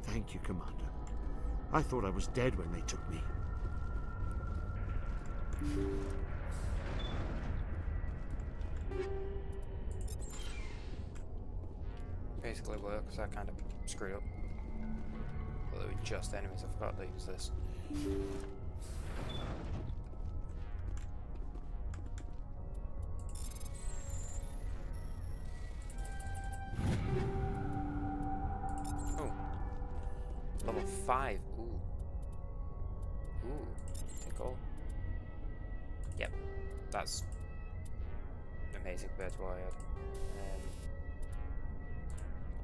Speaker 5: Thank you, Commander. I thought I was dead when they took me.
Speaker 1: Basically works, I kind of screwed up. Well, they were just enemies, I forgot to use this. Oh. Level 5, ooh. Ooh, take all. Yep, that's amazing compared to what I had.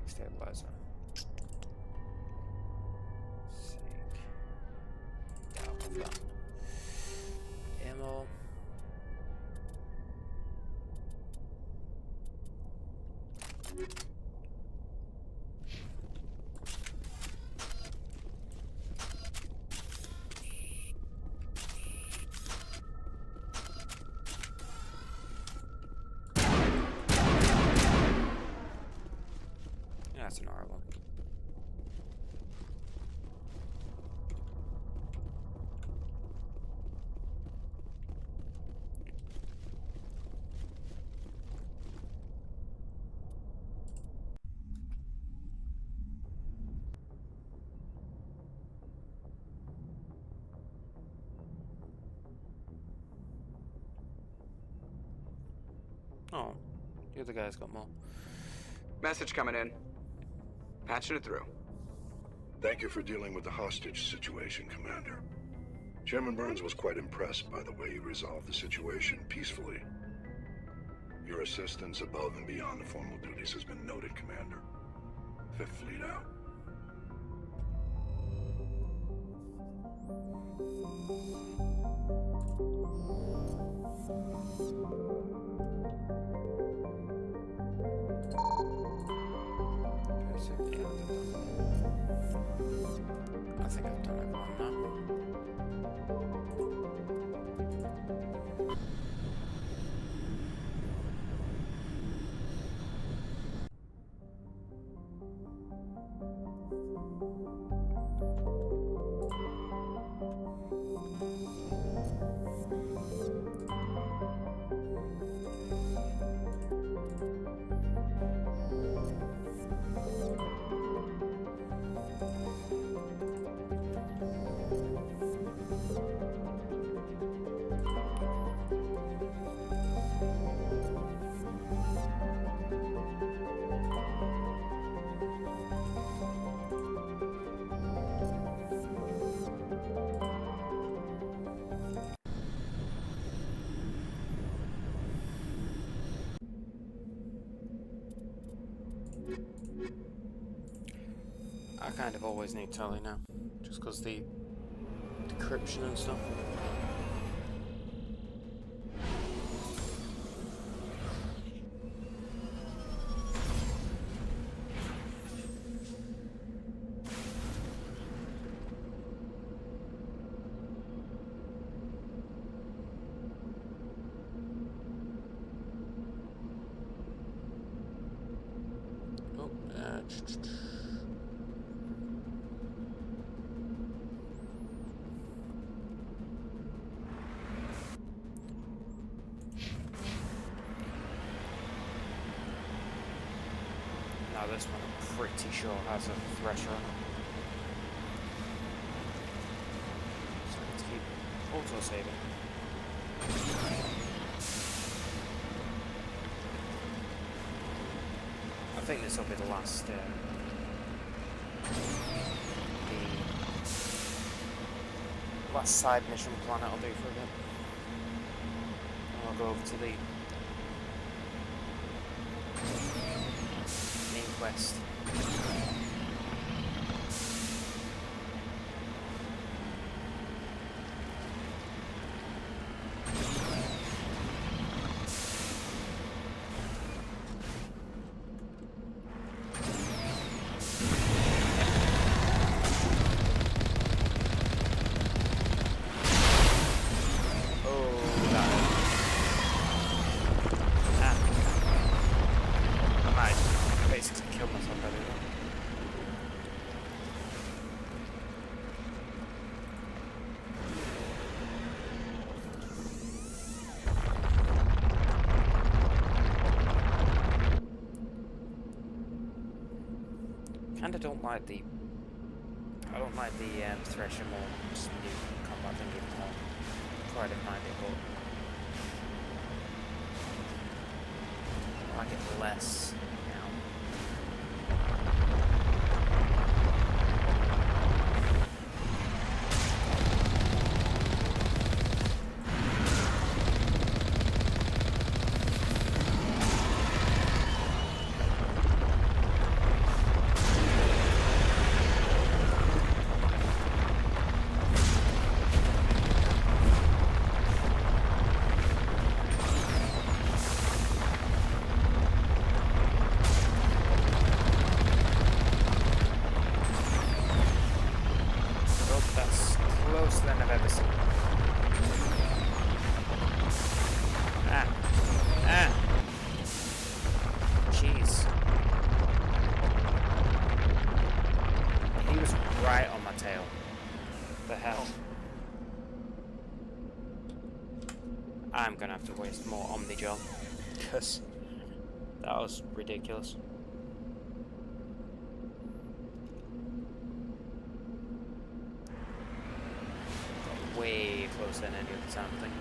Speaker 1: Stabilizer. Sick. Yeah, I'll go for that. Ammo. That's an R1. Oh, the other guy's got more.
Speaker 2: Message coming in. Patching it through.
Speaker 3: Thank you for dealing with the hostage situation, Commander. Chairman Burns was quite impressed by the way you resolved the situation peacefully. Your assistance above and beyond the formal duties has been noted, Commander. Fifth Fleet out.
Speaker 1: I think I've done everyone now. I kind of always need tele now, just because the decryption and stuff. Oh, now this one I'm pretty sure has a thresher on it. So let's keep auto-saving. I think this will be the last last side mission planet I'll do for a bit. And I'll go over to the main quest. I don't like the Thresher more just new combat thing even more. Before I didn't mind it, but I like it less now. I'm gonna have to waste more Omnigel, because that was ridiculous. Got way closer than any other time, I think.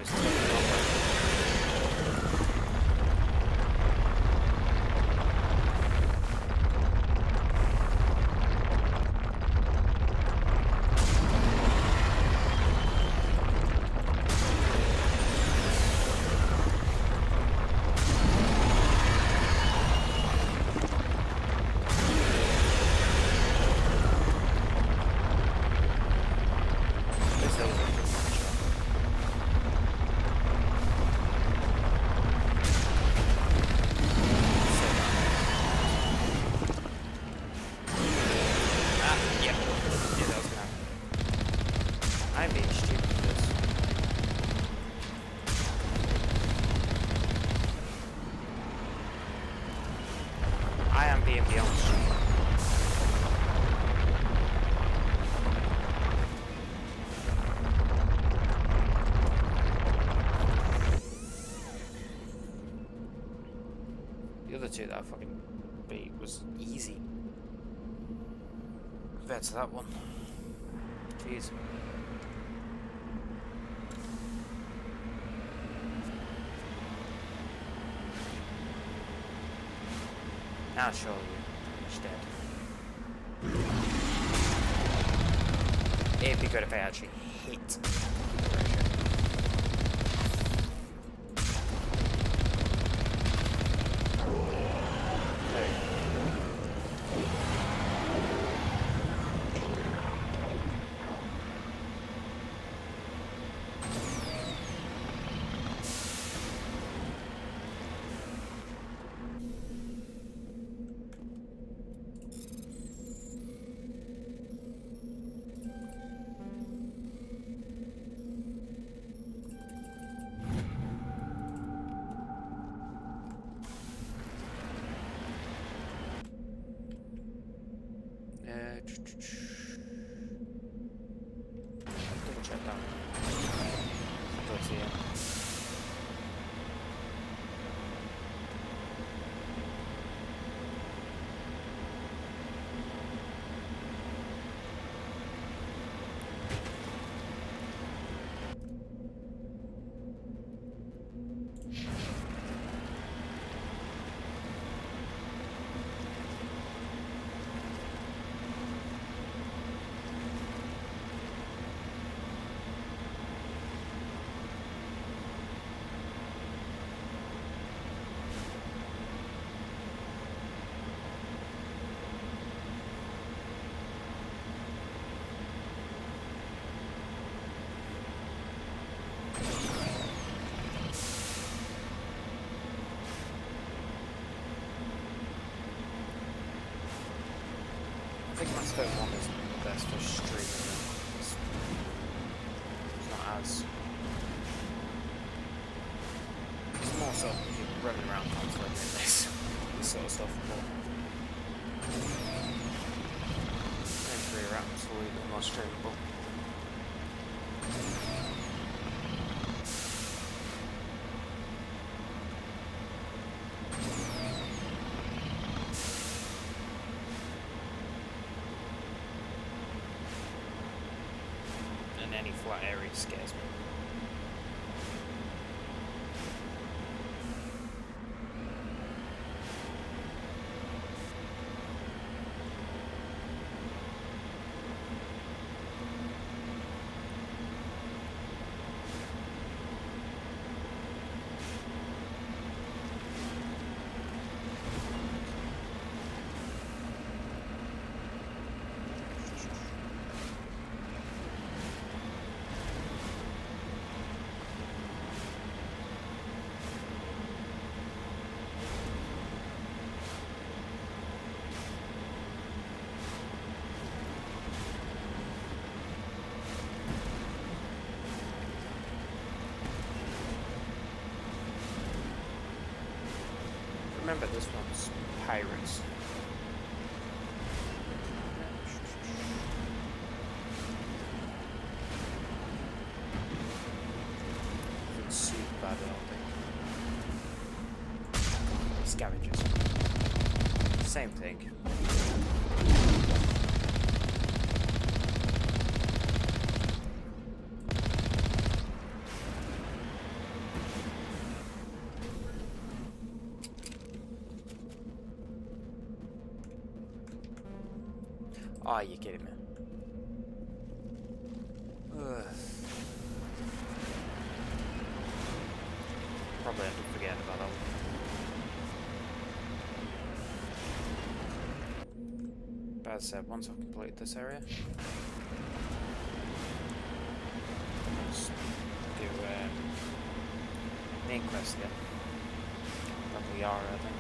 Speaker 1: is totally not working. The other two that I fucking beat was easy compared to that one. Jeez. I'll show you instead. It'd be good if I actually hit the pressure. Double check that. Go to you. I think Mass Effect 1 isn't the best for streaming. It's not as... It's more so if you're running around constantly doing this sort of stuff, but... M3 are absolutely more streamable. Any flat area scares me. Remember, this one's pirates. It's super bad, I don't think. Scavengers. Same thing. Oh, are you kidding me? Ugh. Probably end up forgetting about that one. But as I said, once I've completed this area, I'll just do main quest again. Level Yara, I think.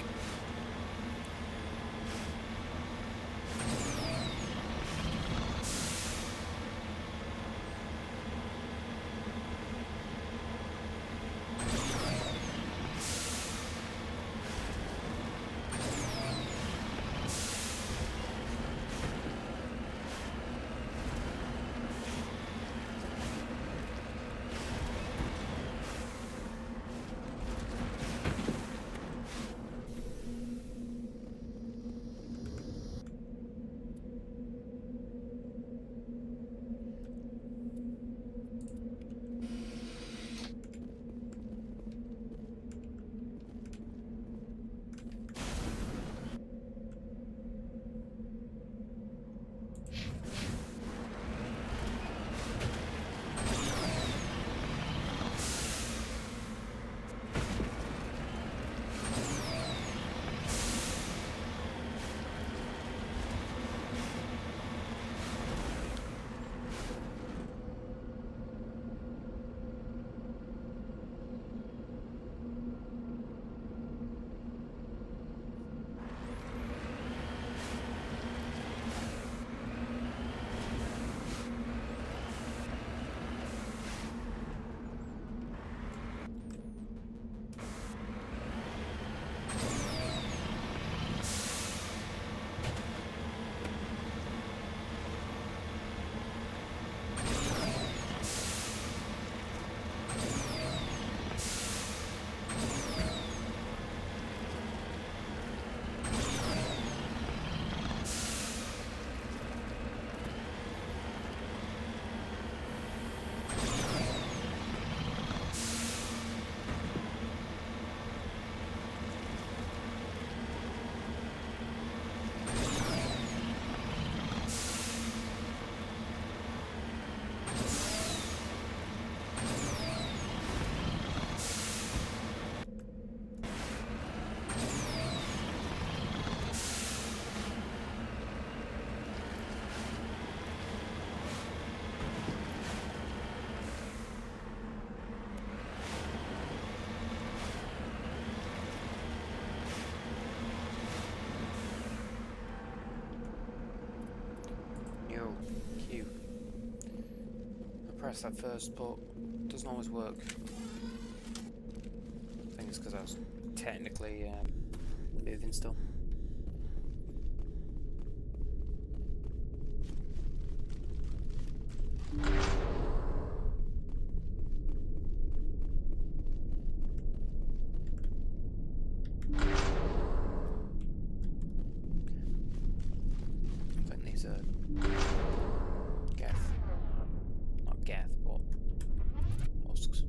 Speaker 1: Press that first, but it doesn't always work. I think it's because I was technically moving still. I think these are Geth. Not Geth, but husks.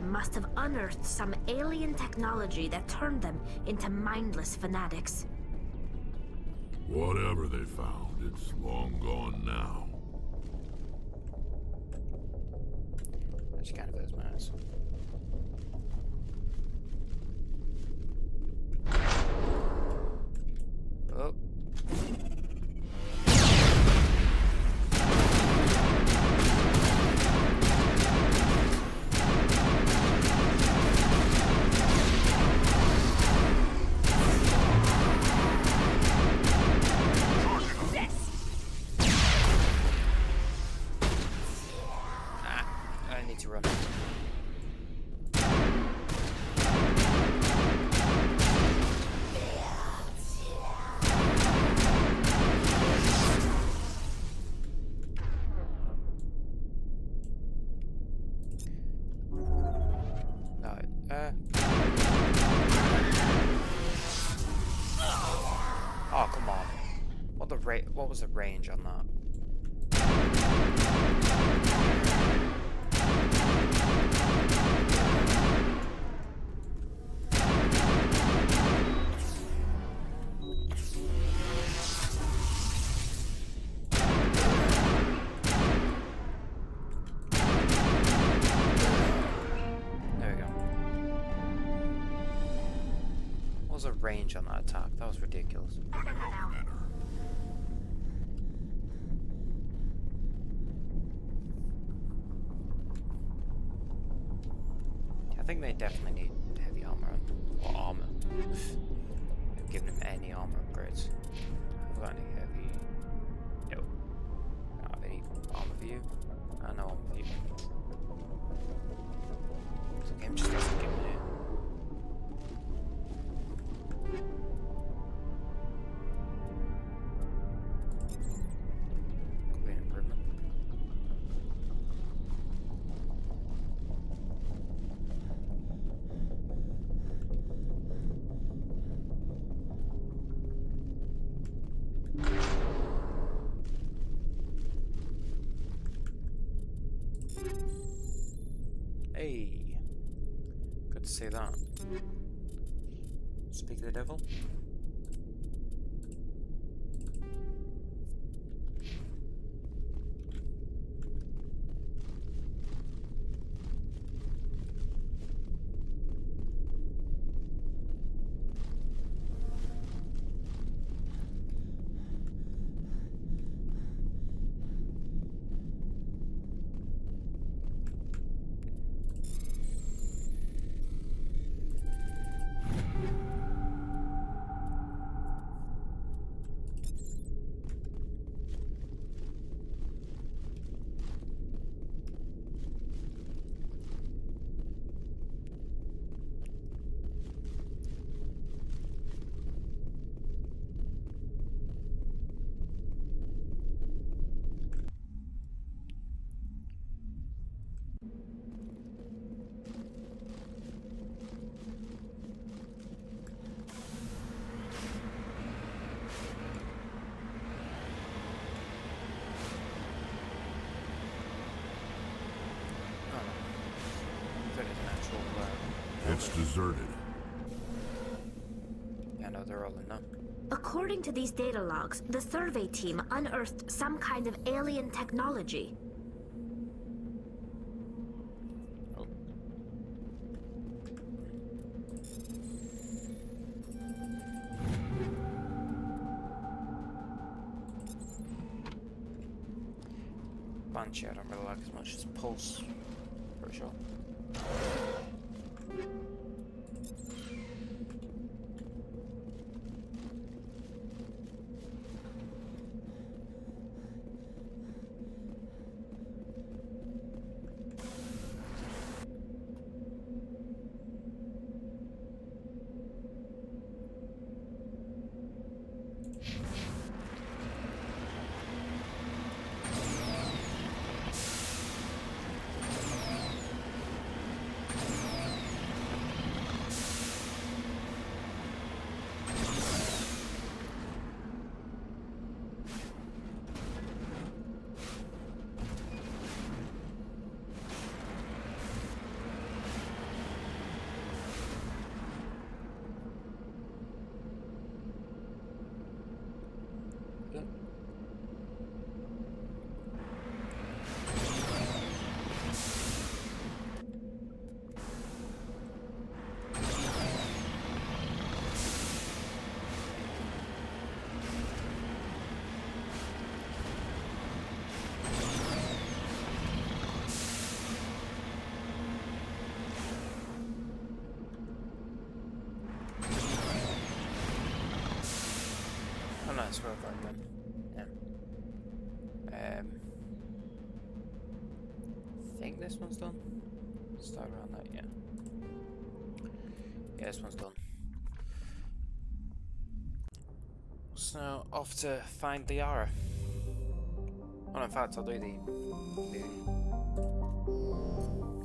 Speaker 11: Must have unearthed some alien technology that turned them into mindless fanatics.
Speaker 10: Whatever they found, it's long gone now.
Speaker 1: That's kind of those minutes. Oh. I need to run. Oh, come on. What was the range on that? There we go. What was the range on that attack? That was ridiculous. I think they definitely need heavy armor or armor. They've given him any armor upgrades. Have we got any heavy? No. I don't have any armor for you. No armor for you. So the game just doesn't give me it. Could be an improvement. Hey, good to see that. Speak of the devil.
Speaker 10: It's deserted.
Speaker 1: Yeah, no, they're all in now.
Speaker 11: According to these data logs, the survey team unearthed some kind of alien technology.
Speaker 1: Oh. Banshee I don't really like as much as Pulse, for sure. nice road then. Yeah. I think this one's done. Start around that, yeah. Yeah, this one's done. So now off to find the Yara. Oh, no, in fact, I'll do the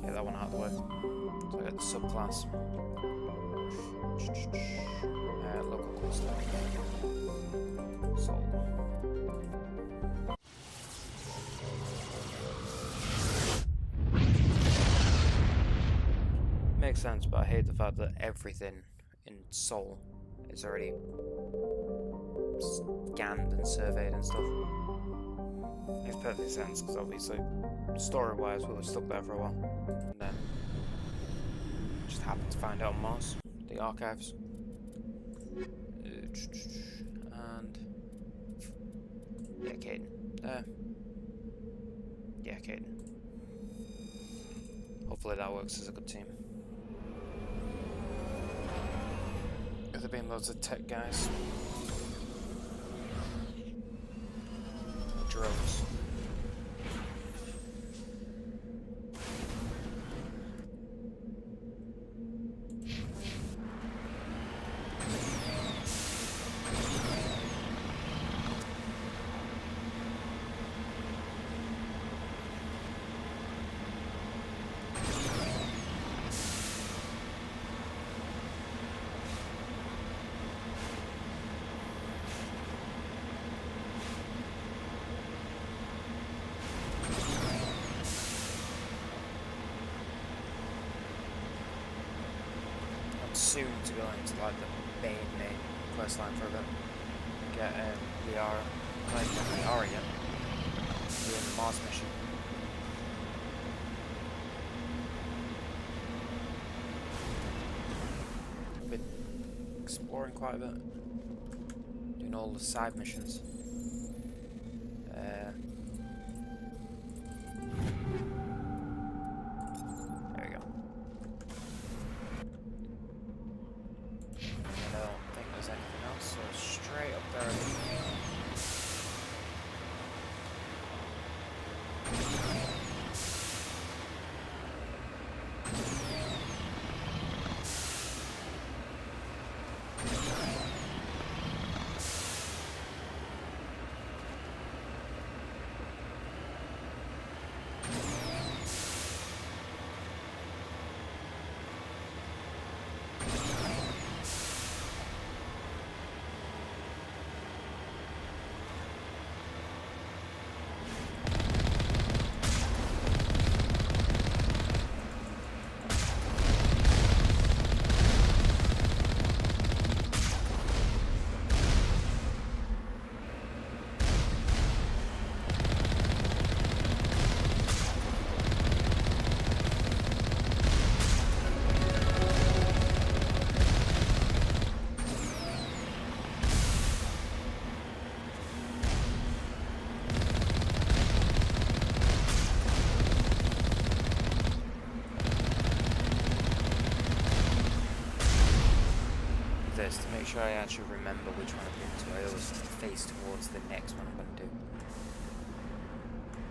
Speaker 1: get that one out of the way. So I get the subclass. Local cluster. Sold. Makes sense, but I hate the fact that everything in Sol is already scanned and surveyed and stuff. Makes perfect sense, because obviously, story-wise, we were stuck there for a while. And then, just happened to find out on Mars, the archives. And, yeah, Caden. Yeah, Caden. Hopefully that works as a good team. Have there been loads of tech guys? Drones. Soon to go into like the main quest line for a bit. Get the Yara. I haven't got the Yara yet. Doing the Mars mission. I've been exploring quite a bit. Doing all the side missions. To make sure I actually remember which one I've been to, I always face towards the next one I'm going to do.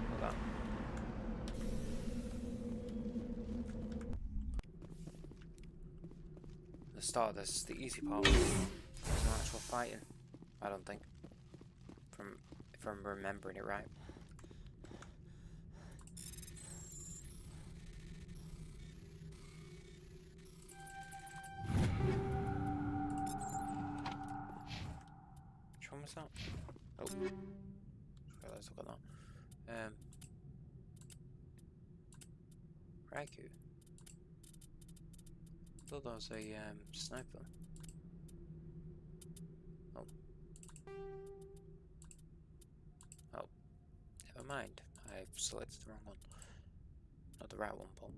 Speaker 1: Hold on. The start of this is the easy part. There's no actual fighting, I don't think. If I'm remembering it right. What's that? Oh, just realised I've got that. Raikou. I thought that was a sniper. Oh. Oh. Never mind. I've selected the wrong one. Not the right one, Paul.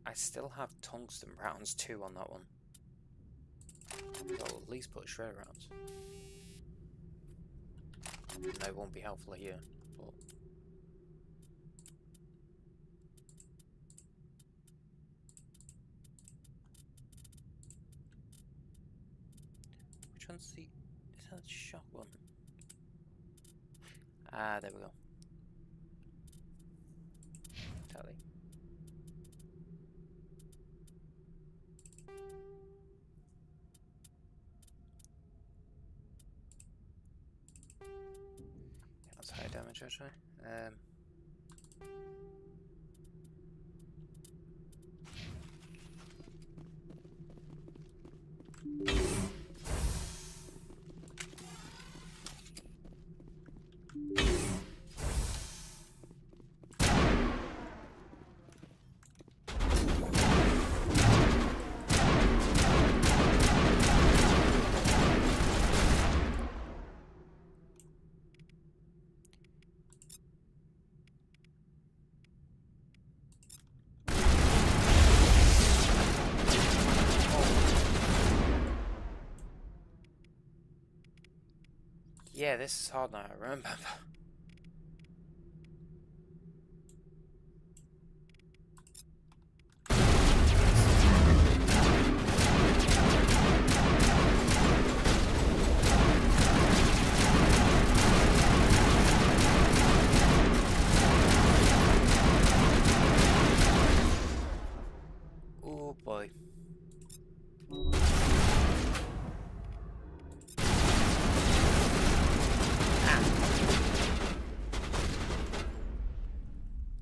Speaker 1: I still have tungsten rounds too on that one. I'll at least put shredder rounds. They won't be helpful here, but... Which one's the... Is that the shotgun? Ah, there we go. Tally. That's high damage actually. Yeah, this is hard now, I remember. Oh boy.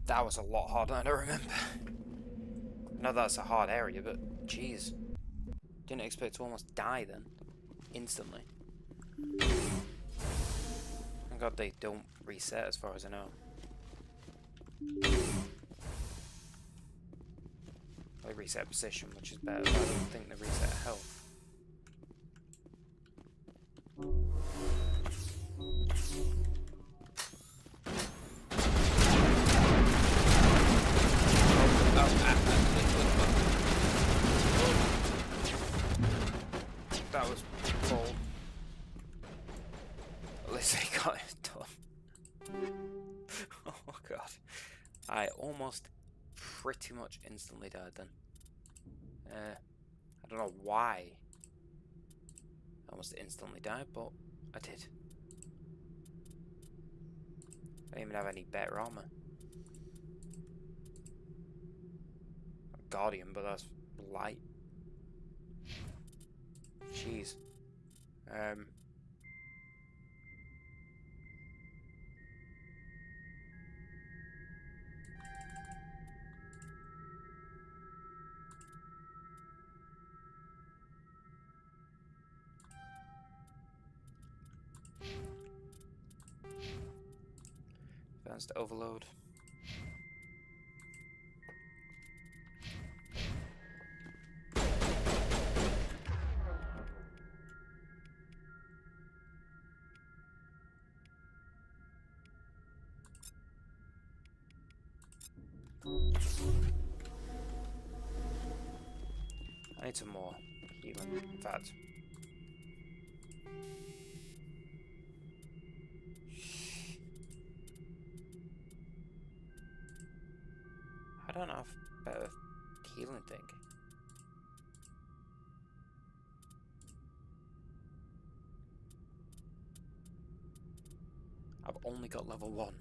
Speaker 1: That was a lot harder than I remember. I know that's a hard area, but jeez. Didn't expect to almost die then. Instantly. Thank God they don't reset as far as I know. They reset position, which is better, but I don't think they reset health. That was bold. At least they got it done. Oh god. I almost pretty much instantly died then. I don't know why I almost instantly died, but I did. I don't even have any better armor. Guardian, but that's light. Jeez. Advanced overload. I need some more healing fat. I don't have better healing thing. I've only got level 1.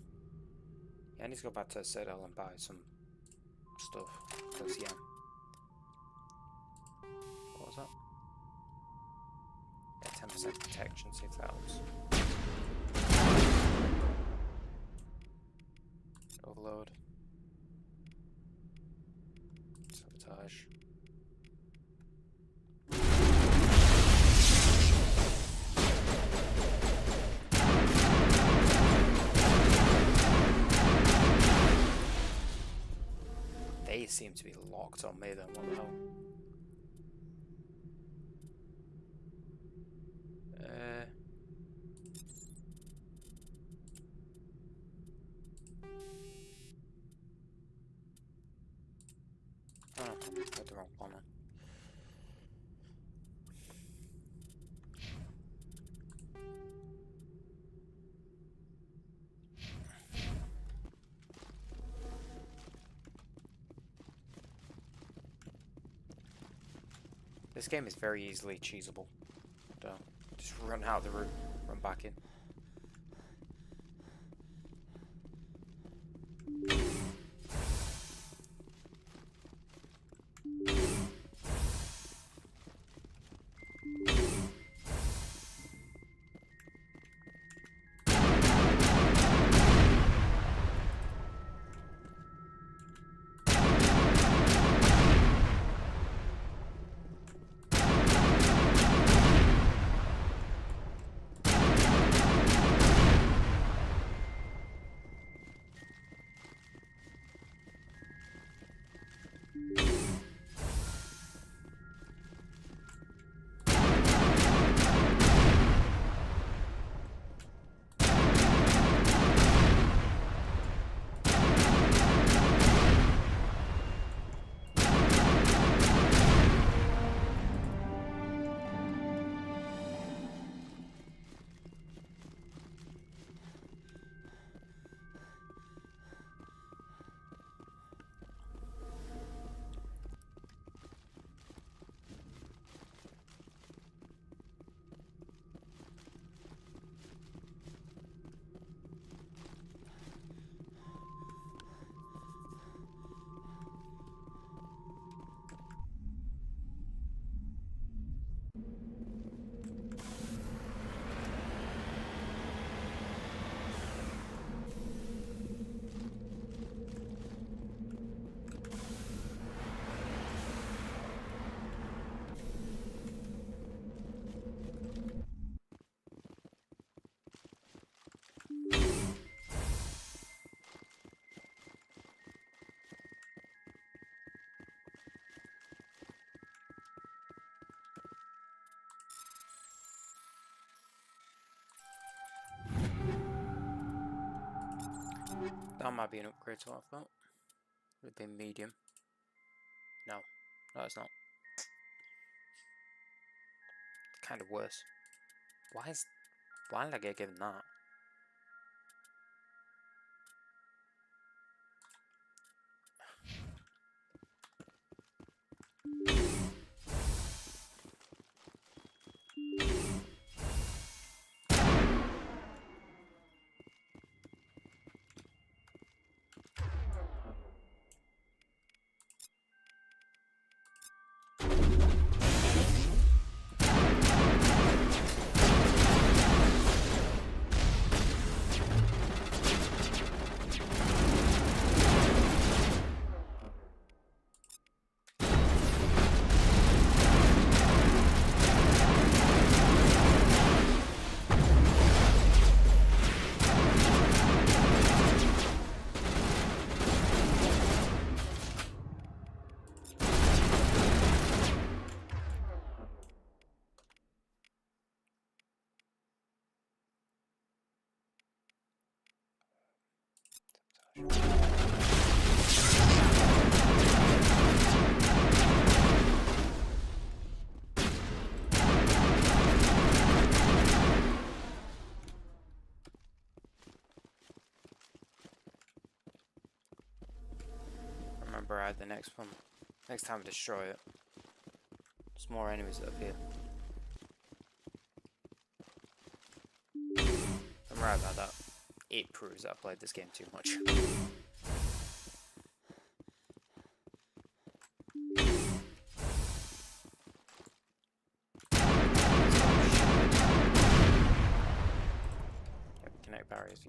Speaker 1: Yeah, I need to go back to Citadel and buy some stuff. Cause yeah. What was that? Yeah, 10% protection, see if that helps. Overload. Sabotage. They seem to be locked on me then, what the hell? Oh, got the wrong one. This game is very easily cheesable. So, just run out the room, run back in. That might be an upgrade to what I thought. Would have been medium. No, it's not. It's kind of worse. Why did I get given that? Remember, I had the next one. Next time I destroy it. There's more enemies that appear. I'm right about that. It proves that I played this game too much. Connect barriers.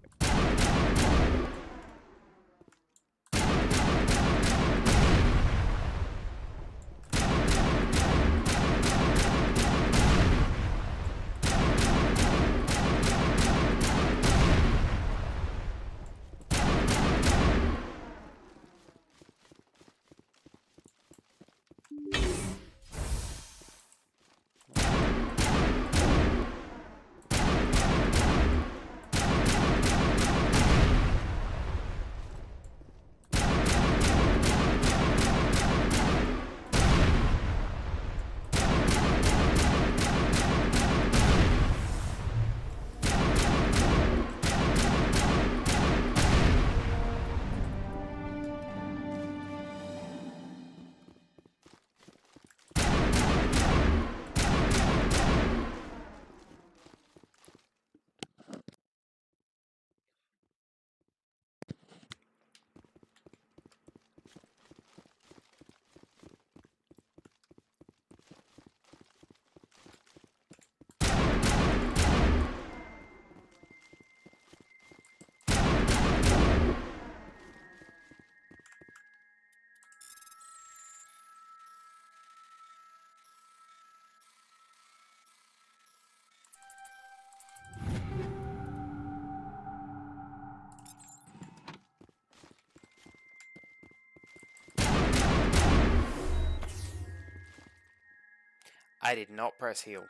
Speaker 1: I did not press heal.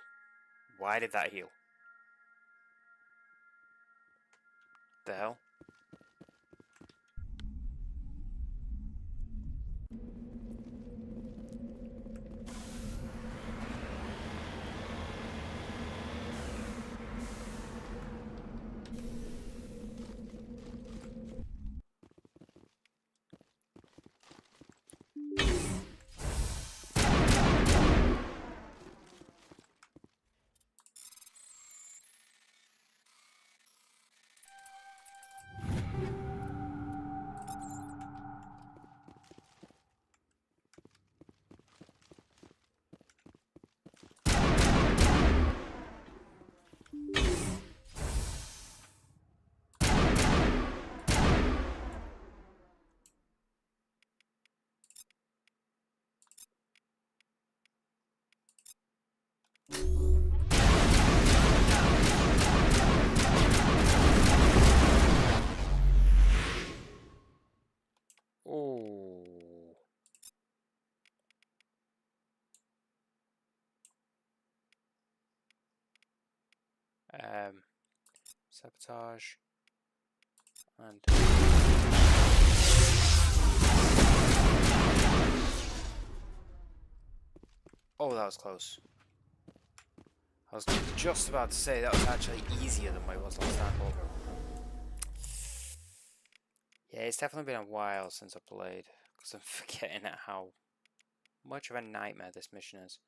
Speaker 1: Why did that heal? The hell? Oh. Sabotage. And oh, that was close. I was just about to say that was actually easier than what it was last time, but yeah, it's definitely been a while since I played, because I'm forgetting at how much of a nightmare this mission is.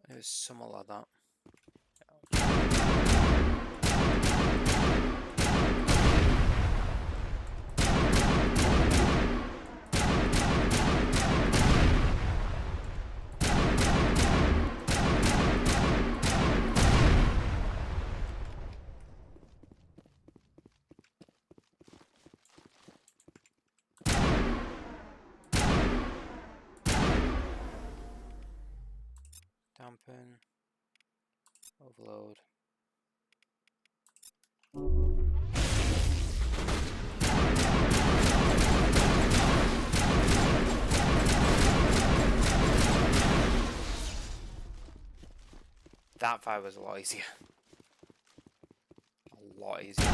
Speaker 1: It was somewhat like that. Dampen, overload. That fight was a lot easier. A lot easier.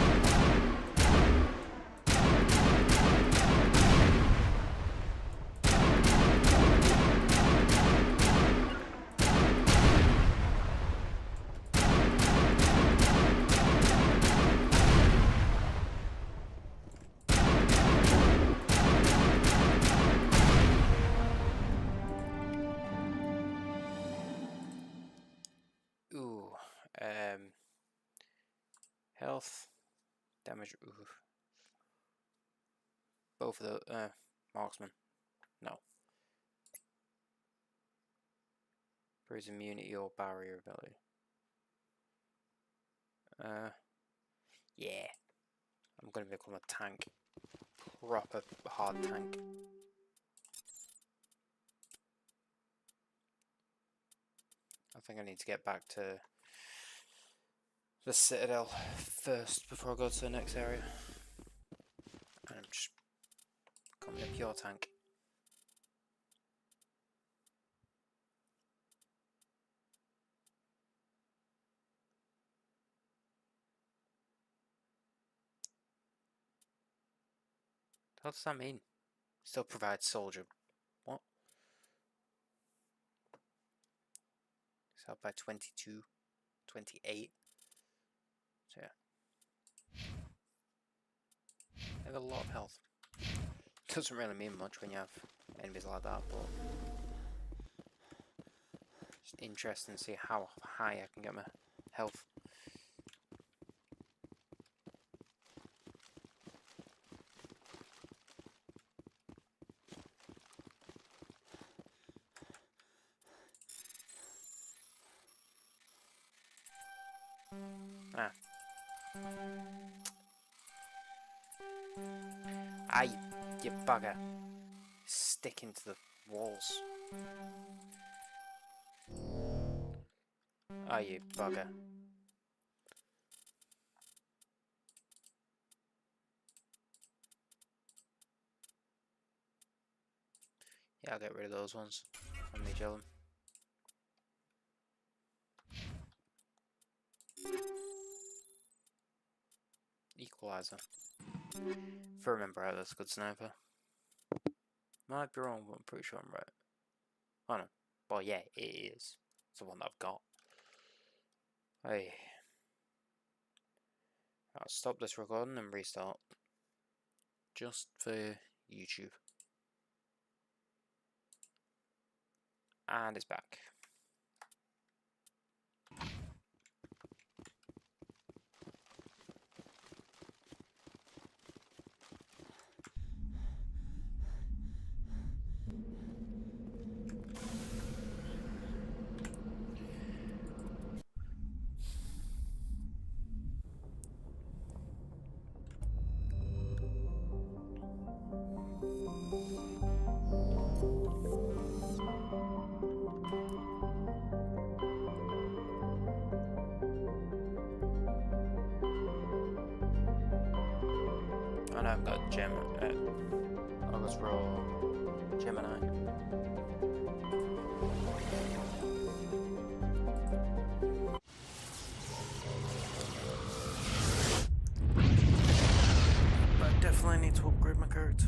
Speaker 1: Health, damage, ooh. Both of the, marksman, no. Bruise immunity or barrier ability. Yeah. I'm gonna become a tank. Proper hard tank. I think I need to get back to the Citadel first before I go to the next area. And I'm just becoming a pure tank. What does that mean? Still provides soldier. What? It's out by 22, 28. So yeah. I have a lot of health. Doesn't really mean much when you have enemies like that, but it's interesting to see how high I can get my health. Ah. Aye, you bugger. Sticking to the walls. Ah, you bugger. Yeah, I'll get rid of those ones. Let me kill them. Equalizer. If I remember right, that's a good sniper. Might be wrong, but I'm pretty sure I'm right. Oh no. Well, yeah, it is. It's the one that I've got. Hey. I'll stop this recording and restart. Just for YouTube. And it's back. I know I've got I'll just roll Gemini. But I definitely need to upgrade my character.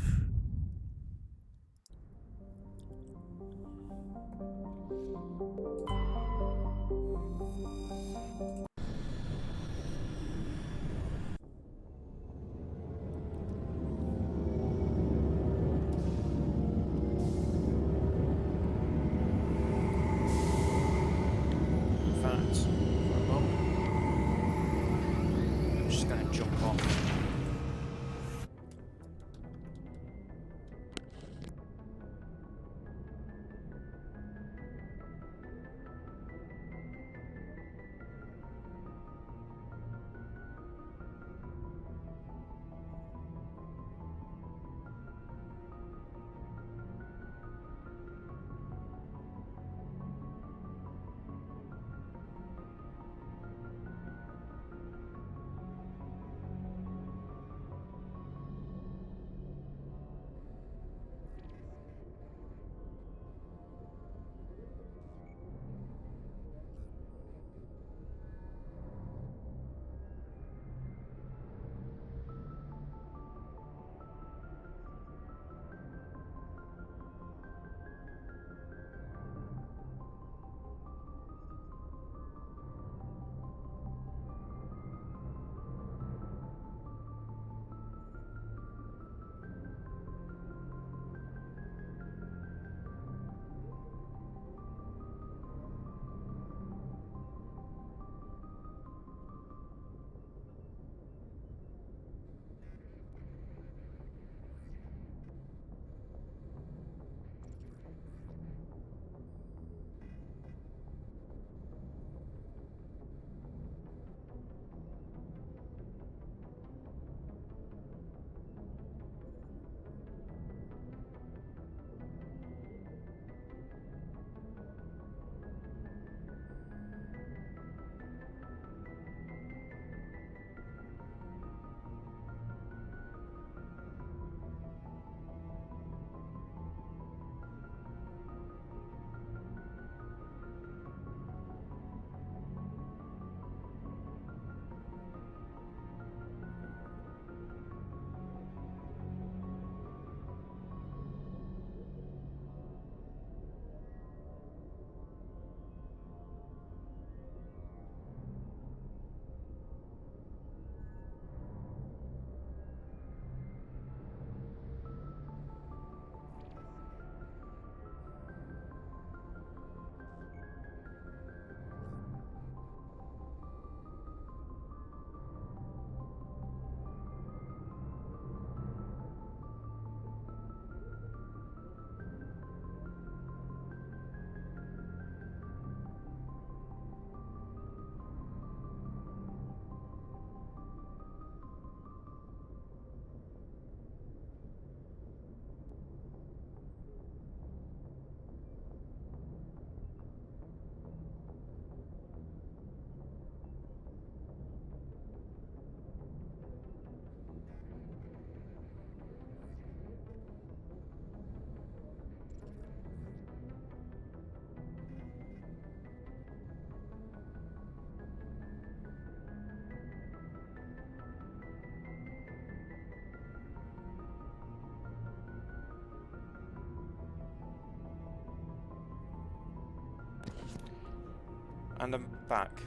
Speaker 1: And I'm back.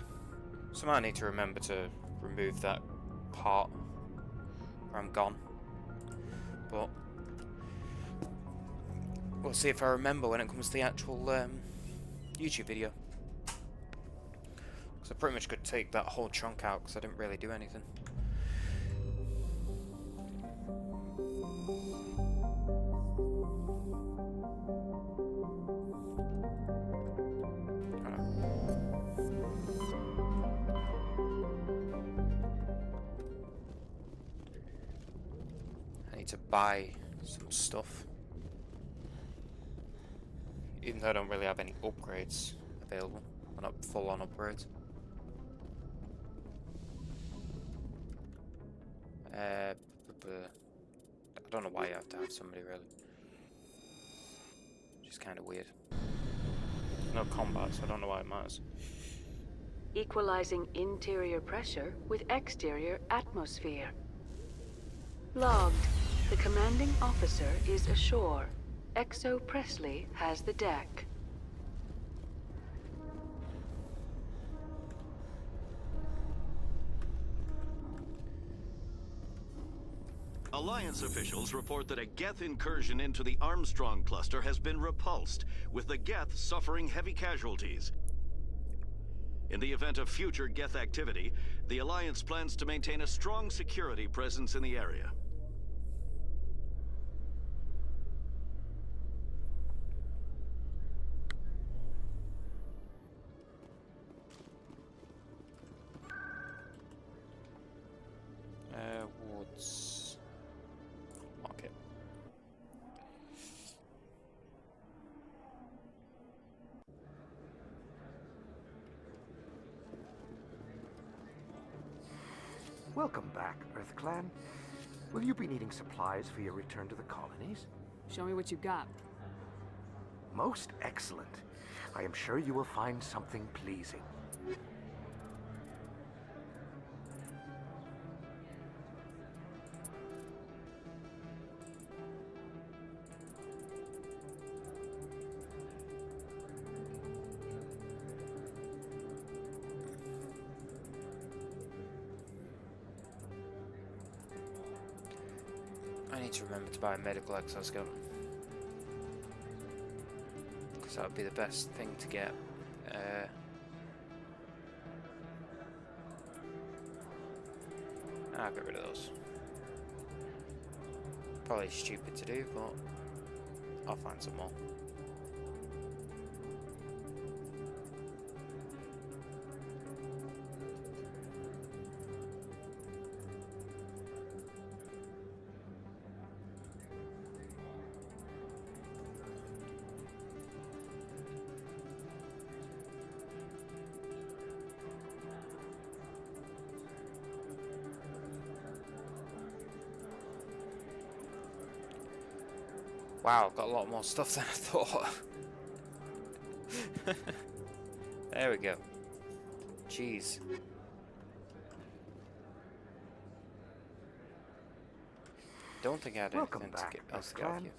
Speaker 1: So I might need to remember to remove that part where I'm gone. But we'll see if I remember when it comes to the actual YouTube video. Because I pretty much could take that whole chunk out because I didn't really do anything. To buy some stuff, even though I don't really have any upgrades available. Well, not full-on upgrades. I don't know why you have to have somebody, really. Which is kind of weird. No combat, so I don't know why it matters.
Speaker 4: Equalizing interior pressure with exterior atmosphere. Logged. The commanding officer is ashore. Exo Presley has the deck.
Speaker 13: Alliance officials report that a Geth incursion into the Armstrong cluster has been repulsed, with the Geth suffering heavy casualties. In the event of future Geth activity, the Alliance plans to maintain a strong security presence in the area.
Speaker 1: Woods Market.
Speaker 14: Welcome back, EarthClan. Will you be needing supplies for your return to the colonies?
Speaker 4: Show me what you've got.
Speaker 14: Most excellent. I am sure you will find something pleasing.
Speaker 1: I need to remember to buy a medical exoskeleton. Because that would be the best thing to get. I'll get rid of those. Probably stupid to do, but I'll find some more. Wow, I've got a lot more stuff than I thought. There we go. Jeez. Don't think I had
Speaker 14: Welcome
Speaker 1: anything
Speaker 14: back,
Speaker 1: else to get off you.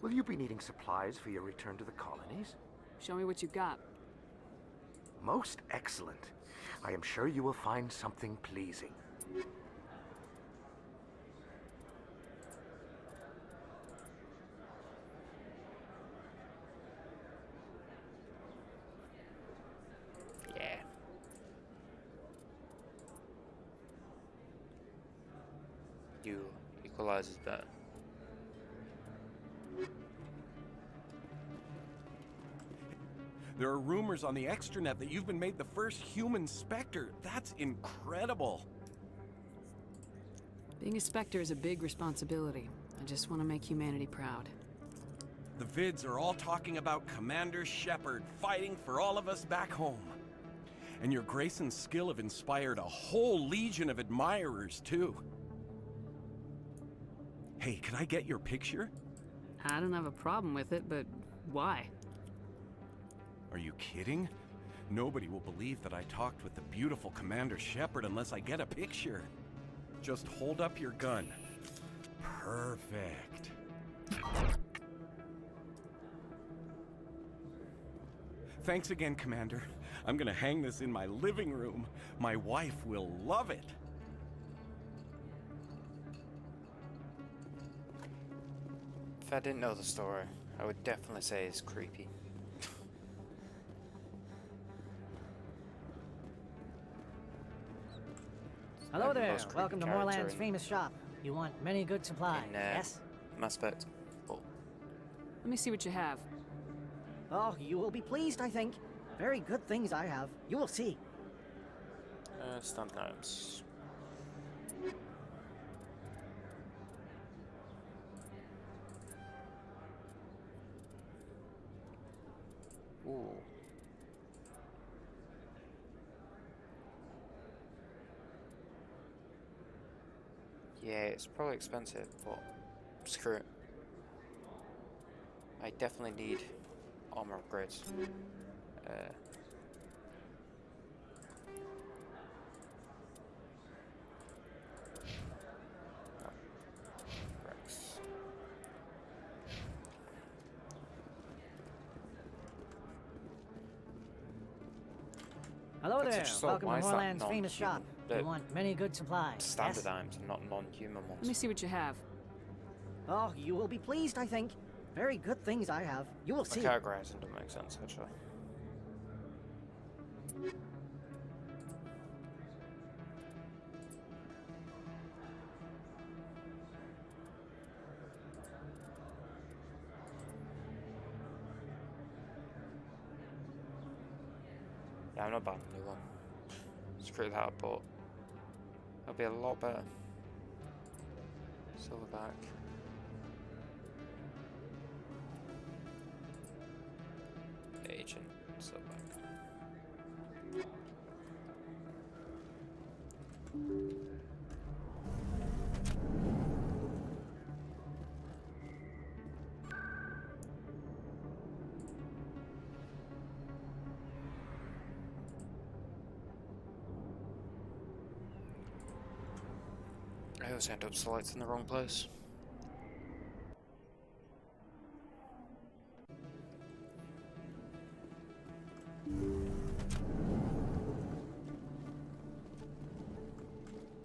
Speaker 14: Will you be needing supplies for your return to the colonies?
Speaker 4: Show me what you've got.
Speaker 14: Most excellent. I am sure you will find something pleasing.
Speaker 1: Equalizes better.
Speaker 5: There are rumors on the extranet that you've been made the first human Spectre. That's incredible.
Speaker 4: Being a Spectre is a big responsibility. I just want to make humanity proud.
Speaker 5: The vids are all talking about Commander Shepard fighting for all of us back home. And your grace and skill have inspired a whole legion of admirers, too. Hey, can I get your picture?
Speaker 4: I don't have a problem with it, but why?
Speaker 5: Are you kidding? Nobody will believe that I talked with the beautiful Commander Shepard unless I get a picture. Just hold up your gun. Perfect. Thanks again, Commander. I'm gonna hang this in my living room. My wife will love it.
Speaker 1: If I didn't know the story, I would definitely say it's creepy.
Speaker 15: Hello
Speaker 1: Maybe
Speaker 15: there.
Speaker 1: most creepy
Speaker 15: Welcome to
Speaker 1: character
Speaker 15: Moorland's
Speaker 1: in-
Speaker 15: famous shop. You want many good supplies, yes?
Speaker 1: Mass Effect. Oh,
Speaker 16: Let me see what you have.
Speaker 15: Oh, you will be pleased, I think. Very good things I have. You will see.
Speaker 1: stunt items. Ooh. Yeah, it's probably expensive, but screw it. I definitely need armor upgrades. Rex.
Speaker 15: Hello
Speaker 1: That's
Speaker 15: there.
Speaker 1: just so-
Speaker 15: Welcome
Speaker 1: why
Speaker 15: to
Speaker 1: is that
Speaker 15: Moorland's famous shop.
Speaker 1: non-human?
Speaker 15: You want many good supplies,
Speaker 1: Standard
Speaker 15: yes?
Speaker 1: items and not non-human ones.
Speaker 16: Let me see what you have.
Speaker 15: Oh, you will be pleased, I think. Very good things I have. You will see.
Speaker 1: The categorizing doesn't make sense, actually. Yeah, I'm not buying a new one. Screw that, but it'll be a lot better. Silverback. Agent Silverback. I always end up selecting the wrong place.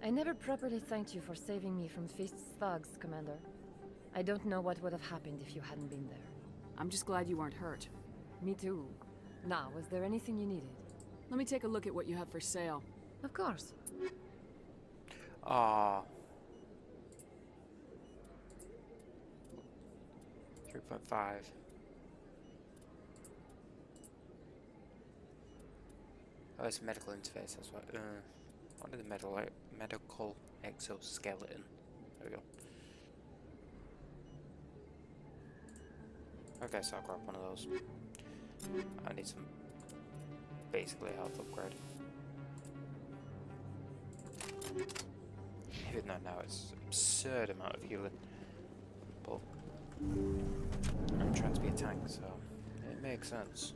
Speaker 17: I never properly thanked you for saving me from Feast's thugs, Commander. I don't know what would have happened if you hadn't been there.
Speaker 16: I'm just glad you weren't hurt.
Speaker 17: Me too. Now, was there anything you needed?
Speaker 16: Let me take a look at what you have for sale.
Speaker 17: Of course.
Speaker 1: Ah. 3.5. Oh, it's a medical interface, that's what. What is the medical exoskeleton? There we go. Okay, so I'll grab one of those. I need some basically health upgrade. Even though now it's an absurd amount of healing. But I'm trying to be a tank, so it makes sense.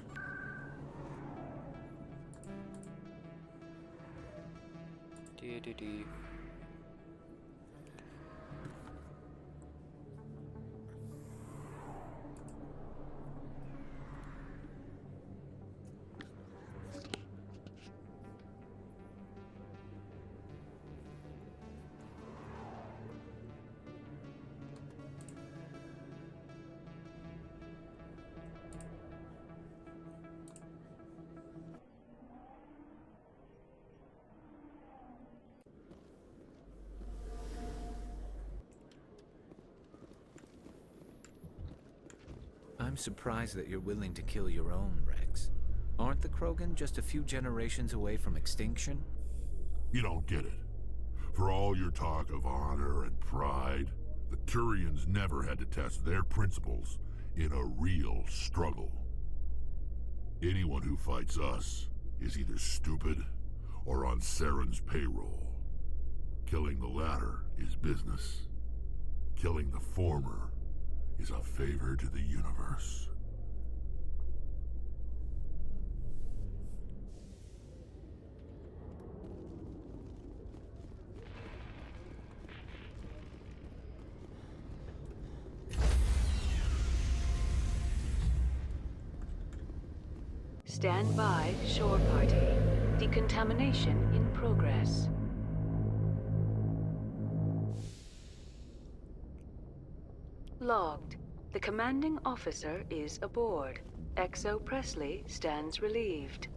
Speaker 1: Dee.
Speaker 18: I'm surprised that you're willing to kill your own, Rex. Aren't the Krogan just a few generations away from extinction?
Speaker 10: You don't get it. For all your talk of honor and pride, the Turians never had to test their principles in a real struggle. Anyone who fights us is either stupid or on Saren's payroll. Killing the latter is business. Killing the former is a favor to the universe.
Speaker 4: Stand by, shore party. Decontamination in progress. Logged. The commanding officer is aboard. XO Presley stands relieved.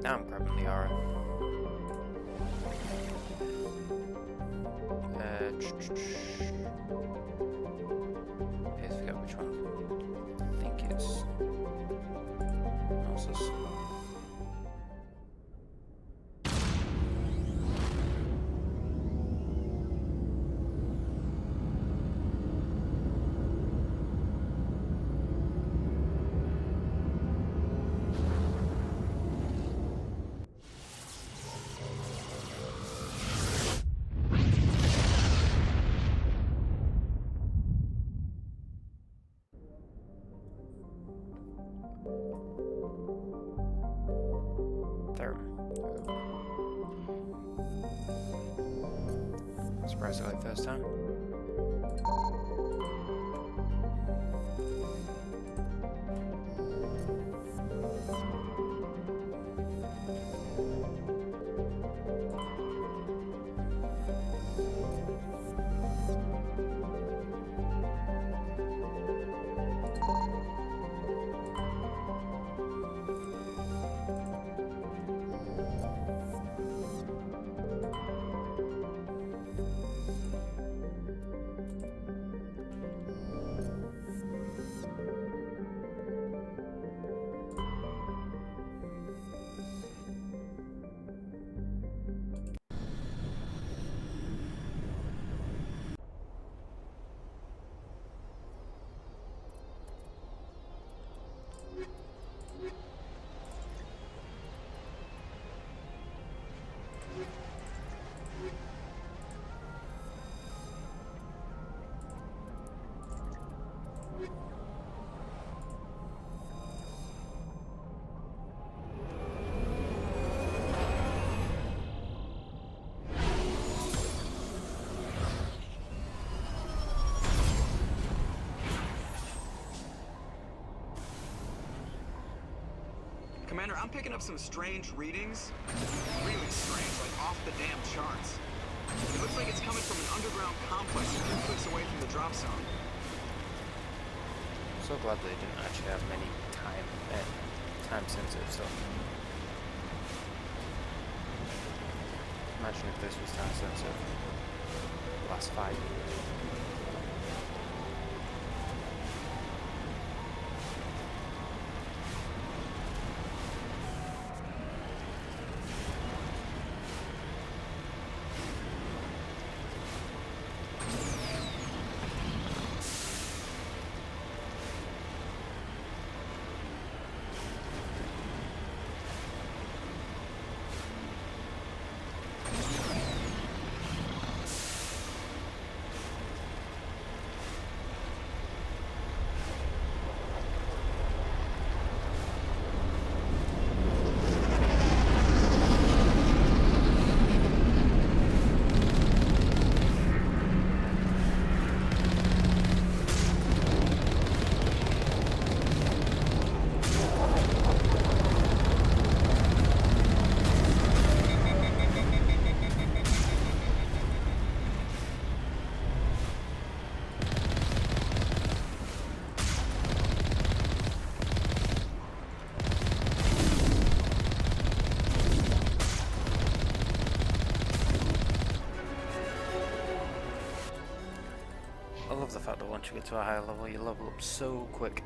Speaker 1: Now I'm grabbing the aura. I forget which one. I think it's Gnosis. There. Surprised I got it first time.
Speaker 2: Commander, I'm picking up some strange readings. Really strange, like off the damn charts. It looks like it's coming from an underground complex a few clicks away from the drop zone.
Speaker 1: I'm so glad they didn't actually have many time-sensitive stuff. Imagine if this was time-sensitive. Last fight. I love the fact that once you get to a higher level, you level up so quick.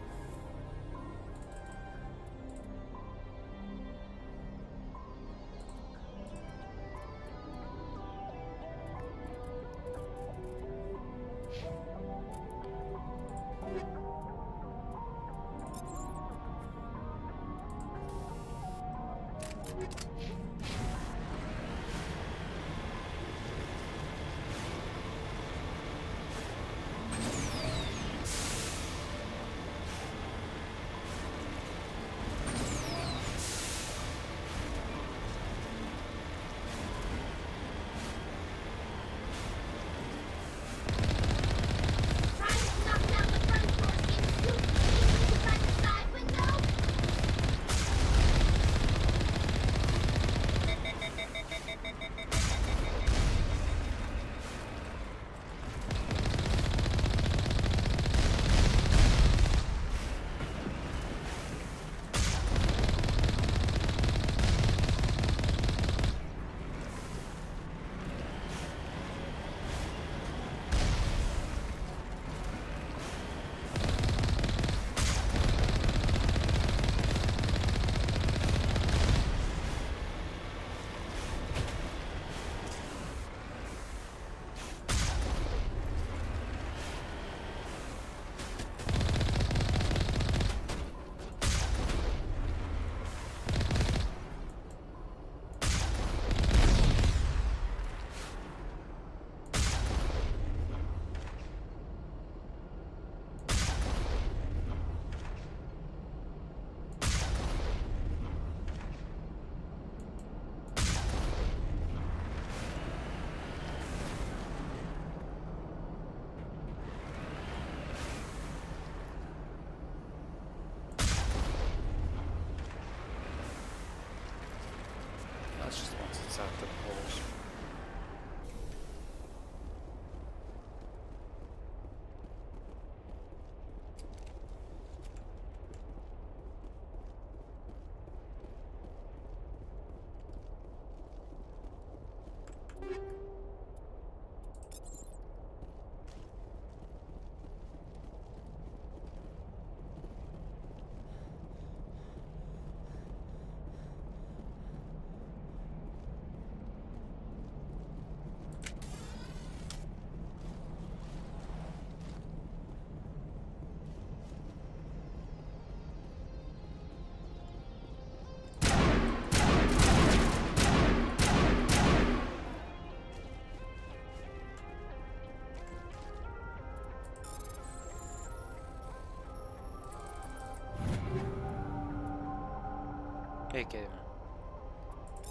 Speaker 1: Hey, kid.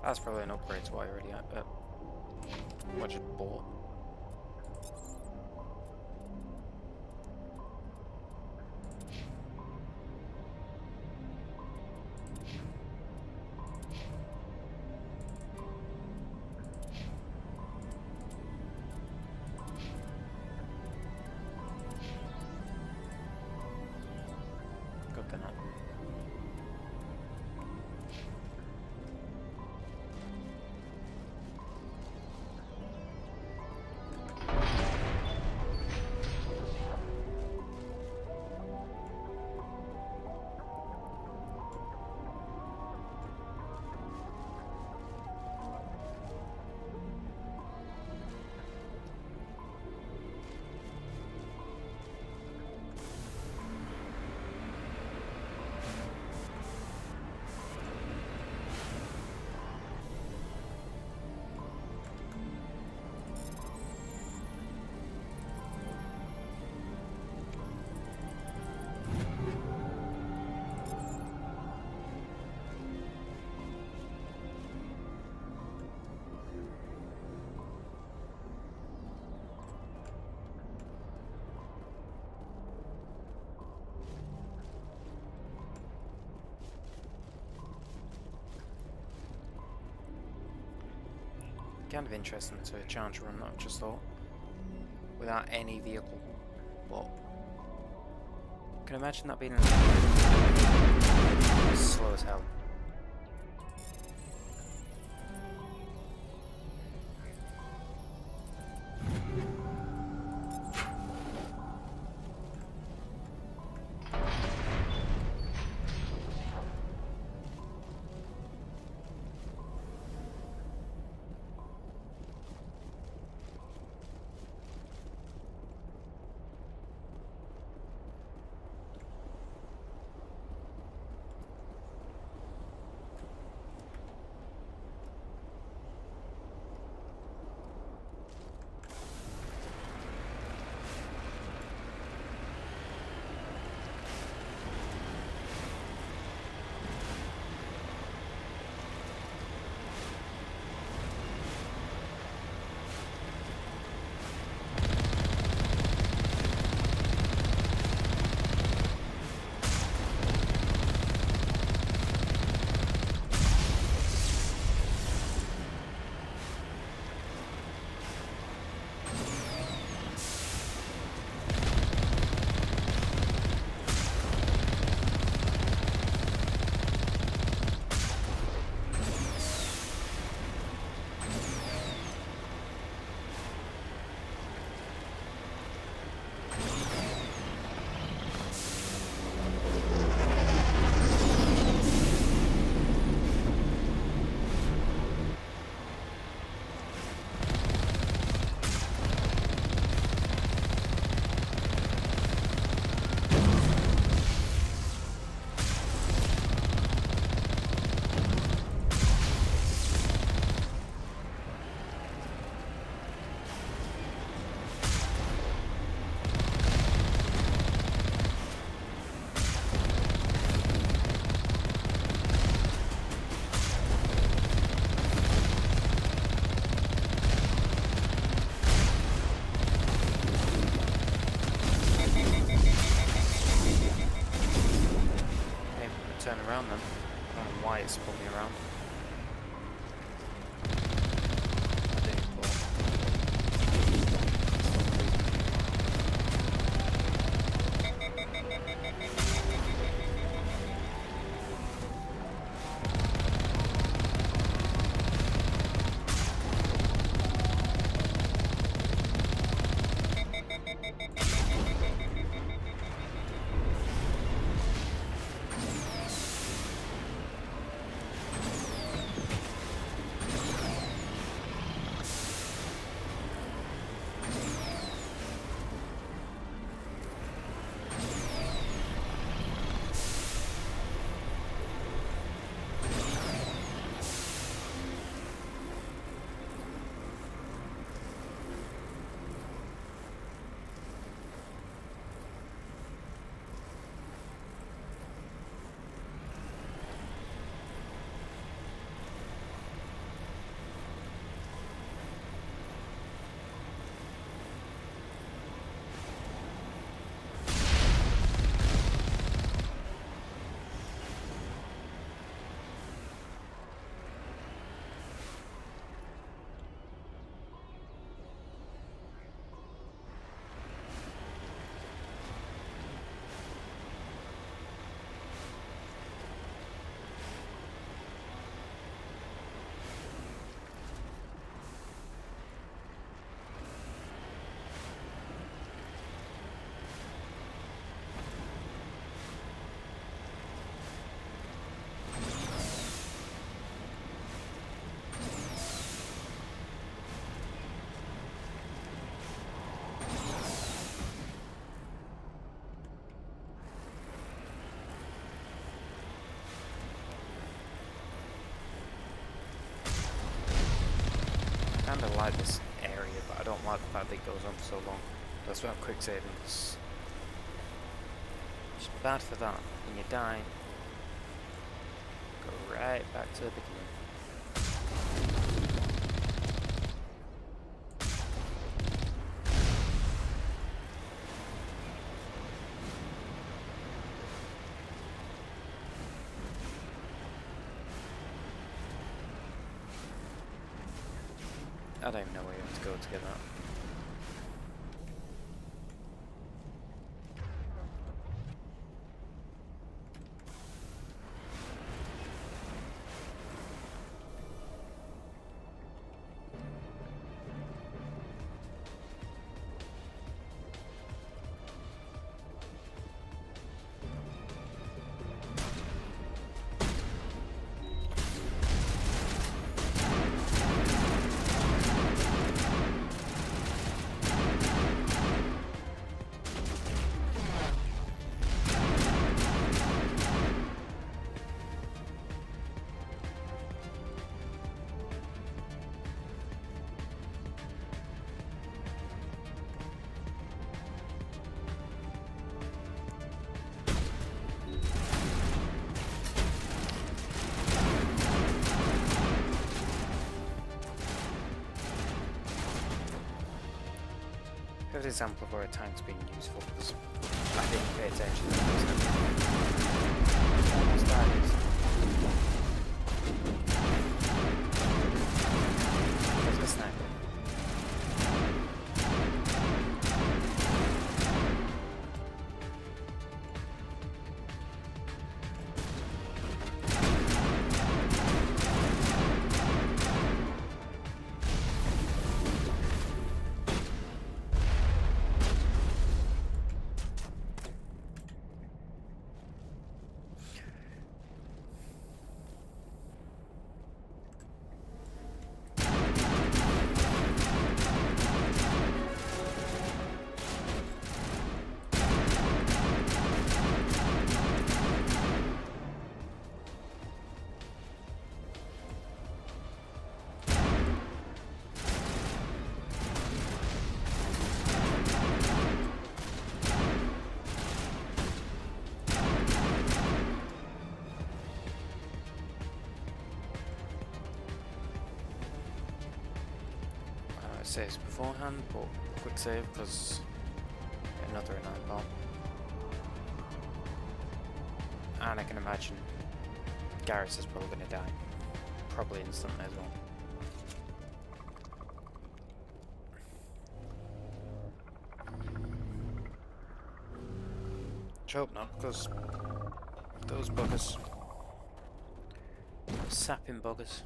Speaker 1: That's probably an upgrade to what I already had, but what I just bought. Good to know. Kind of interesting to a challenge run, I've just thought, without any vehicle, but I can imagine that being slow as hell. Around them. I don't know why it's pulled me around. kind of like this area, but I don't like the fact that it goes on for so long. That's why I'm quick saving, because it's bad for that. When you die, go right back to the beginning. I don't even know where you have to go to get that. Good example of where a tank's being useful, because I didn't pay attention to that. Almost died. What's the sniper? Saves beforehand, but quick save because another 9 bomb. And I can imagine Garrus is probably going to die. Probably instantly as well. Let's hope not, because those buggers, those sapping buggers.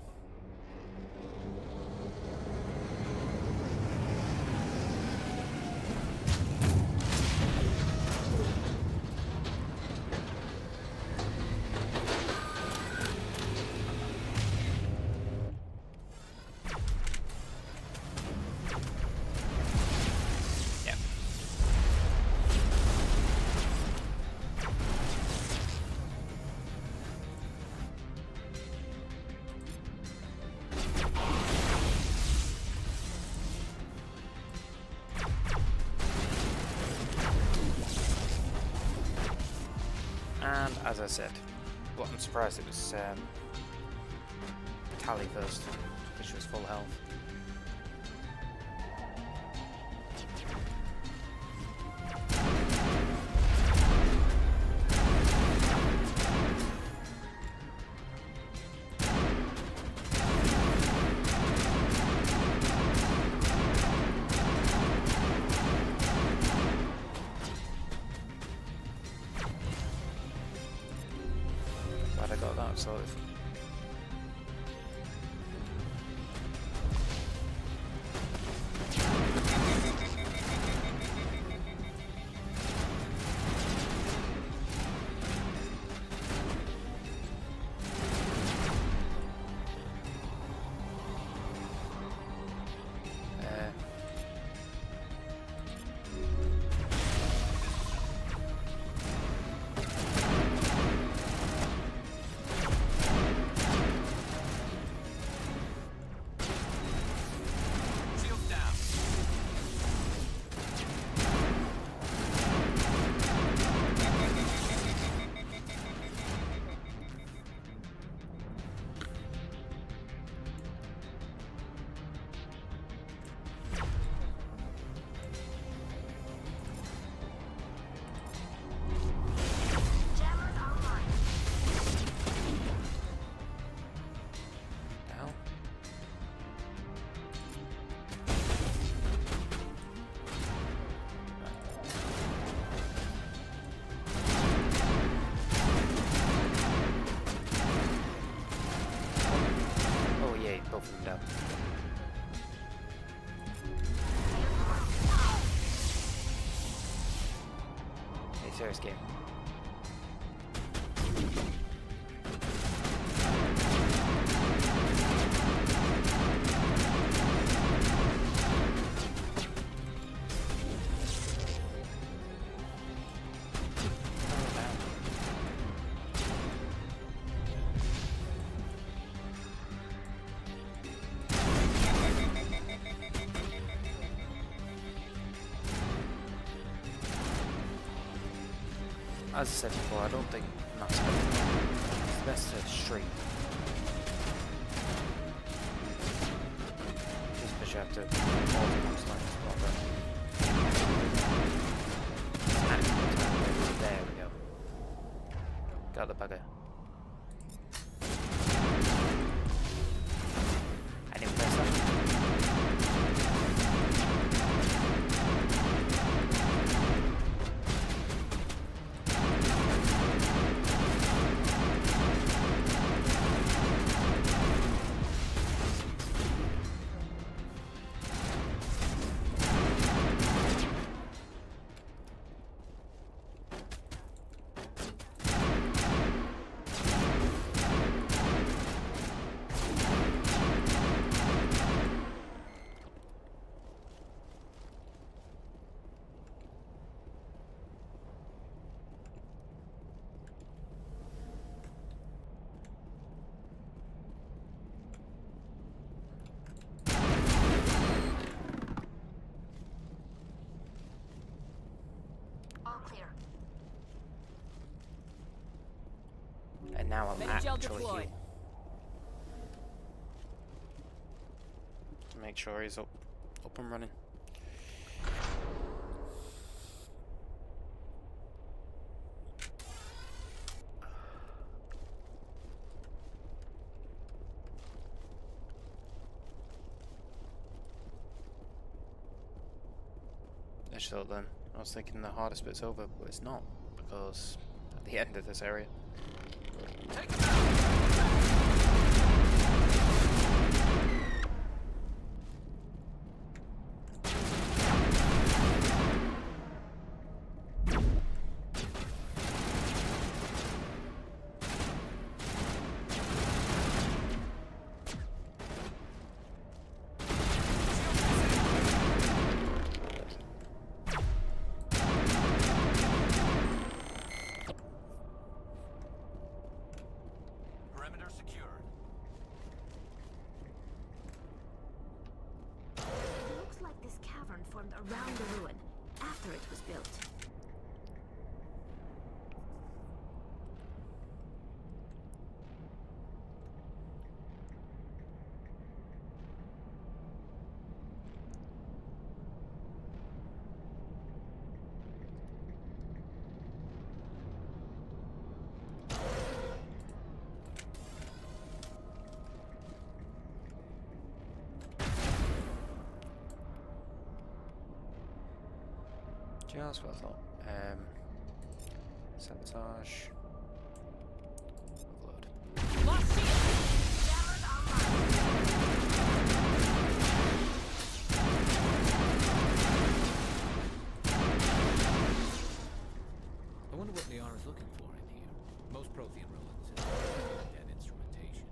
Speaker 1: And as I said, well, I'm surprised it was Tali first, because she was full health. Glad I got that sorted. this game. As I said before, I don't think Mass Effect is the best to stream. Just because you have to multi-constantly spot them. There we go. Got the bugger. I didn't press that. And now I'm actually healed. To make sure he's up and running. I just thought then, I was thinking the hardest bit's over, but it's not, because at the end of this area.
Speaker 11: Around the ruin, after it was built.
Speaker 1: Yeah, that's what I thought. Sabotage. Overload.
Speaker 18: I wonder what Liara's looking for in here. Most Prothean ruins have dead instrumentation.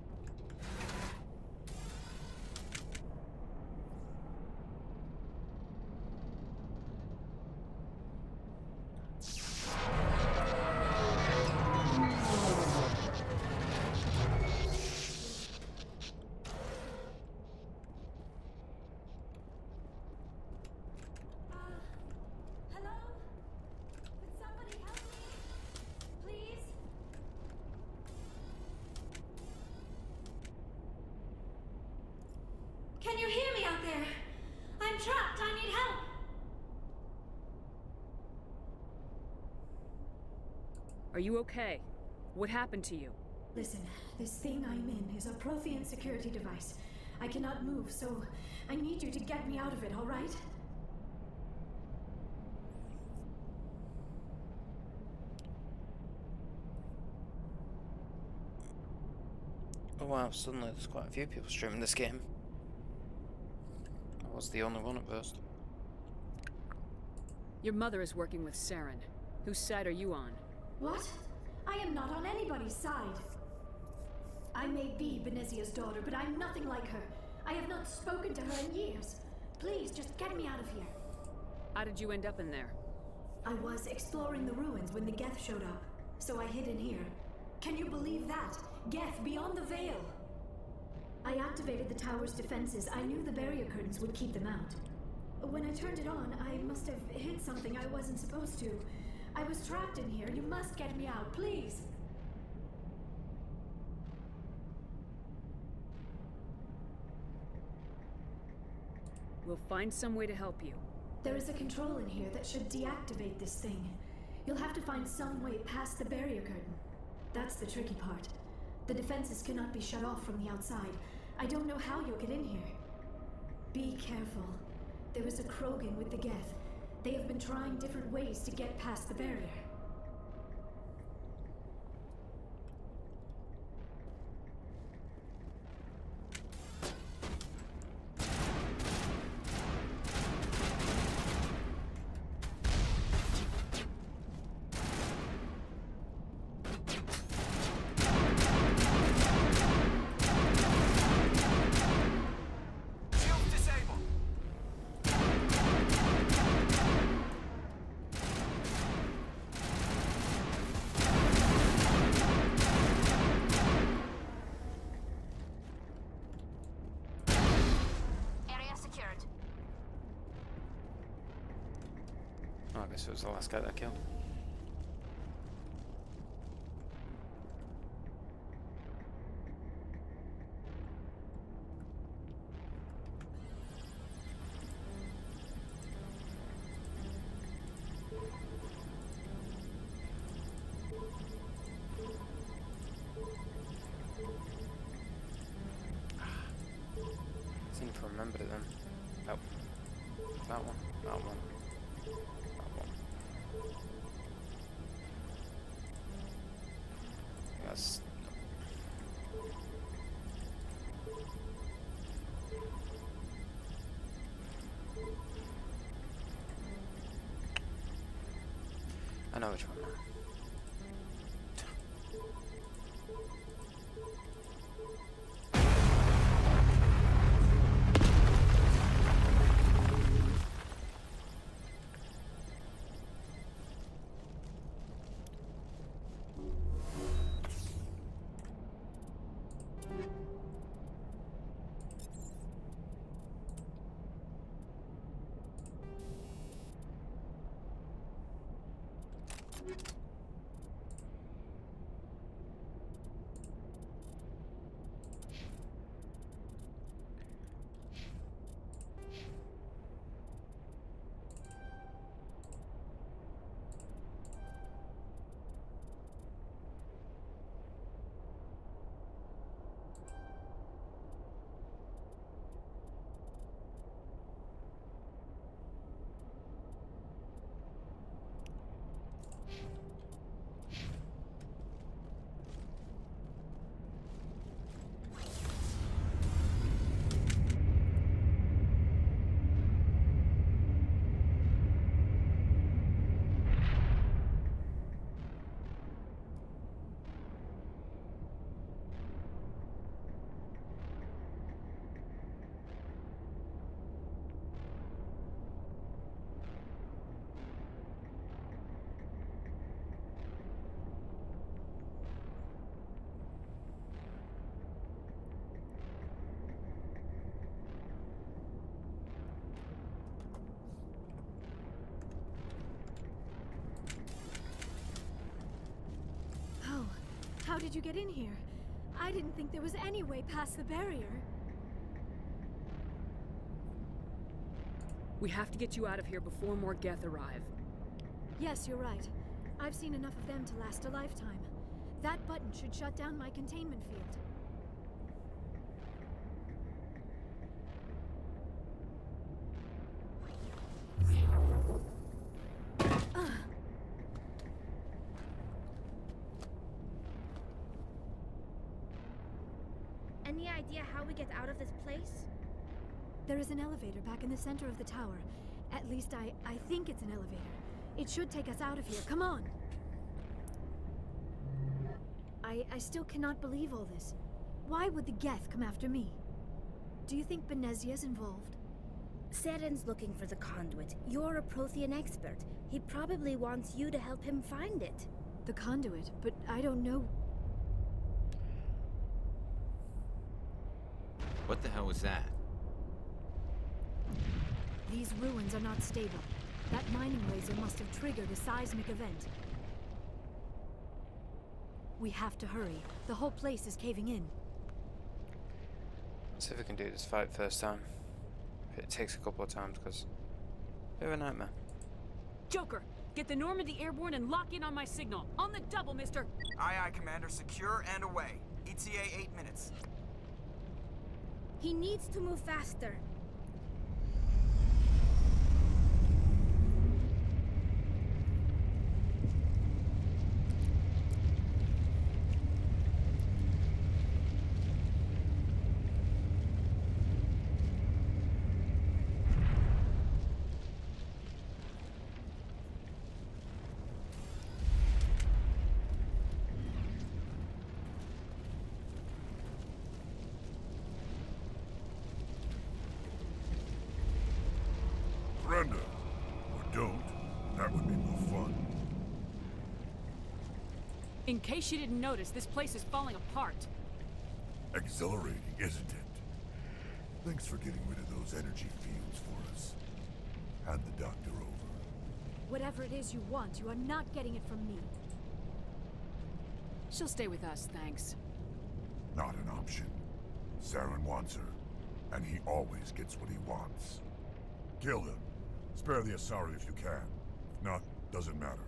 Speaker 11: Can you hear me out there? I'm trapped. I need help.
Speaker 16: Are you okay? What happened to you?
Speaker 19: Listen, this thing I'm in is a Prothean security device. I cannot move, so I need you to get me out of it, all right?
Speaker 1: Oh wow, suddenly there's quite a few people streaming this game. I was the only one at first.
Speaker 16: Your mother is working with Saren. Whose side are you on?
Speaker 19: What? I am not on anybody's side. I may be Benezia's daughter, but I'm nothing like her. I have not spoken to her in years. Please, just get me out of here.
Speaker 16: How did you end up in there?
Speaker 19: I was exploring the ruins when the Geth showed up, so I hid in here. Can you believe that? Geth beyond the veil! I activated the tower's defenses. I knew the barrier curtains would keep them out. When I turned it on, I must have hit something I wasn't supposed to. I was trapped in here. You must get me out, please!
Speaker 16: We'll find some way to help you.
Speaker 19: There is a control in here that should deactivate this thing. You'll have to find some way past the barrier curtain. That's the tricky part. The defenses cannot be shut off from the outside. I don't know how you'll get in here. Be careful. There is a Krogan with the Geth. They have been trying different ways to get past the barrier.
Speaker 1: I guess it was the last guy that killed. I seem to remember them. Oh, that one, that one. Yes. I know which one.
Speaker 19: How did you get in here? I didn't think there was any way past the barrier.
Speaker 16: We have to get you out of here before more Geth arrive.
Speaker 19: Yes, you're right. I've seen enough of them to last a lifetime. That button should shut down my containment field.
Speaker 11: Any idea how we get out of this place?
Speaker 19: There is an elevator back in the center of the tower. At least I think it's an elevator. It should take us out of here. Come on. I still cannot believe all this. Why would the Geth come after me? Do you think Benezia's involved?
Speaker 11: Saren's looking for the conduit. You're a Prothean expert. He probably wants you to help him find it.
Speaker 19: The conduit? But I don't know.
Speaker 18: What the hell was that?
Speaker 19: These ruins are not stable. That mining laser must have triggered a seismic event. We have to hurry. The whole place is caving in.
Speaker 1: Let's see if we can do this fight first time. If it takes a couple of times, because bit of a nightmare.
Speaker 16: Joker, get the Normandy airborne and lock in on my signal. On the double, mister!
Speaker 2: Aye, aye, Commander. Secure and away. ETA 8 minutes.
Speaker 11: He needs to move faster.
Speaker 10: Surrender. Or don't. That would be more fun.
Speaker 16: In case you didn't notice, this place is falling apart.
Speaker 10: Exhilarating, isn't it? Thanks for getting rid of those energy fields for us. Hand the doctor over.
Speaker 19: Whatever it is you want, you are not getting it from me.
Speaker 16: She'll stay with us, thanks.
Speaker 10: Not an option. Saren wants her, and he always gets what he wants. Kill him. Spare the Asari if you can. If not, doesn't matter.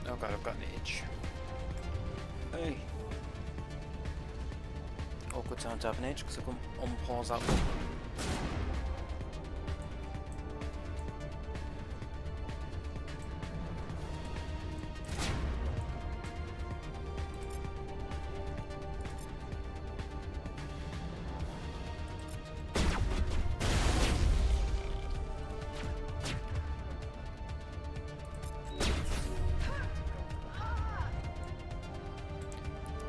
Speaker 1: Oh god, I've got an itch. Hey. Awkward time to have an itch because I couldn't unpause that one.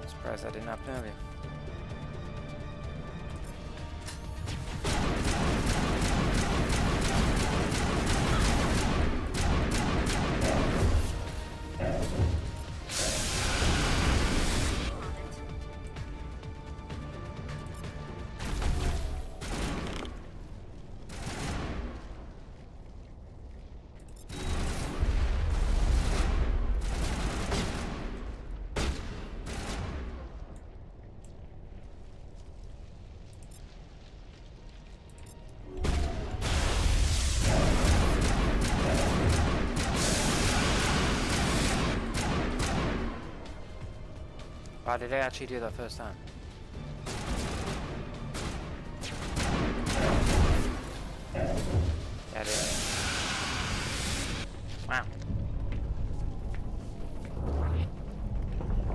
Speaker 1: Surprised that didn't happen earlier. Wow, did I actually do that first time? Yeah, I did. Wow.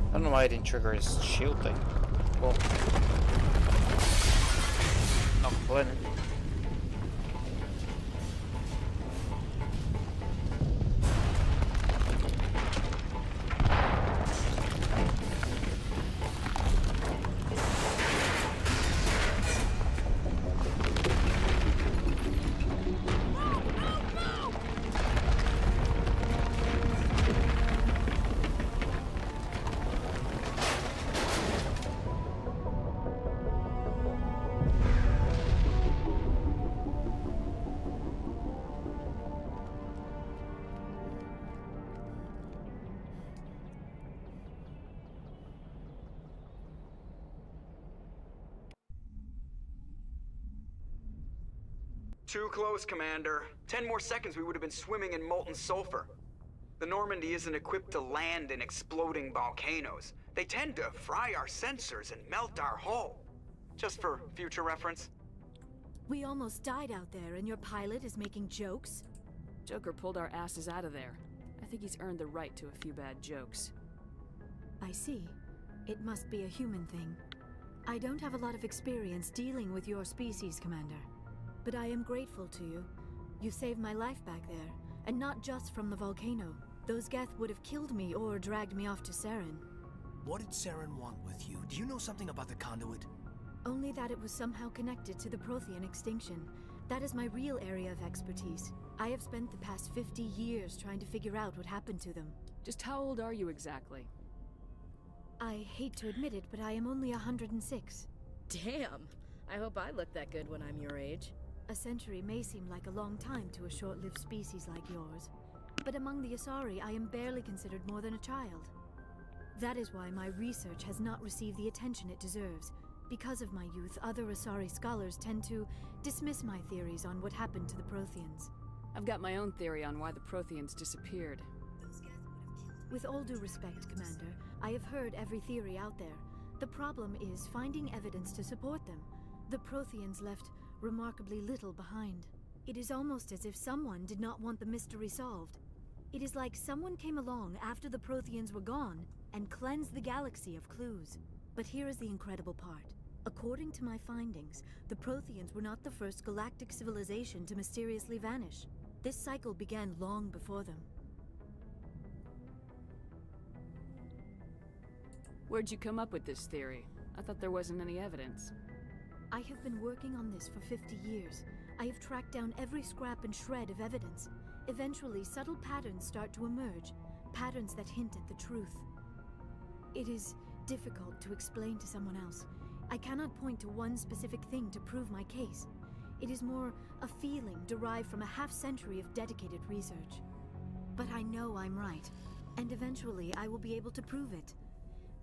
Speaker 1: I don't know why I didn't trigger his shield thing. Well, not complaining.
Speaker 2: Too close, Commander. 10 more seconds we would have been swimming in molten sulfur. The Normandy isn't equipped to land in exploding volcanoes. They tend to fry our sensors and melt our hull. Just for future reference.
Speaker 19: We almost died out there, and your pilot is making jokes?
Speaker 16: Joker pulled our asses out of there. I think he's earned the right to a few bad jokes.
Speaker 19: I see. It must be a human thing. I don't have a lot of experience dealing with your species, Commander. But I am grateful to you. You saved my life back there, and not just from the volcano. Those Geth would have killed me or dragged me off to Saren.
Speaker 20: What did Saren want with you? Do you know something about the conduit?
Speaker 19: Only that it was somehow connected to the Prothean extinction. That is my real area of expertise. I have spent the past 50 years trying to figure out what happened to them.
Speaker 16: Just how old are you exactly?
Speaker 19: I hate to admit it, but I am only 106.
Speaker 17: Damn! I hope I look that good when I'm your age.
Speaker 19: A century may seem like a long time to a short-lived species like yours. But among the Asari, I am barely considered more than a child. That is why my research has not received the attention it deserves. Because of my youth, other Asari scholars tend to dismiss my theories on what happened to the Protheans.
Speaker 16: I've got my own theory on why the Protheans disappeared.
Speaker 19: With all due respect, Commander, I have heard every theory out there. The problem is finding evidence to support them. The Protheans left remarkably little behind. It is almost as if someone did not want the mystery solved. It is like someone came along after the Protheans were gone and cleansed the galaxy of clues. But here is the incredible part. According to my findings, the Protheans were not the first galactic civilization to mysteriously vanish. This cycle began long before them.
Speaker 16: Where'd you come up with this theory? I thought there wasn't any evidence.
Speaker 19: I have been working on this for 50 years. I have tracked down every scrap and shred of evidence. Eventually, subtle patterns start to emerge, patterns that hint at the truth. It is difficult to explain to someone else. I cannot point to one specific thing to prove my case. It is more a feeling derived from a half-century of dedicated research. But I know I'm right, and eventually I will be able to prove it.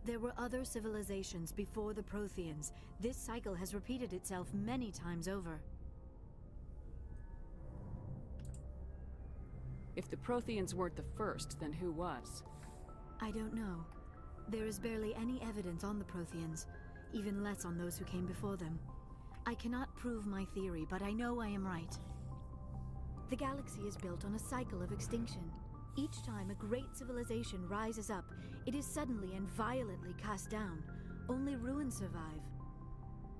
Speaker 19: There were other civilizations before the Protheans. This cycle has repeated itself many times over.
Speaker 16: If the Protheans weren't the first, then who was?
Speaker 19: I don't know. There is barely any evidence on the Protheans, even less on those who came before them. I cannot prove my theory, but I know I am right. The galaxy is built on a cycle of extinction. Each time a great civilization rises up, it is suddenly and violently cast down. Only ruins survive.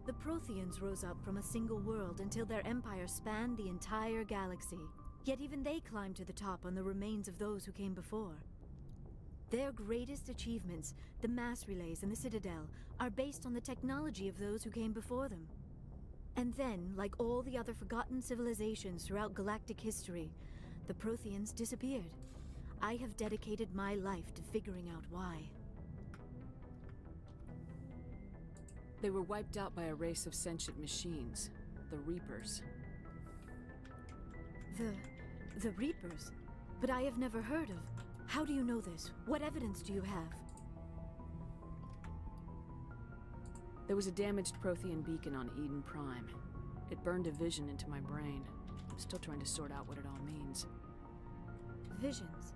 Speaker 19: The Protheans rose up from a single world until their empire spanned the entire galaxy. Yet even they climbed to the top on the remains of those who came before. Their greatest achievements, the mass relays and the Citadel, are based on the technology of those who came before them. And then, like all the other forgotten civilizations throughout galactic history, the Protheans disappeared. I have dedicated my life to figuring out why.
Speaker 16: They were wiped out by a race of sentient machines, the Reapers.
Speaker 19: The Reapers? But I have never heard of. How do you know this? What evidence do you have?
Speaker 16: There was a damaged Prothean beacon on Eden Prime. It burned a vision into my brain. I'm still trying to sort out what it all means.
Speaker 19: Visions.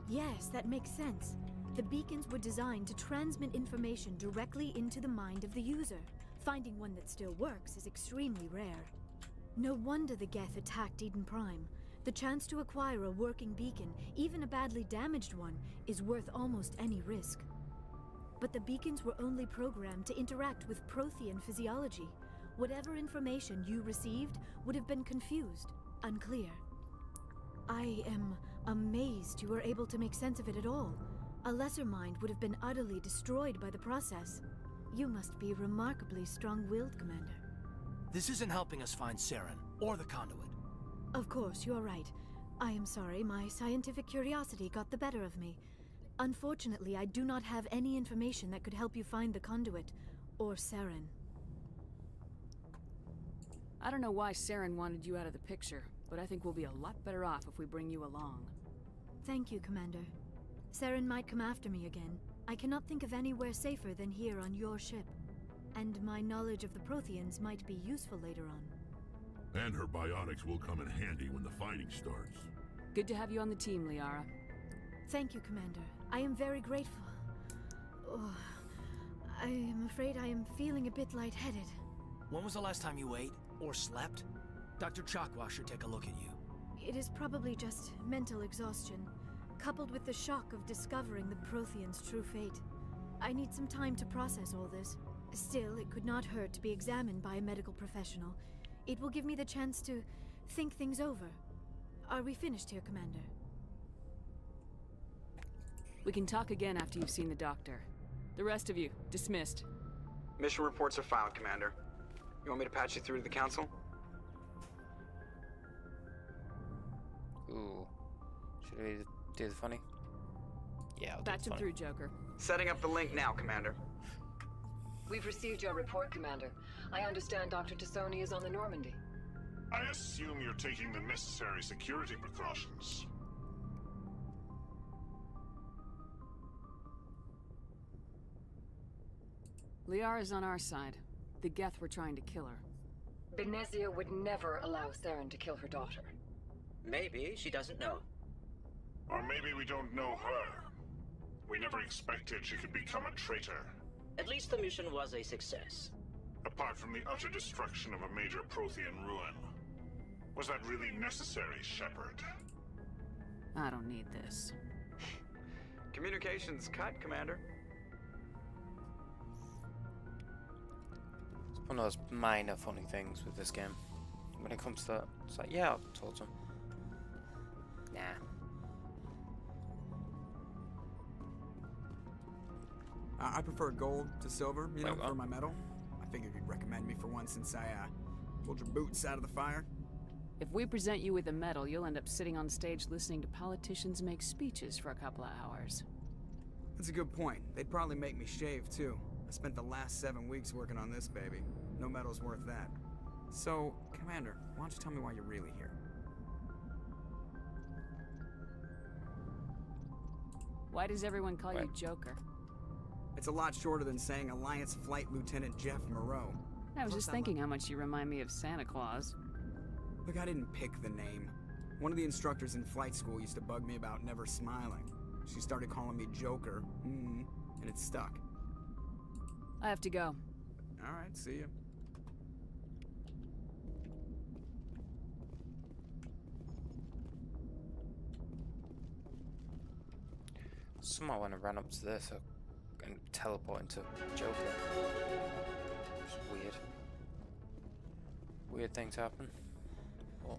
Speaker 19: Yes, that makes sense. The beacons were designed to transmit information directly into the mind of the user. Finding one that still works is extremely rare. No wonder the Geth attacked Eden Prime. The chance to acquire a working beacon, even a badly damaged one, is worth almost any risk. But the beacons were only programmed to interact with Prothean physiology. Whatever information you received would have been confused, unclear. I am amazed you were able to make sense of it at all. A lesser mind would have been utterly destroyed by the process. You must be remarkably strong-willed, Commander.
Speaker 20: This isn't helping us find Saren, or the conduit.
Speaker 19: Of course, you're right. I am sorry, my scientific curiosity got the better of me. Unfortunately, I do not have any information that could help you find the conduit, or Saren.
Speaker 16: I don't know why Saren wanted you out of the picture, but I think we'll be a lot better off if we bring you along.
Speaker 19: Thank you, Commander. Saren might come after me again. I cannot think of anywhere safer than here on your ship. And my knowledge of the Protheans might be useful later on.
Speaker 10: And her biotics will come in handy when the fighting starts.
Speaker 16: Good to have you on the team, Liara.
Speaker 19: Thank you, Commander. I am very grateful. Oh, I am afraid I am feeling a bit lightheaded.
Speaker 20: When was the last time you ate or slept? Dr. Chakwa should take a look at you.
Speaker 19: It is probably just mental exhaustion, coupled with the shock of discovering the Prothean's true fate. I need some time to process all this. Still, it could not hurt to be examined by a medical professional. It will give me the chance to think things over. Are we finished here, Commander?
Speaker 16: We can talk again after you've seen the doctor. The rest of you, dismissed.
Speaker 2: Mission reports are filed, Commander. You want me to patch you through to the Council?
Speaker 1: Ooh. Should we do the funny? Yeah, I'll
Speaker 16: Patch
Speaker 1: do
Speaker 16: him
Speaker 1: the funny.
Speaker 16: through, Joker.
Speaker 2: Setting up the link now, Commander.
Speaker 21: We've received your report, Commander. I understand Dr. Tassoni is on the Normandy.
Speaker 22: I assume you're taking the necessary security precautions.
Speaker 16: Liara's on our side. The Geth were trying to kill her.
Speaker 21: Benezia would never allow Saren to kill her daughter.
Speaker 23: Maybe she doesn't know.
Speaker 22: Or maybe we don't know her. We never expected she could become a traitor.
Speaker 23: At least the mission was a success.
Speaker 22: Apart from the utter destruction of a major Prothean ruin. Was that really necessary, Shepard?
Speaker 16: I don't need this.
Speaker 2: Communications cut, Commander.
Speaker 1: It's one of those minor funny things with this game. When it comes to that, it's like, yeah, I'll talk to him. Nah.
Speaker 24: I prefer gold to silver, you know, for my medal. I figured you'd recommend me for one since I pulled your boots out of the fire.
Speaker 16: If we present you with a medal, you'll end up sitting on stage listening to politicians make speeches for a couple of hours.
Speaker 24: That's a good point. They'd probably make me shave, too. I spent the last 7 weeks working on this baby. No medal's worth that. So, Commander, why don't you tell me why you're really here?
Speaker 16: Why does everyone call you Joker?
Speaker 24: It's a lot shorter than saying Alliance Flight Lieutenant Jeff Moreau.
Speaker 16: I was just thinking how much you remind me of Santa Claus.
Speaker 24: Look, I didn't pick the name. One of the instructors in flight school used to bug me about never smiling. She started calling me Joker, and it stuck.
Speaker 16: I have to go.
Speaker 24: All right, see ya.
Speaker 1: Somehow when I ran up to this and teleport into Joker. It's weird. Weird things happen. Oh.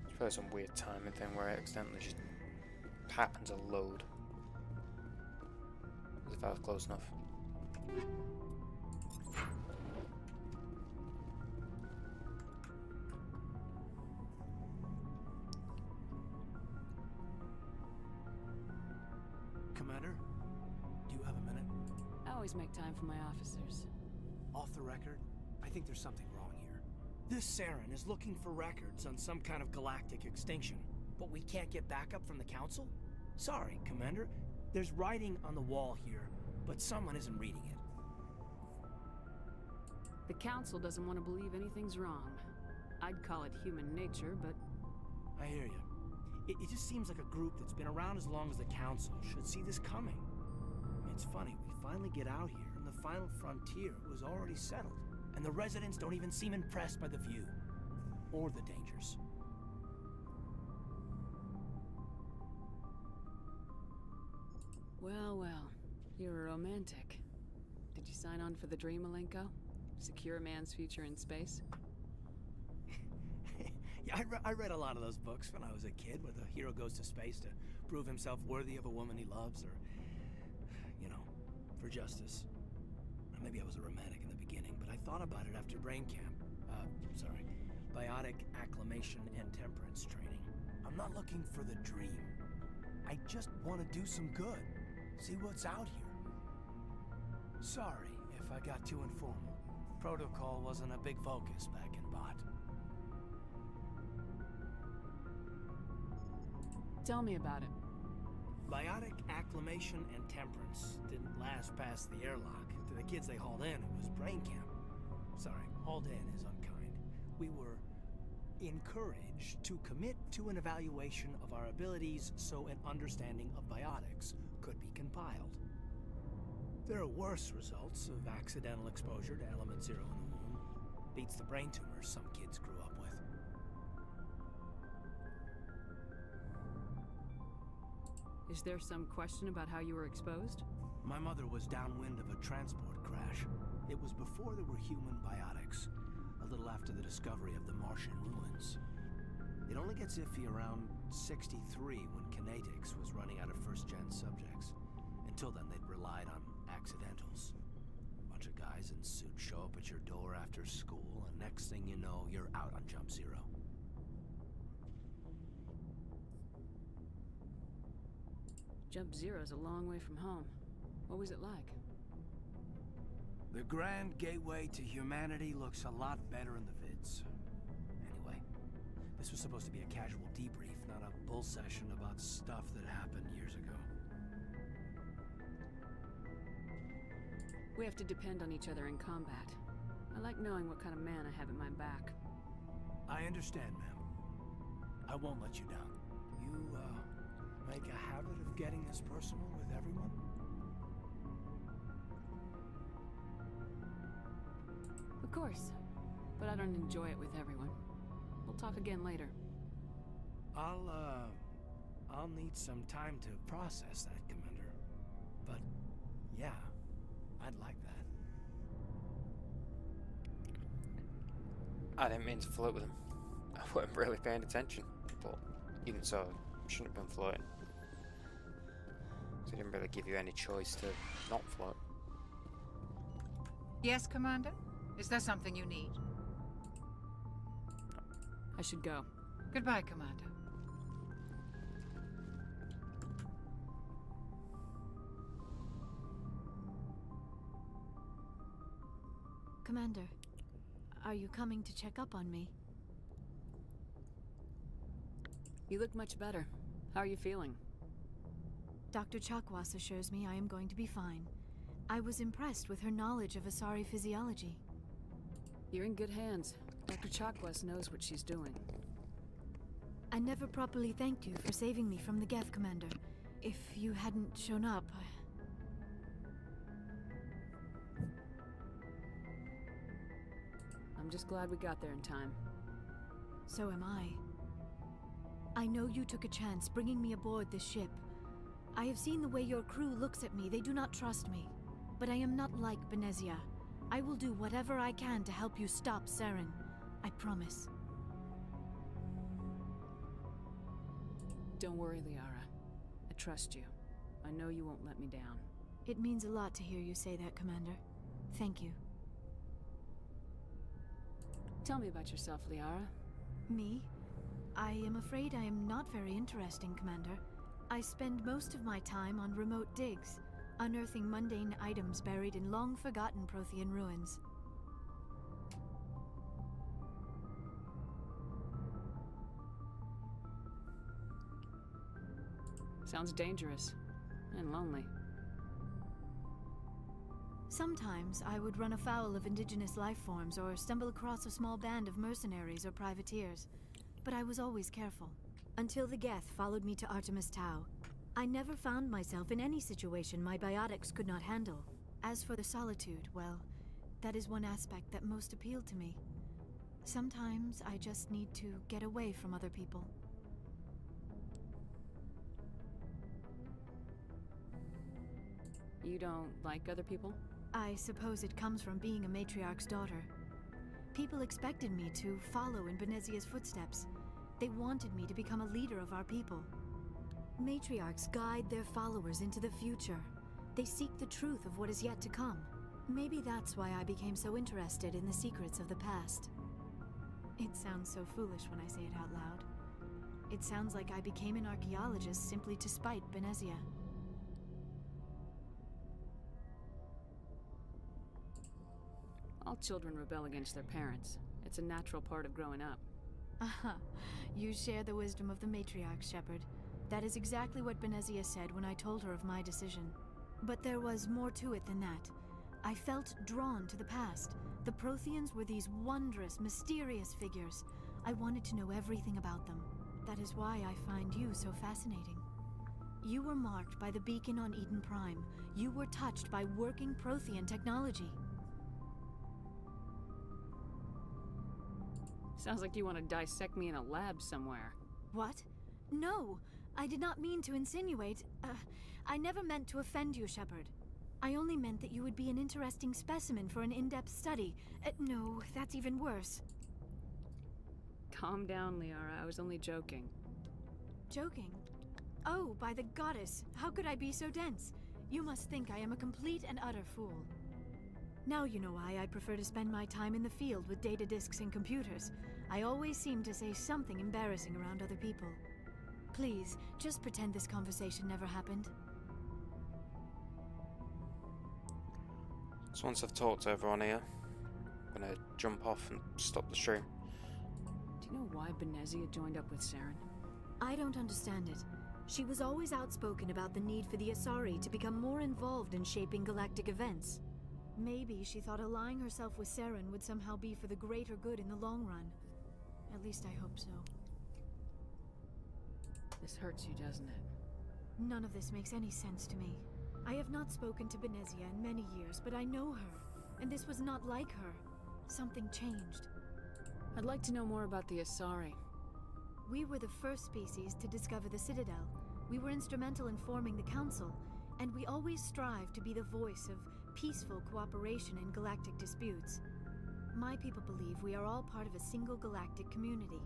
Speaker 1: It's probably some weird timing thing where it accidentally just happened to load. As if I was close enough.
Speaker 20: Commander, do you have a minute?
Speaker 16: I always make time for my officers.
Speaker 20: Off the record, I think there's something wrong here. This Saren is looking for records on some kind of galactic extinction, but we can't get backup from the Council? Sorry, Commander. There's writing on the wall here, but someone isn't reading it.
Speaker 16: The Council doesn't want to believe anything's wrong. I'd call it human nature, but...
Speaker 20: I hear you. It just seems like a group that's been around as long as the Council should see this coming. It's funny, we finally get out here, and the final frontier was already settled, and the residents don't even seem impressed by the view. Or the dangers.
Speaker 16: Well, well. You're a romantic. Did you sign on for the dream, Malenko? Secure a man's future in space?
Speaker 20: Yeah, I read a lot of those books when I was a kid, where the hero goes to space to prove himself worthy of a woman he loves, or, you know, for justice. Or maybe I was a romantic in the beginning, but I thought about it after brain camp. Biotic acclimation and temperance training. I'm not looking for the dream. I just want to do some good. See what's out here. Sorry if I got too informal. Protocol wasn't a big focus back in Bot.
Speaker 16: Tell me about it.
Speaker 20: Biotic acclimation and temperance didn't last past the airlock. To the kids they hauled in, it was brain camp. Sorry, hauled in is unkind. We were encouraged to commit to an evaluation of our abilities so an understanding of biotics could be compiled. There are worse results of accidental exposure to element 0 in the womb. Beats the brain tumors some kids grew up with.
Speaker 16: Is there some question about how you were exposed?
Speaker 20: My mother was downwind of a transport crash. It was before there were human biotics, a little after the discovery of the Martian ruins. It only gets iffy around 63 when Kinetics was running out of first-gen subjects. Until then, they'd relied on accidentals. A bunch of guys in suits show up at your door after school, and next thing you know, you're out on Jump Zero.
Speaker 16: Jump Zero's a long way from home. What was it like?
Speaker 20: The Grand Gateway to Humanity looks a lot better in the vids. Anyway, this was supposed to be a casual debrief, not a bull session about stuff that happened years ago.
Speaker 16: We have to depend on each other in combat. I like knowing what kind of man I have at my back.
Speaker 20: I understand, ma'am. I won't let you down. You, make a habit of getting this personal with everyone?
Speaker 16: Of course, but I don't enjoy it with everyone. We'll talk again later.
Speaker 20: I'll need some time to process that, Commander. But, yeah, I'd like that.
Speaker 1: I didn't mean to flirt with him. I wasn't really paying attention, but even so, I shouldn't have been flirting. So he didn't really give you any choice to not flirt.
Speaker 6: Yes, Commander? Is there something you need?
Speaker 16: I should go.
Speaker 6: Goodbye, Commander.
Speaker 19: Commander, are you coming to check up on me?
Speaker 16: You look much better. How are you feeling?
Speaker 19: Dr. Chakwas assures me I am going to be fine. I was impressed with her knowledge of Asari physiology.
Speaker 16: You're in good hands. Dr. Chakwas knows what she's doing.
Speaker 19: I never properly thanked you for saving me from the Geth, Commander. If you hadn't shown up,
Speaker 16: I'm just glad we got there in time.
Speaker 19: So am I. I know you took a chance bringing me aboard this ship. I have seen the way your crew looks at me. They do not trust me. But I am not like Benezia. I will do whatever I can to help you stop Saren. I promise.
Speaker 16: Don't worry, Liara. I trust you. I know you won't let me down.
Speaker 19: It means a lot to hear you say that, Commander. Thank you.
Speaker 16: Tell me about yourself, Liara.
Speaker 19: Me? I am afraid I am not very interesting, Commander. I spend most of my time on remote digs, unearthing mundane items buried in long-forgotten Prothean ruins.
Speaker 16: Sounds dangerous. And lonely.
Speaker 19: Sometimes I would run afoul of indigenous life forms or stumble across a small band of mercenaries or privateers. But I was always careful. Until the Geth followed me to Artemis Tau. I never found myself in any situation my biotics could not handle. As for the solitude, well, that is one aspect that most appealed to me. Sometimes I just need to get away from other people.
Speaker 16: You don't like other people?
Speaker 19: I suppose it comes from being a matriarch's daughter. People expected me to follow in Benezia's footsteps. They wanted me to become a leader of our people. Matriarchs guide their followers into the future. They seek the truth of what is yet to come. Maybe that's why I became so interested in the secrets of the past. It sounds so foolish when I say it out loud. It sounds like I became an archaeologist simply to spite Benezia.
Speaker 16: All children rebel against their parents. It's a natural part of growing up.
Speaker 19: Aha, you share the wisdom of the matriarch, Shepard.
Speaker 7: That is exactly what Benezia said when I told her of my decision. But there was more to it than that. I felt drawn to the past. The Protheans were these wondrous, mysterious figures. I wanted to know everything about them. That is why I find you so fascinating. You were marked by the beacon on Eden Prime. You were touched by working Prothean technology.
Speaker 16: Sounds like you want to dissect me in a lab somewhere.
Speaker 7: What? No, I did not mean to insinuate. I never meant to offend you, Shepard. I only meant that you would be an interesting specimen for an in-depth study. No, that's even worse.
Speaker 16: Calm down, Liara. I was only joking.
Speaker 7: Joking? Oh, by the goddess, how could I be so dense? You must think I am a complete and utter fool. Now you know why I prefer to spend my time in the field with data disks and computers. I always seem to say something embarrassing around other people. Please, just pretend this conversation never happened.
Speaker 1: So once I've talked to everyone here, I'm gonna jump off and stop the stream.
Speaker 16: Do you know why Benezia joined up with Saren?
Speaker 7: I don't understand it. She was always outspoken about the need for the Asari to become more involved in shaping galactic events. Maybe she thought allying herself with Saren would somehow be for the greater good in the long run. At least I hope so.
Speaker 16: This hurts you, doesn't it?
Speaker 7: None of this makes any sense to me. I have not spoken to Benezia in many years, but I know her. And this was not like her. Something changed.
Speaker 16: I'd like to know more about the Asari.
Speaker 7: We were the first species to discover the Citadel. We were instrumental in forming the Council, and we always strive to be the voice of peaceful cooperation in galactic disputes. My people believe we are all part of a single galactic community.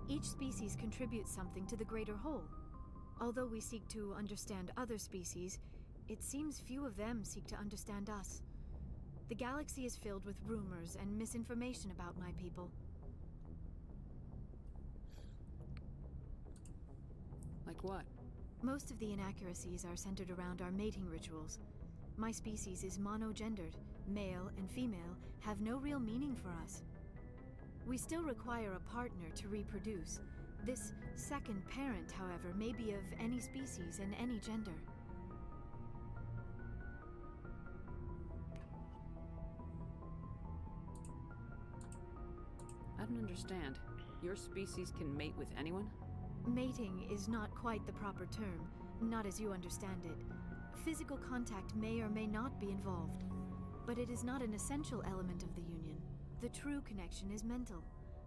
Speaker 7: Each species contributes something to the greater whole. Although we seek to understand other species, it seems few of them seek to understand us. The galaxy is filled with rumors and misinformation about my people.
Speaker 16: Like what?
Speaker 7: Most of the inaccuracies are centered around our mating rituals. My species is monogendered. Male and female have no real meaning for us. We still require a partner to reproduce. This second parent, however, may be of any species and any gender.
Speaker 16: I don't understand. Your species can mate with anyone?
Speaker 7: Mating is not quite the proper term, not as you understand it. Physical contact may or may not be involved, but it is not an essential element of the union. The true connection is mental.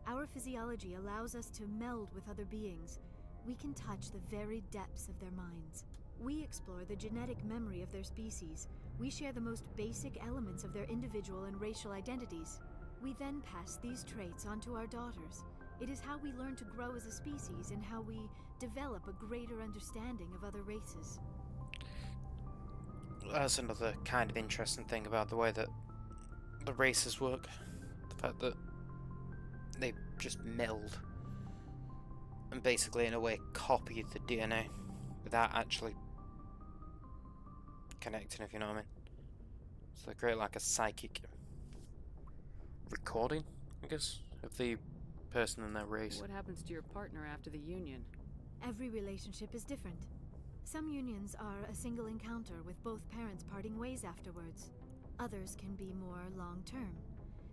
Speaker 7: Our physiology allows us to meld with other beings. We can touch the very depths of their minds. We explore the genetic memory of their species. We share the most basic elements of their individual and racial identities. We then pass these traits on to our daughters. It is how we learn to grow as a species and how we develop a greater understanding of other races.
Speaker 1: That's another kind of interesting thing about the way that the races work. The fact that they just meld and basically in a way copy the DNA without actually connecting, if you know what I mean. So they create like a psychic recording, I guess, of the person in their race.
Speaker 16: What happens to your partner after the union?
Speaker 7: Every relationship is different. Some unions are a single encounter with both parents parting ways afterwards. Others can be more long-term.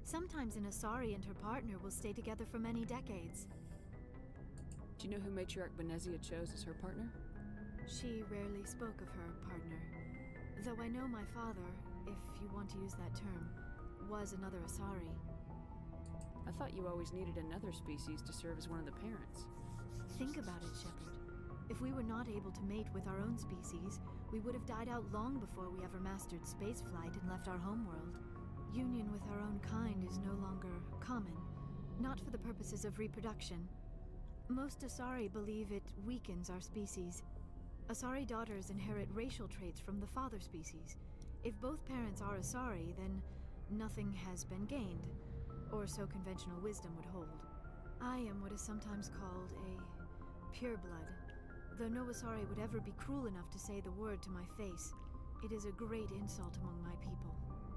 Speaker 7: Sometimes an Asari and her partner will stay together for many decades.
Speaker 16: Do you know who Matriarch Benezia chose as her partner?
Speaker 7: She rarely spoke of her partner. Though I know my father, if you want to use that term, was another Asari.
Speaker 16: I thought you always needed another species to serve as one of the parents.
Speaker 7: Think about it, Shepard. If we were not able to mate with our own species, we would have died out long before we ever mastered spaceflight and left our homeworld. Union with our own kind is no longer common, not for the purposes of reproduction. Most Asari believe it weakens our species. Asari daughters inherit racial traits from the father species. If both parents are Asari, then nothing has been gained, or so conventional wisdom would hold. I am what is sometimes called a pureblood. Though no Asari would ever be cruel enough to say the word to my face, it is a great insult among my people.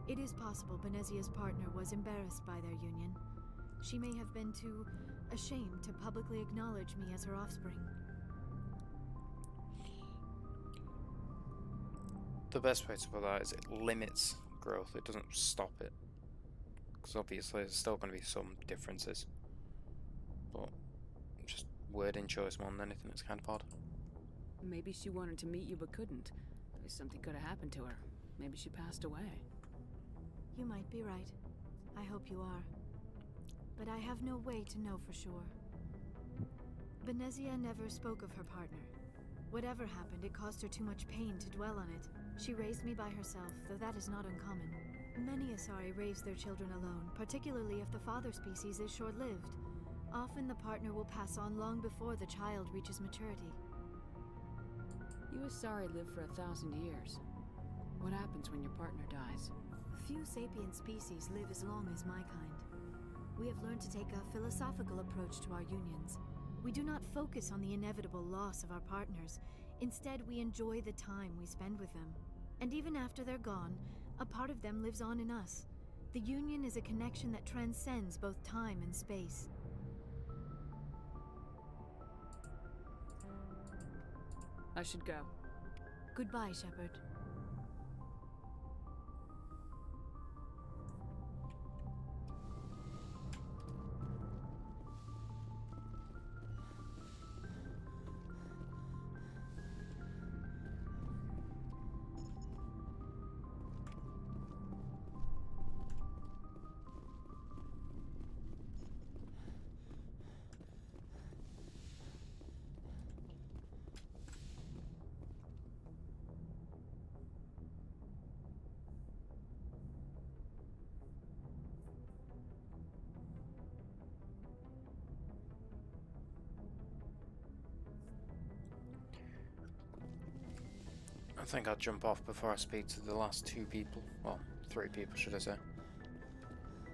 Speaker 7: It is possible Benezia's partner was embarrassed by their union. She may have been too ashamed to publicly acknowledge me as her offspring.
Speaker 1: The best way to put that is it limits growth, it doesn't stop it. Because obviously there's still going to be some differences. But just wording choice more than anything, it's kind of odd.
Speaker 16: Maybe she wanted to meet you but couldn't. Maybe something could have happened to her. Maybe she passed away.
Speaker 7: You might be right. I hope you are. But I have no way to know for sure. Benezia never spoke of her partner. Whatever happened, it caused her too much pain to dwell on it. She raised me by herself, though that is not uncommon. Many Asari raise their children alone, particularly if the father species is short-lived. Often the partner will pass on long before the child reaches maturity.
Speaker 16: You Asari live for 1,000 years. What happens when your partner dies?
Speaker 7: Few sapient species live as long as my kind. We have learned to take a philosophical approach to our unions. We do not focus on the inevitable loss of our partners. Instead, we enjoy the time we spend with them. And even after they're gone, a part of them lives on in us. The union is a connection that transcends both time and space.
Speaker 16: I should go.
Speaker 7: Goodbye, Shepard.
Speaker 1: I think I'll jump off before I speak to the last 2 people. Well, 3 people, should I say.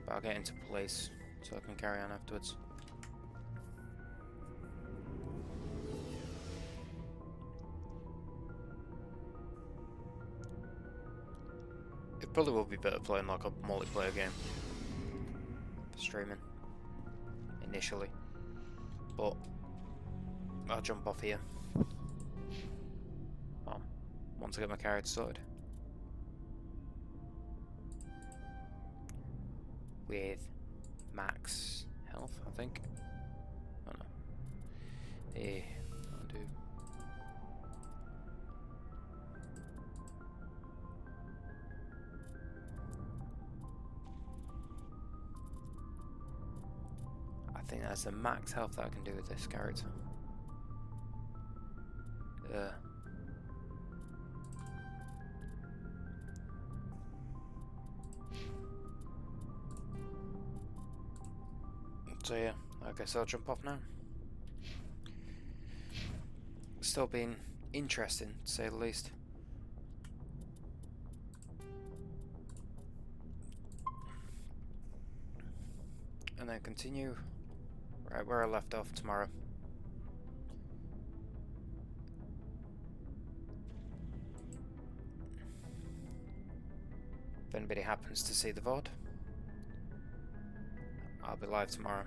Speaker 1: But I'll get into place so I can carry on afterwards. It probably will be better playing like a multiplayer game for streaming initially, but I'll jump off here. Well, once I get my character sorted. With max health, I think. Oh no. Yeah, I'll do. I think that's the max health that I can do with this character. So yeah, I guess I'll jump off now. Still been interesting, to say the least. And then continue right where I left off tomorrow. If anybody happens to see the VOD, I'll be live tomorrow.